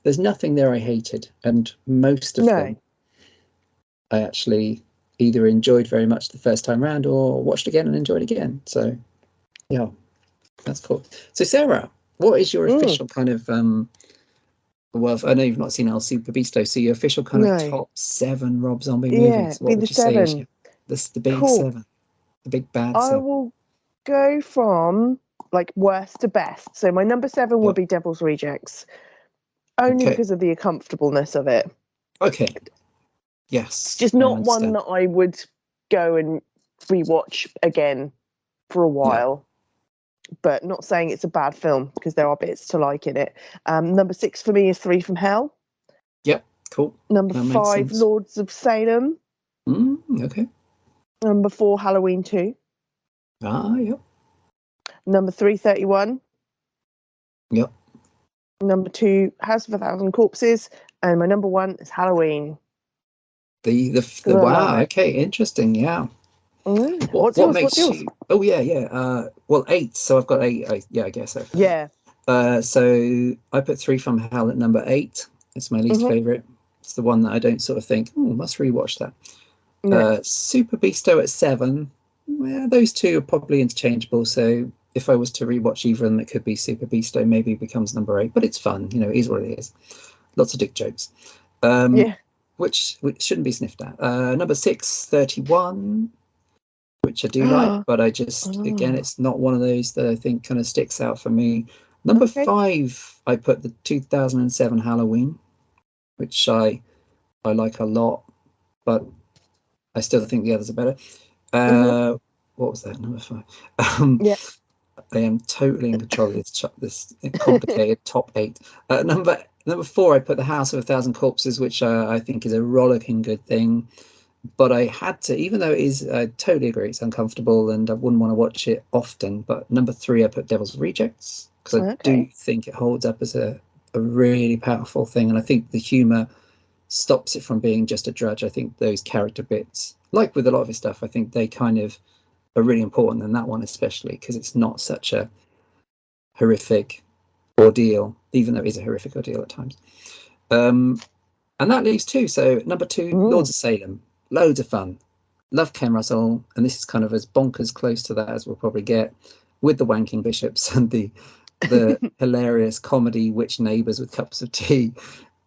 there's nothing there I hated, and most of them I actually either enjoyed very much the first time round or watched again and enjoyed again. So yeah, that's cool. So Sarah, what is your official kind of well, I know you've not seen El Super Beasto, so your official kind of top 7 Rob Zombie movies. What be would the you say is 7. the big Cool. 7, the big bad I 7? will go from like worst to best. So my number 7 would be Devil's Rejects, only because of the uncomfortableness of it. Okay. Yes. It's just not one that I would go and rewatch again for a while. But not saying it's a bad film, because there are bits to like in it. Number 6 for me is 3 from Hell. Yep, cool. Number 5, Lords of Salem. Okay. Number 4, Halloween 2. Yep. Number 3, 31. Yep. Number 2, House of a Thousand Corpses. And my number 1 is Halloween. Wow, okay, interesting, yeah. What's yours? Oh yeah. Well, 8. So I've got 8. I guess. Yeah. So I put 3 from Hell at number 8. It's my least favorite. It's the one that I don't sort of think, must rewatch that. Super Beasto at 7. Yeah, those two are probably interchangeable. So if I was to rewatch either of them, it could be Super Beasto. Maybe it becomes number 8, but it's fun. It is what it is. Lots of dick jokes. Which shouldn't be sniffed at. Number 6, 31. Which I do like, but I just again, it's not one of those that I think kind of sticks out for me. Number 5, I put the 2007 Halloween, which I like a lot, but I still think the others are better. What was that, number 5? I am totally in control of this complicated top 8. Number 4, I put the House of a Thousand Corpses, which I think is a rollicking good thing. But I had to, even though it is, I totally agree, it's uncomfortable and I wouldn't want to watch it often. But number 3, I put Devil's Rejects, because I do think it holds up as a really powerful thing. And I think the humour stops it from being just a drudge. I think those character bits, like with a lot of his stuff, I think they kind of are really important, and that one especially, because it's not such a horrific ordeal, even though it is a horrific ordeal at times. And that leaves 2. So number 2, Lords of Salem. Loads of fun. Love Ken Russell, and this is kind of as bonkers close to that as we'll probably get, with the wanking bishops and the hilarious comedy witch neighbours with cups of tea.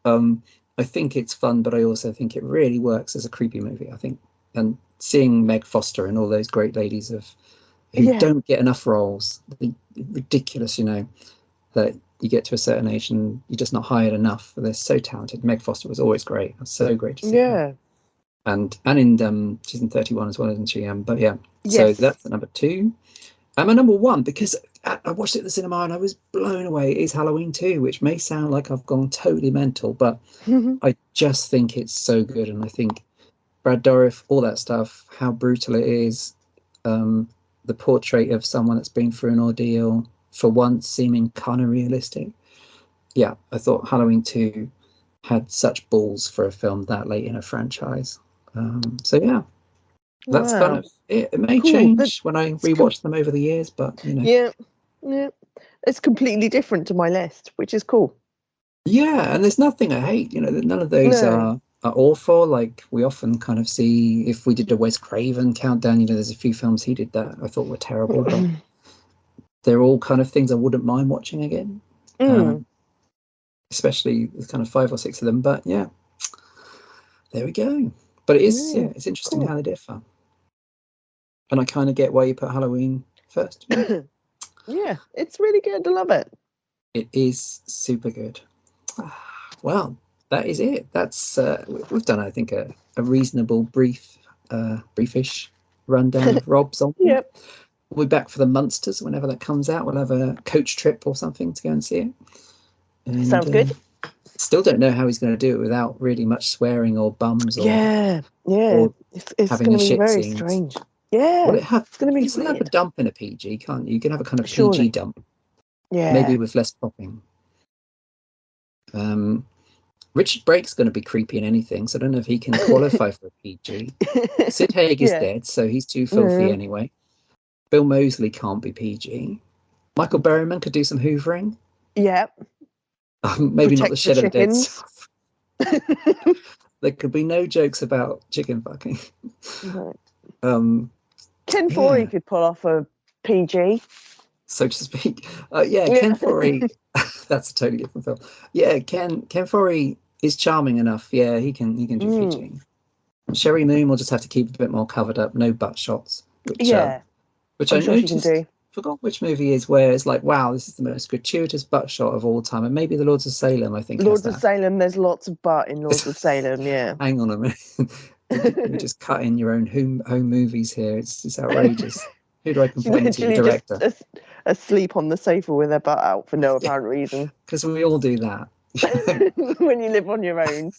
I think it's fun, but I also think it really works as a creepy movie, I think. And seeing Meg Foster and all those great ladies who don't get enough roles, ridiculous, that you get to a certain age and you're just not hired enough. They're so talented. Meg Foster was always great. It was so great to see her. And in she's in 31 as well, isn't she? But yeah, so that's the number 2. And my number 1, because I watched it at the cinema and I was blown away, is Halloween 2, which may sound like I've gone totally mental, but I just think it's so good. And I think Brad Dourif, all that stuff, how brutal it is, the portrait of someone that's been through an ordeal, for once seeming kind of realistic. Yeah, I thought Halloween 2 had such balls for a film that late in a franchise. So yeah, that's kind of it. It may change when I rewatch them over the years, but Yeah, it's completely different to my list, which is cool. Yeah, and there's nothing I hate. None of those are awful. Like we often kind of see, if we did a Wes Craven countdown, there's a few films he did that I thought were terrible, but they're all kind of things I wouldn't mind watching again. Especially with kind of 5 or 6 of them. But yeah, there we go. But it is, it's interesting how they differ. And I kind of get why you put Halloween first. Yeah, it's really good. I love it. It is super good. Well, that is it. That's we've done, I think, a reasonable briefish rundown of Rob Zombie. Yep. We'll be back for the Munsters whenever that comes out. We'll have a coach trip or something to go and see it. And, sounds good. Still don't know how he's going to do it without really much swearing or bums or or it's having going to be very scenes. strange. Yeah, it's going to be you can have a dump in a PG, can't you? You can have a kind of Surely. PG dump. Yeah, Maybe with less popping. Richard Brake's going to be creepy in anything, so I don't know if he can qualify for a PG. Sid Haig is dead, so he's too filthy anyway. Bill Moseley can't be PG. Michael Berryman could do some hoovering. Yeah. Maybe not the Shed of the Dead chickens. stuff. There could be no jokes about chicken fucking. No. Yeah. Ken Foree could pull off a PG, so to speak. Ken Foree. That's a totally different film. Yeah, Ken Foree is charming enough. Yeah, he can do PG. Sherry Moon will just have to keep a bit more covered up. No butt shots. Which I'm I sure noticed. she can do. Forgot which movie is where it's like, wow, this is the most gratuitous butt shot of all time, and maybe The Lords of Salem. I think Lords of Salem. There's lots of butt in Lords of Salem. Yeah. Hang on a minute. You just cut in your own home movies here. It's outrageous. Who do I complain to? The director. Just asleep on the sofa with her butt out for no apparent reason. Because we all do that. When you live on your own.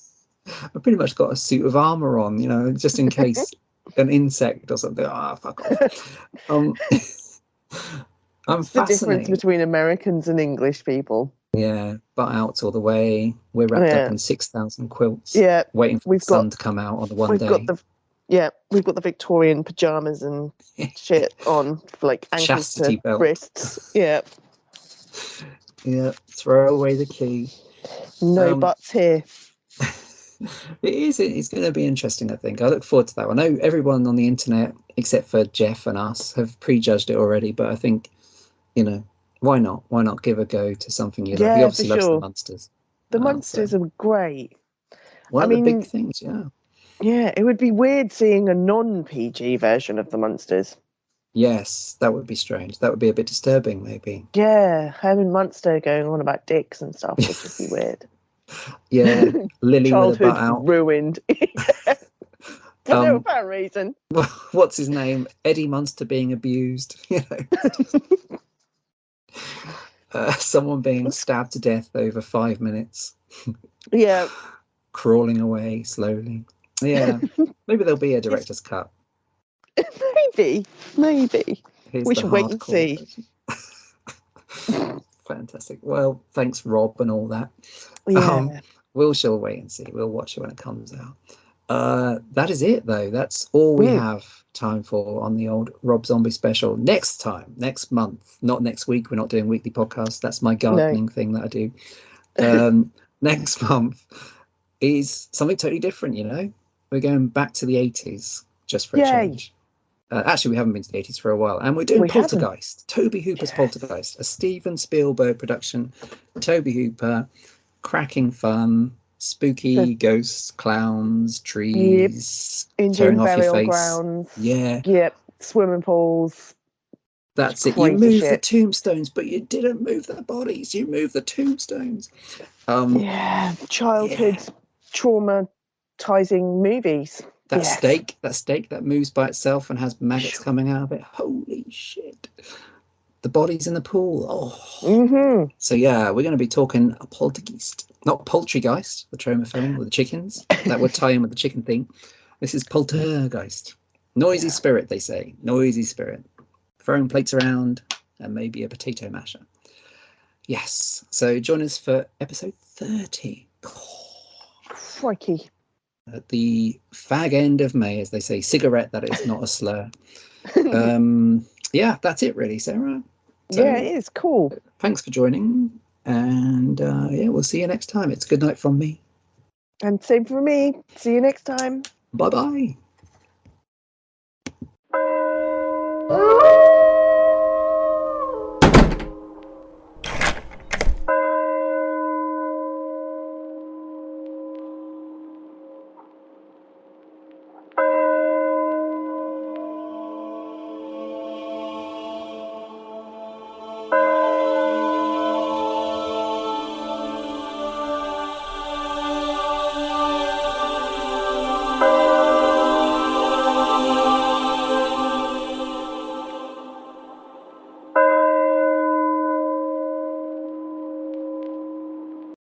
I've pretty much got a suit of armor on, just in case an insect or something. Fuck off. I'm It's the difference between Americans and English people. Yeah, butt out all the way. We're wrapped up in 6,000 quilts. Yeah, waiting for the sun to come out on the one day. We've got the Victorian pajamas and shit on, like ankles chastity to belt. wrists. Yeah. Yeah, throw away the key. No butts here. It's going to be interesting, I think. I look forward to that one. I know everyone on the internet, except for Jeff and us, have prejudged it already, but I think, why not? Why not give a go to something you love? He obviously loves the Munsters. The Munsters are great. One of the big things, yeah. Yeah, it would be weird seeing a non-PG version of the Munsters. Yes, that would be strange. That would be a bit disturbing, maybe. Yeah, Herman Munster going on about dicks and stuff would just be weird. Yeah, Lily childhood with a butt out. Ruined. For no apparent reason. What's his name? Eddie Munster being abused. Someone being stabbed to death over 5 minutes. Yeah. Crawling away slowly. Yeah. Maybe there'll be a director's cut. Maybe. Here's we should wait and see. Fantastic. Well, thanks, Rob, and all that. Yeah. We shall wait and see. We'll watch it when it comes out. That is it, though. That's all we have time for on the old Rob Zombie special. Next month, not next week. We're not doing weekly podcasts. That's my gardening thing that I do. Next month is something totally different, We're going back to the 80s, just for a change. Actually, we haven't been to the 80s for a while. And we're doing Poltergeist. Tobe Hooper's Poltergeist, a Steven Spielberg production. Tobe Hooper, cracking fun, spooky ghosts, clowns, trees, Indian tearing off your face. Grounds. Yeah. Yep. Swimming pools. That's it. You moved the tombstones, but you didn't move the bodies. You moved the tombstones. Childhood traumatizing movies. That steak that moves by itself and has maggots coming out of it. Holy shit. The bodies in the pool. Oh. So we're going to be talking a Poltergeist. Not Poultrygeist, the Troma film with the chickens. That would tie in with the chicken thing. This is Poltergeist. Noisy spirit, they say. Noisy spirit. Throwing plates around and maybe a potato masher. Yes. So join us for episode 30. Crikey. At the fag end of May, as they say. Cigarette, that is not a slur. That's it really, Sarah. So, it is cool. Thanks for joining. And we'll see you next time. It's good night from me. And same for me. See you next time. Bye-bye.